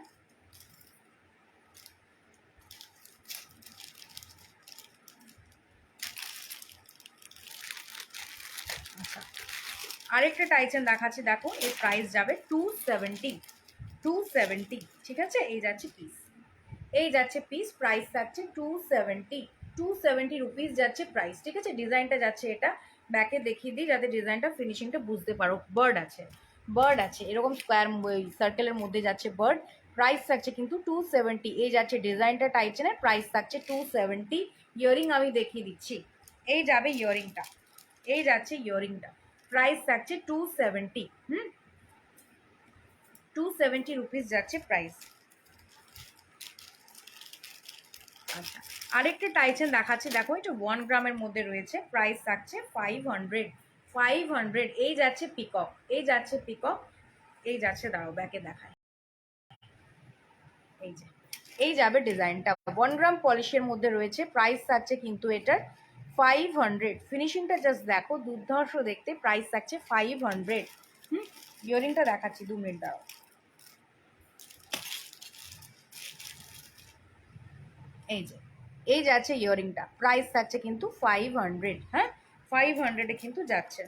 আচ্ছা, আরেকটা টাইচেন দেখাচ্ছি, দেখো এর প্রাইস যাবে 270, 270, ঠিক আছে? এই যাচ্ছে পিস, এই যাচ্ছে পিস, প্রাইস থাকছে 270, 270 রুপিস যাচ্ছে প্রাইস, ঠিক আছে? ডিজাইনটা যাচ্ছে এটা, ব্যাকে দেখিয়ে দিই যাতে ডিজাইনটা ফিনিশিংটা বুঝতে পারো। বার্ড আছে, বার্ড আছে, এরকম স্কোয়ার সার্কেলের মধ্যে যাচ্ছে বার্ড, প্রাইস থাকছে কিন্তু 270। এই যাচ্ছে ডিজাইনটা টাইচেনের, প্রাইস থাকছে 270। ইয়ারিং আমি দেখিয়ে দিচ্ছি, এই যাবে ইয়ারিংটা, এই যাচ্ছে ইয়ারিংটা, প্রাইস থাকছে 270। 270 রুপিস যাচ্ছে প্রাইস। আচ্ছা, আরেকটা টাইচেন দেখাচ্ছি, দেখো এটা 1 গ্রামের মধ্যে রয়েছে, প্রাইস থাকছে 500, 500। এই যাচ্ছে পিকক, এই যাচ্ছে পিকক, এই যাচ্ছে, দাঁড়াও ব্যাকে দেখায়, এই যে এই যাবে ডিজাইনটা, 1 গ্রাম পলিশের মধ্যে রয়েছে, প্রাইস থাকছে কিন্তু এটার 500। ফিনিশিংটা জাস্ট দেখো, দুর্ধর্ষ দেখতে, প্রাইস থাকছে 500। ইয়ারিংটা দেখাচ্ছি, 2 মিনিট দাঁড়াও, এই যে এই যাচ্ছে ইয়ারিংটা, প্রাইস থাকছে কিন্তু 500, হ্যাঁ 500-এ কিন্তু যাচ্ছে।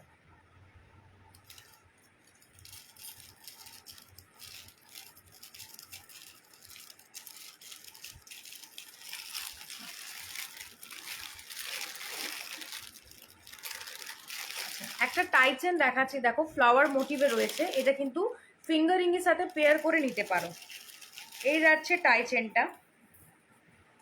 একটা টাইচেন দেখাচ্ছি, দেখো ফ্লাওয়ার মোটিভে রয়েছে, এটা কিন্তু ফিঙ্গারিং এর সাথে পেয়ার করে নিতে পারো। এই যাচ্ছে টাইচেনটা,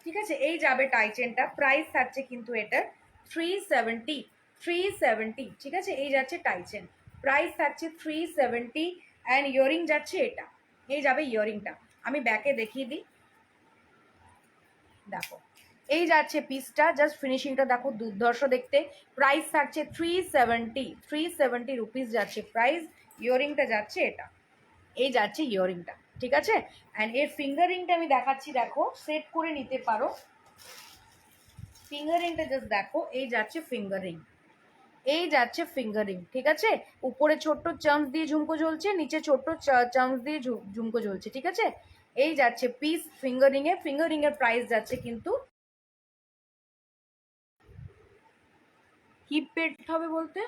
ঠিক আছে? এই যাবে টাইচেনটা, প্রাইস থাকছে কিন্তু এটার 370, 370, ঠিক আছে? এই যাচ্ছে টাইচেন, প্রাইস থাকছে 370। অ্যান্ড ইয়ারিং যাচ্ছে এটা, এই যাবে ইয়ারিংটা, আমি ব্যাকে দেখিয়ে দিই, দেখো এই যাচ্ছে পিসটা, জাস্ট ফিনিশিংটা দেখো, দুর্ধর্ষ দেখতে, প্রাইস থাকছে 370, 370 রুপিস যাচ্ছে প্রাইস। ইয়ারিংটা যাচ্ছে এটা, এই যাচ্ছে ইয়ারিংটা, ঠিক আছে? অ্যান্ড এর ফিঙ্গারিংটা আমি দেখাচ্ছি, দেখো সেট করে নিতে পারো, ফিঙ্গারিংটা জাস্ট দেখো, এই যাচ্ছে ফিঙ্গারিং, এই যাচ্ছে ফিঙ্গারিং, ঠিক আছে? উপরে ছোট্ট চামচ দিয়ে ঝুমকো ঝুলছে, নিচে ছোট্ট চামচ দিয়ে ঝুমকো ঝুলছে, ঠিক আছে? এই যাচ্ছে পিস ফিঙ্গারিং এ, ফিঙ্গারিং এর প্রাইস যাচ্ছে কিন্তু, হিপ পেড হবে বলতে,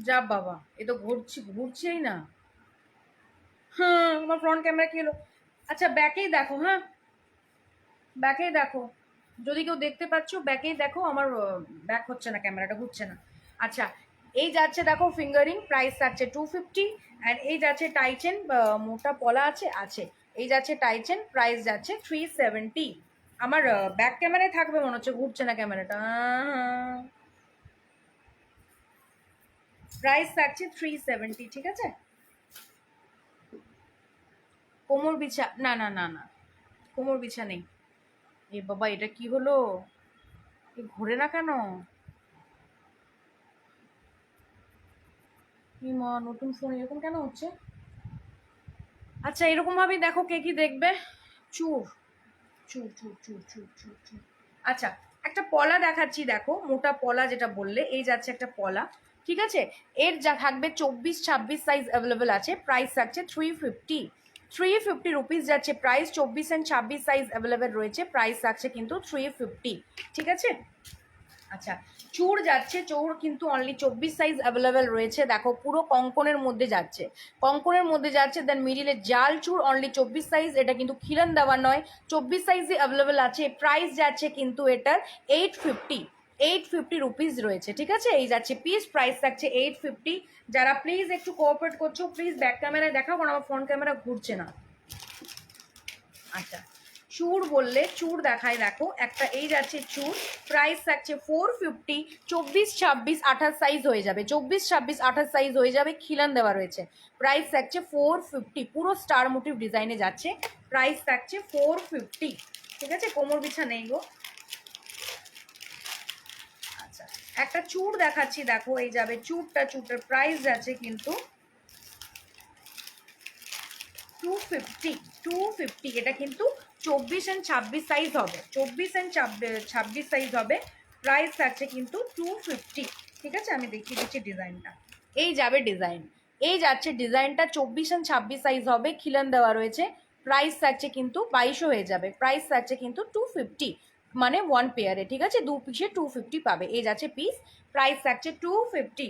যা বাবা, এ তো ঘুরছেই না। হ্যাঁ, আমার ফ্রন্ট ক্যামেরা কি হলো? আচ্ছা ব্যাকেই দেখো, হ্যাঁ ব্যাকেই দেখো, যদি কেউ দেখতে পাচ্ছ ব্যাকেই দেখো, আমার ব্যাক হচ্ছে না, ক্যামেরাটা ঘুরছে না। আচ্ছা, এই যাচ্ছে দেখো ফিঙ্গারিং, প্রাইস যাচ্ছে 250। অ্যান্ড এই যাচ্ছে টাইচেন, মোটা পলা আছে, আছে, এই যাচ্ছে টাইচেন, প্রাইস যাচ্ছে 370। আমার ব্যাক ক্যামেরায় থাকবে মনে হচ্ছে, ঘুরছে না ক্যামেরাটা, প্রাইস থাকছে 370, ঠিক আছে? কোমর বিছা, না না না না, কোমর বিছা নেই। এ বাবা, এটা কি হলো? ঘুরে না কেন? মা, নতুন ফোন এরকম কেন হচ্ছে? আচ্ছা, এরকম ভাবেই দেখো, কে কি দেখবে। চুর চুর চুর চুর চুর চুর চুর। আচ্ছা, একটা পলা দেখাচ্ছি, দেখো মোটা পলা যেটা বললে, এই যাচ্ছে একটা পলা, ঠিক আছে? এর যা থাকবে 24-26 সাইজ অ্যাভেলেবেল আছে, প্রাইস থাকছে 350, 350 রুপিস যাচ্ছে প্রাইস, 24 অ্যান্ড 26 সাইজ অ্যাভেলেবেল রয়েছে, প্রাইস থাকছে কিন্তু 350, ঠিক আছে? আচ্ছা, চুর যাচ্ছে, চৌর কিন্তু অনলি 24 সাইজ অ্যাভেলেবেল রয়েছে, দেখো পুরো কঙ্কনের মধ্যে যাচ্ছে, কঙ্কনের মধ্যে যাচ্ছে। দেন মিডিলে জাল চুর অনলি 24 সাইজ, এটা কিন্তু খিলান দেওয়া নয়, 24 সাইজে অ্যাভেলেবেল আছে, প্রাইস যাচ্ছে কিন্তু এটার 850, 850 রুপিস রয়েছে, ঠিক আছে? এই যাচ্ছে পিস, প্রাইস থাকছে 850। যারা প্লিজ একটু কোঅপারেট করছো, প্লিজ ব্যাক ক্যামেরায় দেখাও, কারণ আমার ফ্রন্ট ক্যামেরা ঘুরছে না। আচ্ছা, চুর বললে চুর দেখায়, দেখো একটা এই যাচ্ছে চুর, প্রাইস থাকছে 450, 24-26-28 সাইজ হয়ে যাবে, 24-26-28 সাইজ হয়ে যাবে, খিলান দেওয়া রয়েছে, প্রাইস থাকছে 450, পুরো স্টার মোটিভ ডিজাইনে যাচ্ছে, প্রাইস থাকছে 450, ঠিক আছে? কোমর বিছা নেই গো। আচ্ছা, একটা চুর দেখাচ্ছি, দেখো এই যাবে চুরটা, চুরটার প্রাইস যাচ্ছে কিন্তু 250, 250, এটা কিন্তু 24 and 26 সাইজ হবে, 24 and 26 সাইজ হবে। প্রাইস থাকছে কিন্তু 250। ঠিক আছে, আমি দেখিয়ে দিচ্ছি ডিজাইনটা। এই যাবে ডিজাইন, এই যাচ্ছে ডিজাইনটা 24 and 26 সাইজ হবে, খিলান দেওয়া রয়েছে। প্রাইস থাকছে কিন্তু 2200 হয়ে যাবে। প্রাইস থাকছে কিন্তু 250, মানে 1 পেয়ারে। ঠিক আছে, 2 পিসে 250 পাবে। এই যাচ্ছে পিস, প্রাইস থাকছে 250।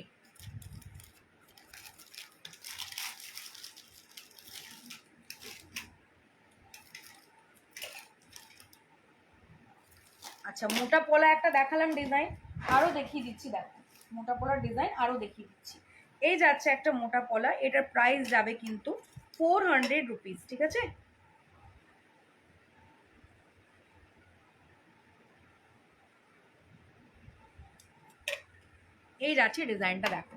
আচ্ছা, মোটা পলা একটা দেখালাম ডিজাইন, আরও দেখিয়ে দিচ্ছি। দেখো মোটা পলার ডিজাইন আরও দেখিয়ে দিচ্ছি। এই যাচ্ছে একটা মোটা পলা, এটার প্রাইস যাবে কিন্তু 400 রুপিস। ঠিক আছে, এই যাচ্ছে ডিজাইনটা। দেখো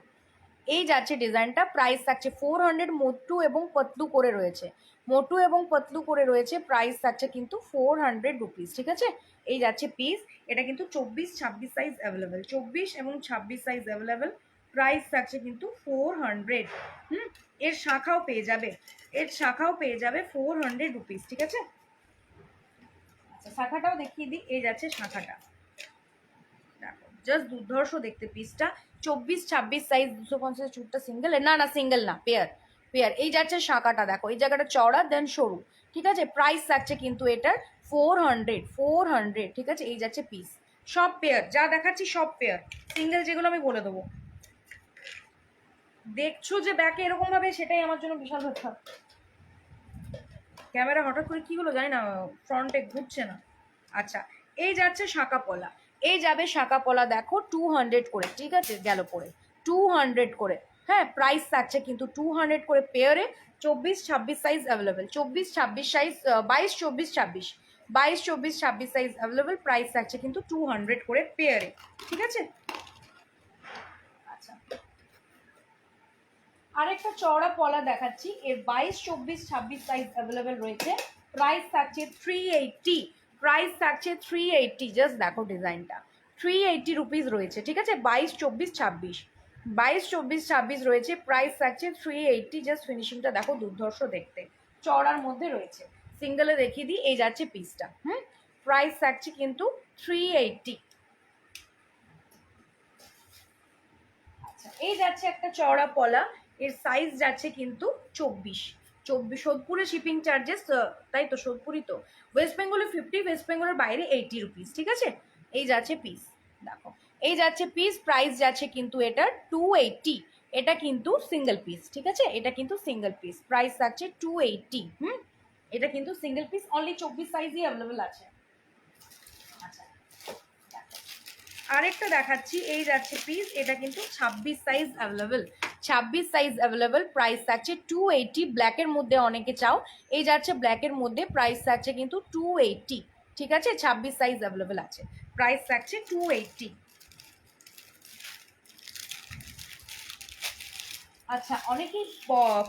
এই যাচ্ছে ডিজাইনটা, প্রাইস থাকছে 400। মোটু এবং পতলু করে রয়েছে, মোটু এবং পতলু করে রয়েছে। প্রাইস থাকছে কিন্তু 400 রুপিস। ঠিক আছে, এই যাচ্ছে পিস। এটা কিন্তু 24-26 সাইজ অ্যাভেলেবেল, 24 এবং 26 সাইজ অ্যাভেলেবেল। প্রাইস থাকছে কিন্তু 400। এর শাখাও পেয়ে যাবে, এর শাখাও পেয়ে যাবে 400 রুপিস। ঠিক আছে, আচ্ছা শাখাটাও দেখিয়ে দিই। এই যাচ্ছে শাখাটা, দেখো জাস্ট দুর্ধর্ষ দেখতে পিসটা। 24-26 সাইজ, 250 চুটটা সিঙ্গেল, না না সিঙ্গেল না, পেয়ার পেয়ার। এই যাচ্ছে শাঁখাটা, দেখো এই জায়গাটা চওড়া দেন সরু। ঠিক আছে, প্রাইস থাকছে কিন্তু এটার 400। ঠিক আছে, এই যাচ্ছে পিস। সব পেয়ার যা দেখাচ্ছি সব পেয়ার, সিঙ্গেল যেগুলো আমি বলে দেবো। দেখছো যে ব্যাকে এরকম ভাবে, সেটাই আমার জন্য বিশাল ব্যাপার। ক্যামেরা হঠাৎ করে কি হলো জানি না, ফ্রন্টে ঘুরছে না। আচ্ছা, এই যাচ্ছে শাঁকা পলা, এই যাবে শাঁকা পলা। দেখো 200 করে। ঠিক আছে, গেল পরে 200 করে। হ্যাঁ, প্রাইস থাকছে কিন্তু 200 করে পেয়ারে। 24-26 size available, 24-26 size, 22-24-26, 22-24-26 size available. Price থাকছে কিন্তু 200 করে পেয়ারে। ঠিক আছে, আচ্ছা আরেকটা চওড়া পলা দেখাচ্ছি, এর 22-24-26 সাইজ অ্যাভেলেবেল রয়েছে। প্রাইস থাকছে 380। প্রাইস থাকছে 380। জাস্ট দেখো ডিজাইনটা, 380 রুপিস রয়েছে। ঠিক আছে, 22-24-26, 22-24-26 রয়েছে। প্রাইস থাকছে 380। জাস্ট ফিনিশিংটা দেখো দুর্ধর্ষ দেখতে, চওড়ার মধ্যে রয়েছে। সিঙ্গেলে দেখিয়ে দিই, এই যাচ্ছে পিসটা। প্রাইস থাকছে কিন্তু 380। আচ্ছা, এই যাচ্ছে একটা চওড়া পলা, এর সাইজ যাচ্ছে কিন্তু 24। সোদপুরে শিপিং চার্জেস, তাই তো সোদপুরই তো। ওয়েস্ট বেঙ্গলে 50, ওয়েস্ট বেঙ্গলের বাইরে 80 রুপিস। ঠিক আছে, এই যাচ্ছে পিস। দেখো এই যাচ্ছে পিস, প্রাইস যাচ্ছে কিন্তু এটার 280। এটা কিন্তু সিঙ্গেল পিস। ঠিক আছে, এটা কিন্তু সিঙ্গেল পিস, প্রাইস থাকছে 280। এটা কিন্তু সিঙ্গেল পিস, অনলি 24 সাইজই অ্যাভেলেবেল আছে। আচ্ছা, আরেকটা দেখাচ্ছি, এই যাচ্ছে পিস। এটা কিন্তু 26 size available, 26 size available. Price থাকছে 280। ব্ল্যাকের মধ্যে অনেকে চাও, এই যাচ্ছে ব্ল্যাকের মধ্যে। প্রাইস থাকছে কিন্তু 280। ঠিক আছে, 26 সাইজ অ্যাভেলেবেল আছে। প্রাইস থাকছে 280। আচ্ছা, অনেকেই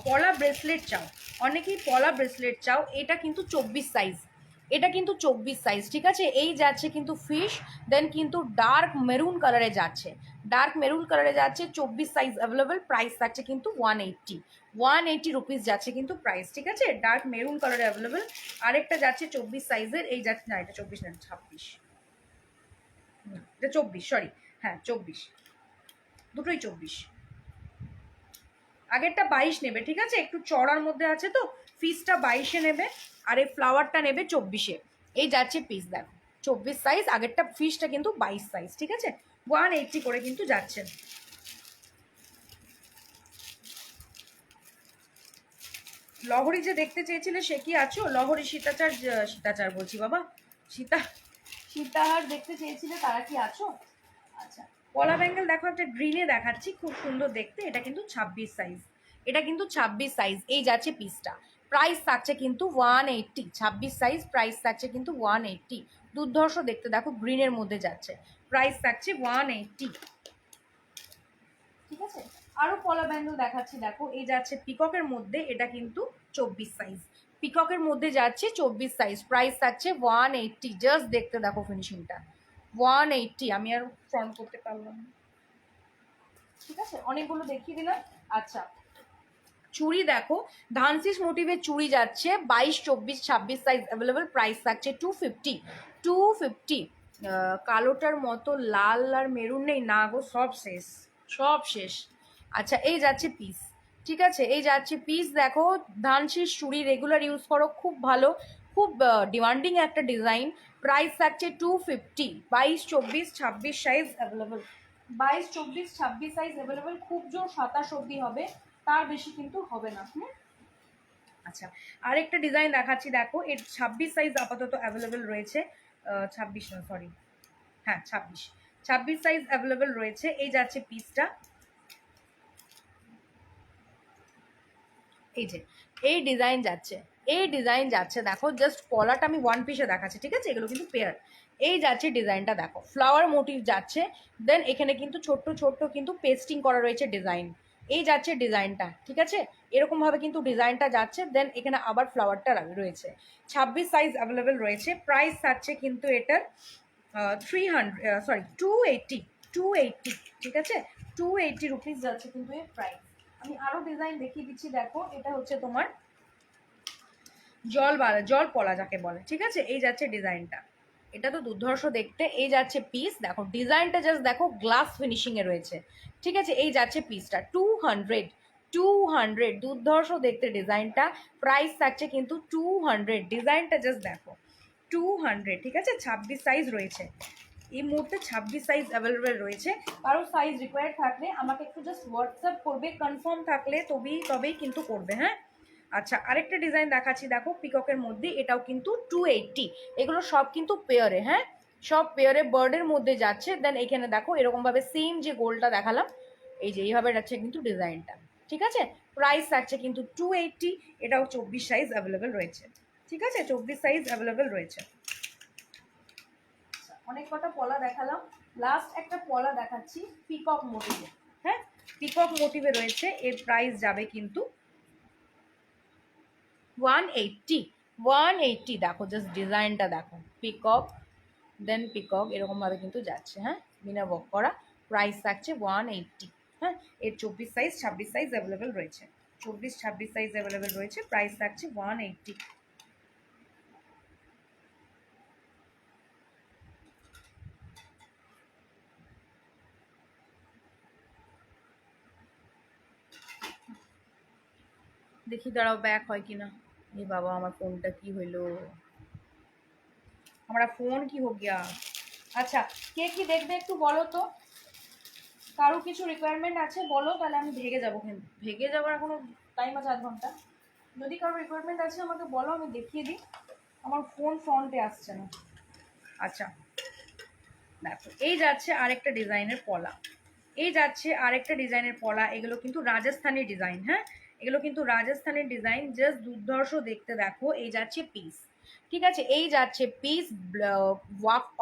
পলা ব্রেসলেট চাও, অনেকেই পলা ব্রেসলেট চাও। এটা কিন্তু 24 সাইজ, এটা কিন্তু 24 সাইজ। ঠিক আছে, এই যাচ্ছে কিন্তু ফিশ, দেন কিন্তু ডার্ক মেরুন কালারে যাচ্ছে, ডার্ক মেরুন কালারে যাচ্ছে। 24 সাইজ অ্যাভেলেবেল। প্রাইস থাকছে কিন্তু 180, 180 রুপিস যাচ্ছে কিন্তু প্রাইস। ঠিক আছে, ডার্ক মেরুন কালারে অ্যাভেলেবেল। আরেকটা যাচ্ছে 24 সাইজের, এই যাচ্ছে, না এটা 24 না, 26, এটা 24, সরি, হ্যাঁ 24, দুটোই 24। আগেরটা 22 নেবে। ঠিক আছে, একটু চড়ার মধ্যে আছে তো, ফিসটা 22-এ নেবে, আর এই ফ্লাওয়ারটা নেবে 24-এ। এই যাচ্ছে পিস, দেখো 24 সাইজ, আগেরটা ফিসটা কিন্তু 22 সাইজ। ঠিক আছে, 180 করে কিন্তু যাচ্ছে। লহরি যে দেখতে চেয়েছিলে সে কি আছো? লহরি সীতাচার, সীতাচার বলছি বাবা, সীতাহার দেখতে চেয়েছিলে, তারা কি আছো? আচ্ছা, পলা ব্যাঙ্গেল দেখো একটা গ্রিনে দেখাচ্ছি, খুব সুন্দর দেখতে। এটা কিন্তু 26 সাইজ, এটা কিন্তু 26 সাইজ। এই যাচ্ছে পিসটা, প্রাইস থাকছে কিন্তু 180। 26 সাইজ, প্রাইস থাকছে কিন্তু 180। দুর্ধর্ষ দেখতে, দেখো গ্রিনের মধ্যে যাচ্ছে। প্রাইস থাকছে 180। ঠিক আছে, আরো পলা ব্যাঙ্গেল দেখাচ্ছি। দেখো এই যাচ্ছে পিককের মধ্যে, এটা কিন্তু 24 সাইজ, পিককের মধ্যে যাচ্ছে 24 সাইজ। প্রাইস থাকছে 180। জাস্ট দেখতে দেখো ফিনিশিংটা, 180। আমি আর ফ্রন্ট করতে পারলাম না। ঠিক আছে, অনেকগুলো দেখিয়ে দিলাম। আচ্ছা, চুড়ি দেখো, ধানসিস মোটিভের চুড়ি যাচ্ছে 22, 24, 26 সাইজ অ্যাভেলেবেল, প্রাইস থাকছে 250, 250। কালোটার মতো লাল আর মেরুন নেই না গো, সব শেষ, সব শেষ। আচ্ছা এই যাচ্ছে পিস, ঠিক আছে, এই যাচ্ছে পিস। দেখো ধানসিস চুড়ি রেগুলার ইউজ করো, খুব ভালো, খুব ডিমান্ডিং একটা ডিজাইন। প্রাইস থাকছে 250, 22, 24, 26 সাইজ অ্যাভেলেবেল, 22, 24, 26 সাইজ অ্যাভেলেবেল, খুব জোর 27 অবধি হবে, তার বেশি কিন্তু হবে না। আচ্ছা আরেকটা ডিজাইন দেখাচ্ছি, দেখো এর 26 সাইজ আপাতত অ্যাভেলেবেল রয়েছে, 26 না সরি, হ্যাঁ 26 সাইজ অ্যাভেলেবেল রয়েছে। এই যাচ্ছে পিসটা, এই যে এই ডিজাইন যাচ্ছে, এই ডিজাইন যাচ্ছে, দেখো জাস্ট কলাটা আমি ওয়ান পিসে দেখাচ্ছি, ঠিক আছে, এগুলো কিন্তু পেয়ার। এই যাচ্ছে ডিজাইনটা, দেখো ফ্লাওয়ার মোটিভ যাচ্ছে, দেন এখানে কিন্তু ছোট্ট ছোট্ট কিন্তু পেস্টিং করা রয়েছে ডিজাইন। এই যাচ্ছে ডিজাইনটা, ঠিক আছে, এরকমভাবে কিন্তু ডিজাইনটা যাচ্ছে, দেন এখানে আবার ফ্লাওয়ারটা রয়েছে। 26 সাইজ অ্যাভেলেবেল রয়েছে, প্রাইস থাকছে কিন্তু এটার 300, সরি 280, 280, ঠিক আছে, 280 রুপিস যাচ্ছে কিন্তু এর প্রাইস। আমি আরো ডিজাইন দেখিয়ে দিচ্ছি, দেখো এটা হচ্ছে তোমার জল পলা যাকে বলে, ঠিক আছে, এই যাচ্ছে ডিজাইনটা, এটা তো দুর্ধর্ষ দেখতে। এই যাচ্ছে পিস, দেখো ডিজাইনটা জাস্ট দেখো গ্লাস ফিনিশিং এ রয়েছে, ঠিক আছে, এই যাচ্ছে পিসটা 200, 200, দুর্ধর্ষ দেখতে ডিজাইনটা, প্রাইস থাকছে কিন্তু 200, ডিজাইনটা জাস্ট দেখো 200, ঠিক আছে। 26 সাইজ রয়েছে এই মুহূর্তে, 26 সাইজ অ্যাভেলেবেল রয়েছে। কারো সাইজ রিকোয়ার্ড থাকলে আমাকে একটু জাস্ট হোয়াটসঅ্যাপ করবে, কনফার্ম থাকলে তবেই কিন্তু করবে, হ্যাঁ। আচ্ছা আরেকটা ডিজাইন দেখাচ্ছি, দেখো পিককের মধ্যে, এটাও কিন্তু 280, এগুলো সব কিন্তু পেয়ারে, হ্যাঁ সব পেয়ারে বার্ডের মধ্যে যাচ্ছে। দেন এখানে দেখো এরকমভাবে সেম যে গোলটা দেখালাম, এই যে এইভাবে যাচ্ছে কিন্তু ডিজাইনটা, ঠিক আছে, প্রাইস থাকছে কিন্তু 280, এটাও 24 সাইজ অ্যাভেলেবেল রয়েছে, ঠিক আছে, 24 সাইজ অ্যাভেলেবেল রয়েছে। অনেক কটা পলা দেখালাম, লাস্ট একটা পলা দেখাচ্ছি পিকক মোটিভে, হ্যাঁ পিকক মোটিভে রয়েছে, এর প্রাইস যাবে কিন্তু 180, 180, দেখো জাস্ট ডিজাইনটা দেখো, পিকক দেন পিকক এরকমভাবে কিন্তু যাচ্ছে, হ্যাঁ বিনা ওয়ার্ক করা, প্রাইস থাকছে 180, হ্যাঁ এর 24 সাইজ 26 সাইজ অ্যাভেলেবেল রয়েছে, 24, 26 সাইজ অ্যাভেলেবেল রয়েছে, প্রাইস থাকছে 180। দেখি দাঁড়াও ব্যাক হয় কিনা, এ বাবা আমার ফোনটা কি হইলো, हमारा फोन কি हो गया। আচ্ছা কে কি দেখবে একটু বলো তো, কারো কিছু রিকোয়ারমেন্ট আছে বলো, তাহলে আমি ভেগে যাবো, কিন্তু ভেগে যাওয়ার এখনো টাইম আছে 8 ঘন্টা, যদি কারো রিকোয়ারমেন্ট আছে আমাকে বলো, আমি দেখিয়ে দিই, আমার ফোন ফ্রন্টে আসছে না। আচ্ছা দেখো এই যাচ্ছে আরেকটা ডিজাইনের পলা, এই যাচ্ছে আরেকটা ডিজাইনের পলা, এগুলো কিন্তু রাজস্থানী ডিজাইন, হ্যাঁ এগুলো কিন্তু রাজস্থানের ডিজাইন, জাস্ট দুর্ধর্ষ দেখতে, দেখো এই যাচ্ছে পিস, ঠিক আছে, এই যাচ্ছে পিস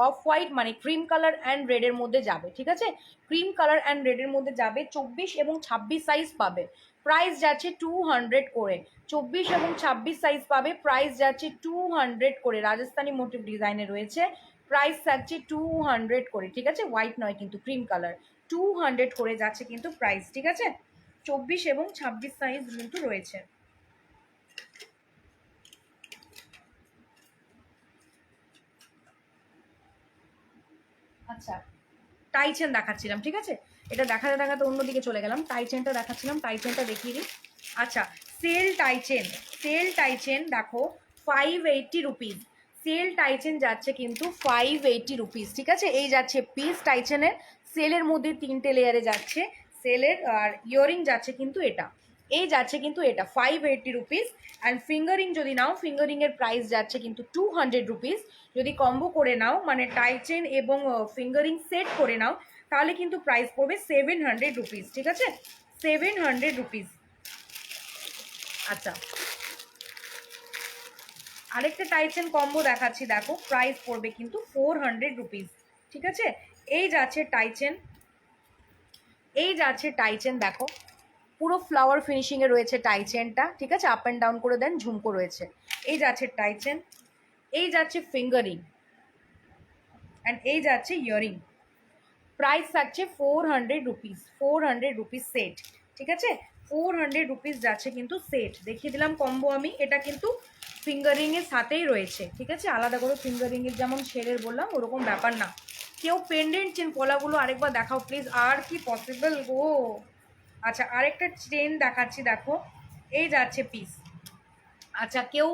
অফ হোয়াইট মানে ক্রিম কালার অ্যান্ড রেডের মধ্যে যাবে, ঠিক আছে, ক্রিম কালার অ্যান্ড রেডের মধ্যে যাবে, 24 এবং 26 সাইজ পাবে, প্রাইস যাচ্ছে 200 করে, 24 এবং 26 সাইজ পাবে, প্রাইস যাচ্ছে 200 করে, রাজস্থানী মোটিভ ডিজাইনে রয়েছে, প্রাইস থাকছে 200 করে, ঠিক আছে, হোয়াইট নয় কিন্তু ক্রিম কালার, 200 করে যাচ্ছে কিন্তু প্রাইস, ঠিক আছে, 24 এবং 26 সাইজ কিন্তু রয়েছে। আচ্ছা টাই চেন দেখাচ্ছিলাম, ঠিক আছে, এটা দেখাতে দেখাতে অন্যদিকে চলে গেলাম, টাই চেনটা দেখাচ্ছিলাম, টাই চেনটা দেখিয়ে দিই। আচ্ছা সেল টাই চেন, সেল টাই চেন দেখো 580 রুপিস, সেল টাই চেন যাচ্ছে কিন্তু 580 রুপিস, ঠিক আছে, এই যাচ্ছে পিস টাই চেনের, সেলের মধ্যে 3টে লেয়ারে যাচ্ছে, সেলের আর ইয়ারিং যাচ্ছে কিন্তু এটা, এই যাচ্ছে কিন্তু এটা 580 রুপিস। অ্যান্ড ফিঙ্গারিং যদি নাও, ফিঙ্গারিংয়ের প্রাইস যাচ্ছে কিন্তু 200 রুপিস, যদি কম্বো করে নাও মানে টাই চেন এবং ফিঙ্গারিং সেট করে নাও, তাহলে কিন্তু প্রাইস পড়বে 700 রুপিস, ঠিক আছে, 700 রুপিস। আচ্ছা আরেকটা টাই চেন কম্বো দেখাচ্ছি, দেখো প্রাইস পড়বে কিন্তু 400 রুপিস, ঠিক আছে, এই যাচ্ছে টাই চেন, এই যাচ্ছে টাই চেন, দেখো পুরো ফ্লাওয়ার ফিনিশিংয়ে রয়েছে টাই চেনটা, ঠিক আছে, আপ অ্যান্ড ডাউন করে দেন ঝুমকো রয়েছে, এই যাচ্ছে টাই চেন, এই যাচ্ছে ফিঙ্গারিং অ্যান্ড এই যাচ্ছে ইয়ারিং, প্রাইস থাকছে 400 রুপিস, 400 রুপিস সেট, ঠিক আছে। 400 রুপিস যাচ্ছে কিন্তু সেট, দেখিয়ে দিলাম কম্বো আমি। এটা কিন্তু ফিঙ্গারিংয়ের সাথেই রয়েছে, ঠিক আছে, আলাদা করে ফিঙ্গারিংয়ের যেমন শেরের বললাম ওরকম ব্যাপার না। কেউ পেন্ডেন্ট চেন পলাগুলো আরেকবার দেখাও প্লিজ, আর কি পসিবল গো। আচ্ছা আরেকটা চেন দেখাচ্ছি দেখো, এই যাচ্ছে পিস। আচ্ছা কেউ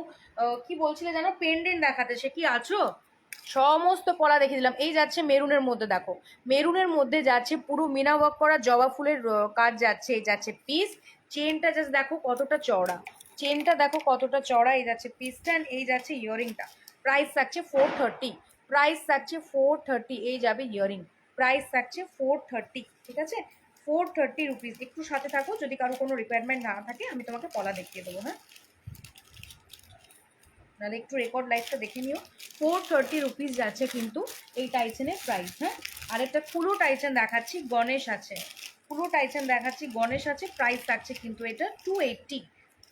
কি বলছিলে জানো পেন্ডেন্ট দেখাতে, সে কি আছো? সমস্ত পলা দেখিয়ে দিলাম। এই যাচ্ছে মেরুনের মধ্যে, দেখো মেরুনের মধ্যে যাচ্ছে পুরো মিনা ওয়ার্ক করা জবা ফুলের কাজ যাচ্ছে। এই যাচ্ছে পিস। চেনটা জাস্ট দেখো কতটা চওড়া, চেনটা দেখো কতটা চওড়া। এই যাচ্ছে পিসটা, এই যাচ্ছে ইয়ারিংটা। প্রাইস থাকছে 430, প্রাইস থাকছে 430। এই যাবে ইয়ারিং, প্রাইস থাকছে 430, ঠিক আছে, 430 রুপিস। একটু সাথে থাকো, যদি কারো কোনো রিকোয়ারমেন্ট না থাকে আমি তোমাকে পলা দেখিয়ে দেবো, হ্যাঁ, নাহলে একটু রেকর্ড লাইফটা দেখে নিও। 430 রুপিস যাচ্ছে কিন্তু এই টাইচেনের প্রাইস, হ্যাঁ। আরেকটা কুলো টাইচেন দেখাচ্ছি, গণেশ আছে, কুলো টাইচেন দেখাচ্ছি, গণেশ আছে। প্রাইস থাকছে কিন্তু এটা 280,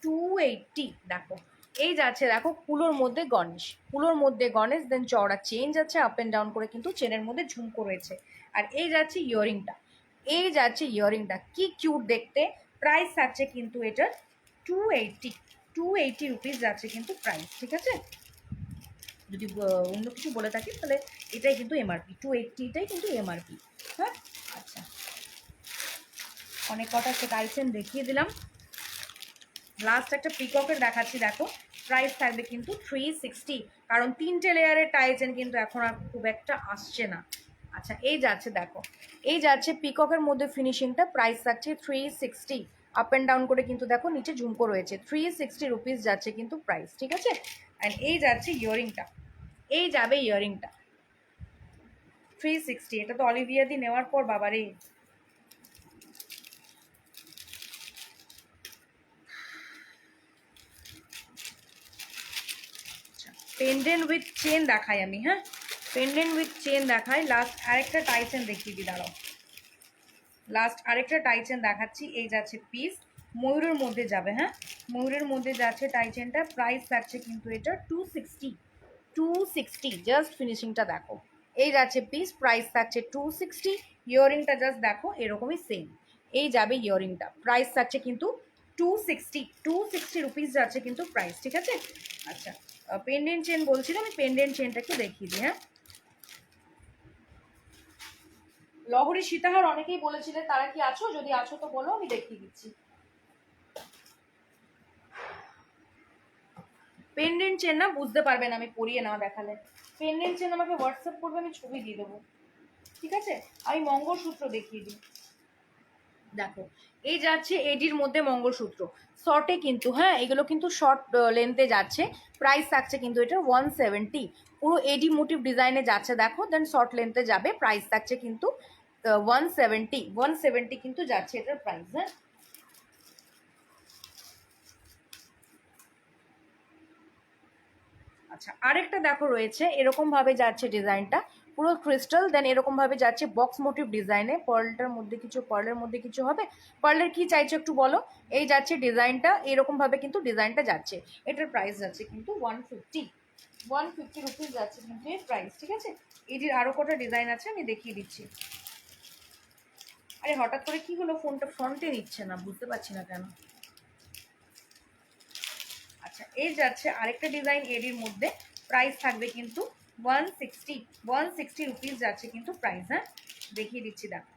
280। দেখো এই যাচ্ছে, দেখো কুলোর মধ্যে গণেশ, কুলোর মধ্যে গণেশ, দেন চওড়া চেন যাচ্ছে, আপ অ্যান্ড ডাউন করে কিন্তু চেনের মধ্যে ঝুমকো রয়েছে। আর এই যাচ্ছে ইয়ারিংটা, এই যাচ্ছে ইয়ারিংটা, কি কিউট দেখতে। প্রাইস থাকছে কিন্তু এটার 280, 280 রুপিস যাচ্ছে কিন্তু প্রাইস, ঠিক আছে। যদি অন্য কিছু বলে থাকি তাহলে এটাই কিন্তু এমআরপি, 280টাই কিন্তু এমআরপি, হ্যাঁ। আচ্ছা অনেক কটা সে টাইসেন দেখিয়ে দিলাম। লাস্ট একটা পিককের দেখাচ্ছি, দেখো প্রাইস থাকবে কিন্তু 360, কারণ 3টে লেয়ারের টাইসেন কিন্তু এখন আর খুব একটা আসছে না। আচ্ছা এই যাচ্ছে, দেখো এই যাচ্ছে পিককের মধ্যে ফিনিশিংটা। প্রাইস থাকছে 360, আপ অ্যান্ড ডাউন করে কিন্তু দেখো নিচে ঝুমকো রয়েছে। 360 রুপিস যাচ্ছে কিন্তু প্রাইস, ঠিক আছে। অ্যান্ড এই যাচ্ছে ইয়ারিংটা, এই যাবে ইয়ারিংটা 360। এটা তো অলিভিয়া দিয়ে নেওয়ার পর বাবারে। পেন্ডেন্ট উইথ চেন দেখাই আমি, হ্যাঁ, পেন্ডেন্ট উইথ চেন দেখাই। লাস্ট আরেকটা টাইচেন দেখিয়ে দিই, দাঁড়াও, লাস্ট আরেকটা টাইচেন দেখাচ্ছি। এই যাচ্ছে পিস, ময়ূরের মধ্যে যাবে, হ্যাঁ, ময়ূরের মধ্যে যাচ্ছে টাইচেনটা। প্রাইস থাকছে কিন্তু এটা 260, 260। জাস্ট ফিনিশিংটা দেখো, এই যাচ্ছে পিস, প্রাইস থাকছে 260। ইয়ারিংটা জাস্ট দেখো এরকমই সেম, এই যাবে ইয়ারিংটা। প্রাইস থাকছে কিন্তু 260, 260 রুপিস যাচ্ছে কিন্তু প্রাইস, ঠিক আছে। আচ্ছা পেন্ডেন্ট চেন বলছিলাম, আমি পেন্ডেন্ট চেনটা একটু দেখিয়ে দিই, হ্যাঁ। লহরী সীতাহার অনেকেই বলেছিলেন, তারা কি আছো? যদি আছো তো বলো, আমি দেখিয়ে দিচ্ছি। পেন্ডেন্ট চেন না বুঝতে পারবেন আমি পরিয়ে না দেখালে। পেন্ডেন্ট চেন আমাকে হোয়াটসঅ্যাপ করবে, আমি ছবি দিয়ে দেবো, ঠিক আছে। আমি মঙ্গলসূত্র দেখিয়ে দিই, দেখো এই যাচ্ছে এডির মধ্যে মঙ্গলসূত্র শর্টে কিন্তু, হ্যাঁ এগুলো কিন্তু শর্ট লেন্থে যাচ্ছে। প্রাইস থাকছে কিন্তু এটা 170, পুরো এডি মোটিভ ডিজাইনে যাচ্ছে দেখো, দেন শর্ট লেন্থে যাবে। প্রাইস থাকছে কিন্তু 170, 170 কিন্তু যাচ্ছে এটার প্রাইস, হ্যাঁ। আচ্ছা আরেকটা দেখো রয়েছে, এরকম ভাবে যাচ্ছে ডিজাইনটা, পুরো ক্রিস্টাল, দেন এরকম ভাবে যাচ্ছে বক্স মোটিভ ডিজাইনে। পার্লটার মধ্যে কিছু, পার্লের মধ্যে কিছু হবে। পার্লের কি চাইছো একটু বলো। এই যাচ্ছে ডিজাইনটা, এরকম ভাবে কিন্তু ডিজাইনটা যাচ্ছে। এটার প্রাইস যাচ্ছে কিন্তু 150, 150 রুপিস যাচ্ছে কিন্তু এর প্রাইস, ঠিক আছে। এটির আরো কটা ডিজাইন আছে, আমি দেখিয়ে দিচ্ছি। আরে হঠাৎ করে কি হলো, ফোনটা ফ্রন্টে নিচ্ছে না, বুঝতে পারছি না কেন। আচ্ছা এই যাচ্ছে আরেকটা ডিজাইন এডির মধ্যে। প্রাইস থাকবে কিন্তু 160, 160 রুপিস যাচ্ছে কিন্তু প্রাইস, হ্যাঁ দেখিয়ে দিচ্ছি দেখো।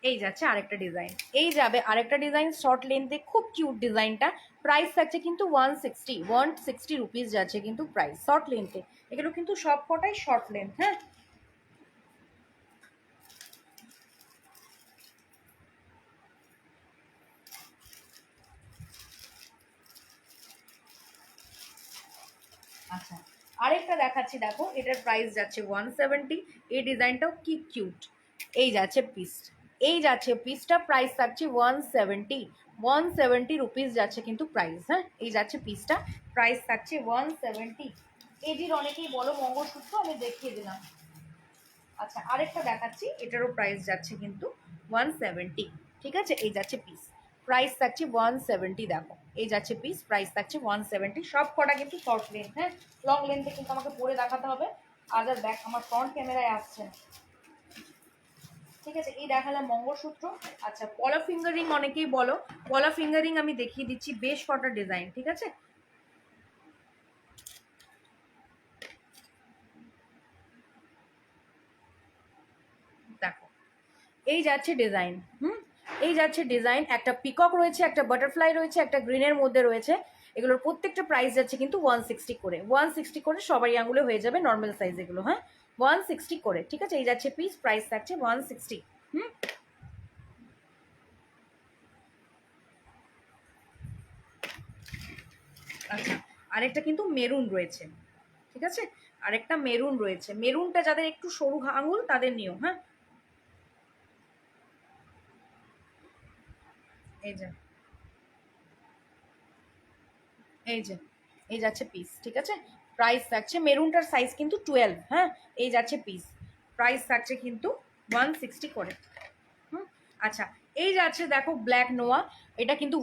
এই যাচ্ছে আরেকটা ডিজাইন, এই যাবে আরেকটা ডিজাইন শর্ট লেন্থে, খুব কিউট ডিজাইনটা। প্রাইস থাকছে কিন্তু 160, 160 রুপিস যাচ্ছে কিন্তু প্রাইস শর্ট লেন্থে। এগুলো কিন্তু সব কটাই শর্ট লেন্থ, হ্যাঁ। আচ্ছা আরেকটা দেখাচ্ছি দেখো, এটার প্রাইস যাচ্ছে 170। এই ডিজাইনটাও কি কিউট। এই যাচ্ছে পিস, এই যাচ্ছে পিসটা, প্রাইস থাকছে 170, 170 রুপিস যাচ্ছে কিন্তু প্রাইস, হ্যাঁ। এই যাচ্ছে পিসটা, প্রাইস থাকছে 170। এটির অনেকেই বলো মঙ্গলসূত্র, আমি দেখিয়ে দিলাম। আচ্ছা আরেকটা দেখাচ্ছি, এটারও প্রাইস যাচ্ছে কিন্তু 170, ঠিক আছে। এই যাচ্ছে পিস, প্রাইস থাকছে 170, দেখো এই যাচ্ছে পিস, প্রাইস থাকছে 170। সব কটা কিন্তু শর্ট লেন্থ, হ্যাঁ, লং লেন্থে কিন্তু আমাকে পরে দেখাতে হবে। আদার দেখ আমার ফ্রন্ট ক্যামেরায় আসছে না। ঠিক আছে, এই দেখালাম মঙ্গলসূত্র। আচ্ছা, পলা ফিঙ্গারিং অনেকেই বলো, পলা ফিঙ্গারিং আমি দেখিয়ে দিচ্ছি বেশ কটা ডিজাইন। ঠিক আছে, দেখো এই যাচ্ছে ডিজাইন। এই যাচ্ছে ডিজাইন, একটা পিকক রয়েছে, একটা বাটারফ্লাই রয়েছে, একটা গ্রিনের মধ্যে রয়েছে। এগুলোর প্রত্যেকটা প্রাইস যাচ্ছে কিন্তু 160 করে, 160 করে সবারই আঙুলে হয়ে যাবে নর্মাল সাইজ এগুলো। হ্যাঁ, 160 করে। ঠিক আছে, এই যাচ্ছে পিস, প্রাইস থাকছে 160। আচ্ছা, আরেকটা কিন্তু মেরুন রয়েছে। ঠিক আছে, আরেকটা মেরুন রয়েছে। মেরুনটা যাদের একটু সরু আঙুল তাদের নিও। হ্যাঁ, এই যে, এই যে, এই যাচ্ছে পিস। ঠিক আছে, প্রাইস থাকছে, মেরুনটার সাইজ কিন্তু 12। হ্যাঁ, এই যাচ্ছে পিস, প্রাইস থাকছে কিন্তু 160 করে। আচ্ছা, এই যাচ্ছে দেখো ব্ল্যাক নোয়া, এটা কিন্তু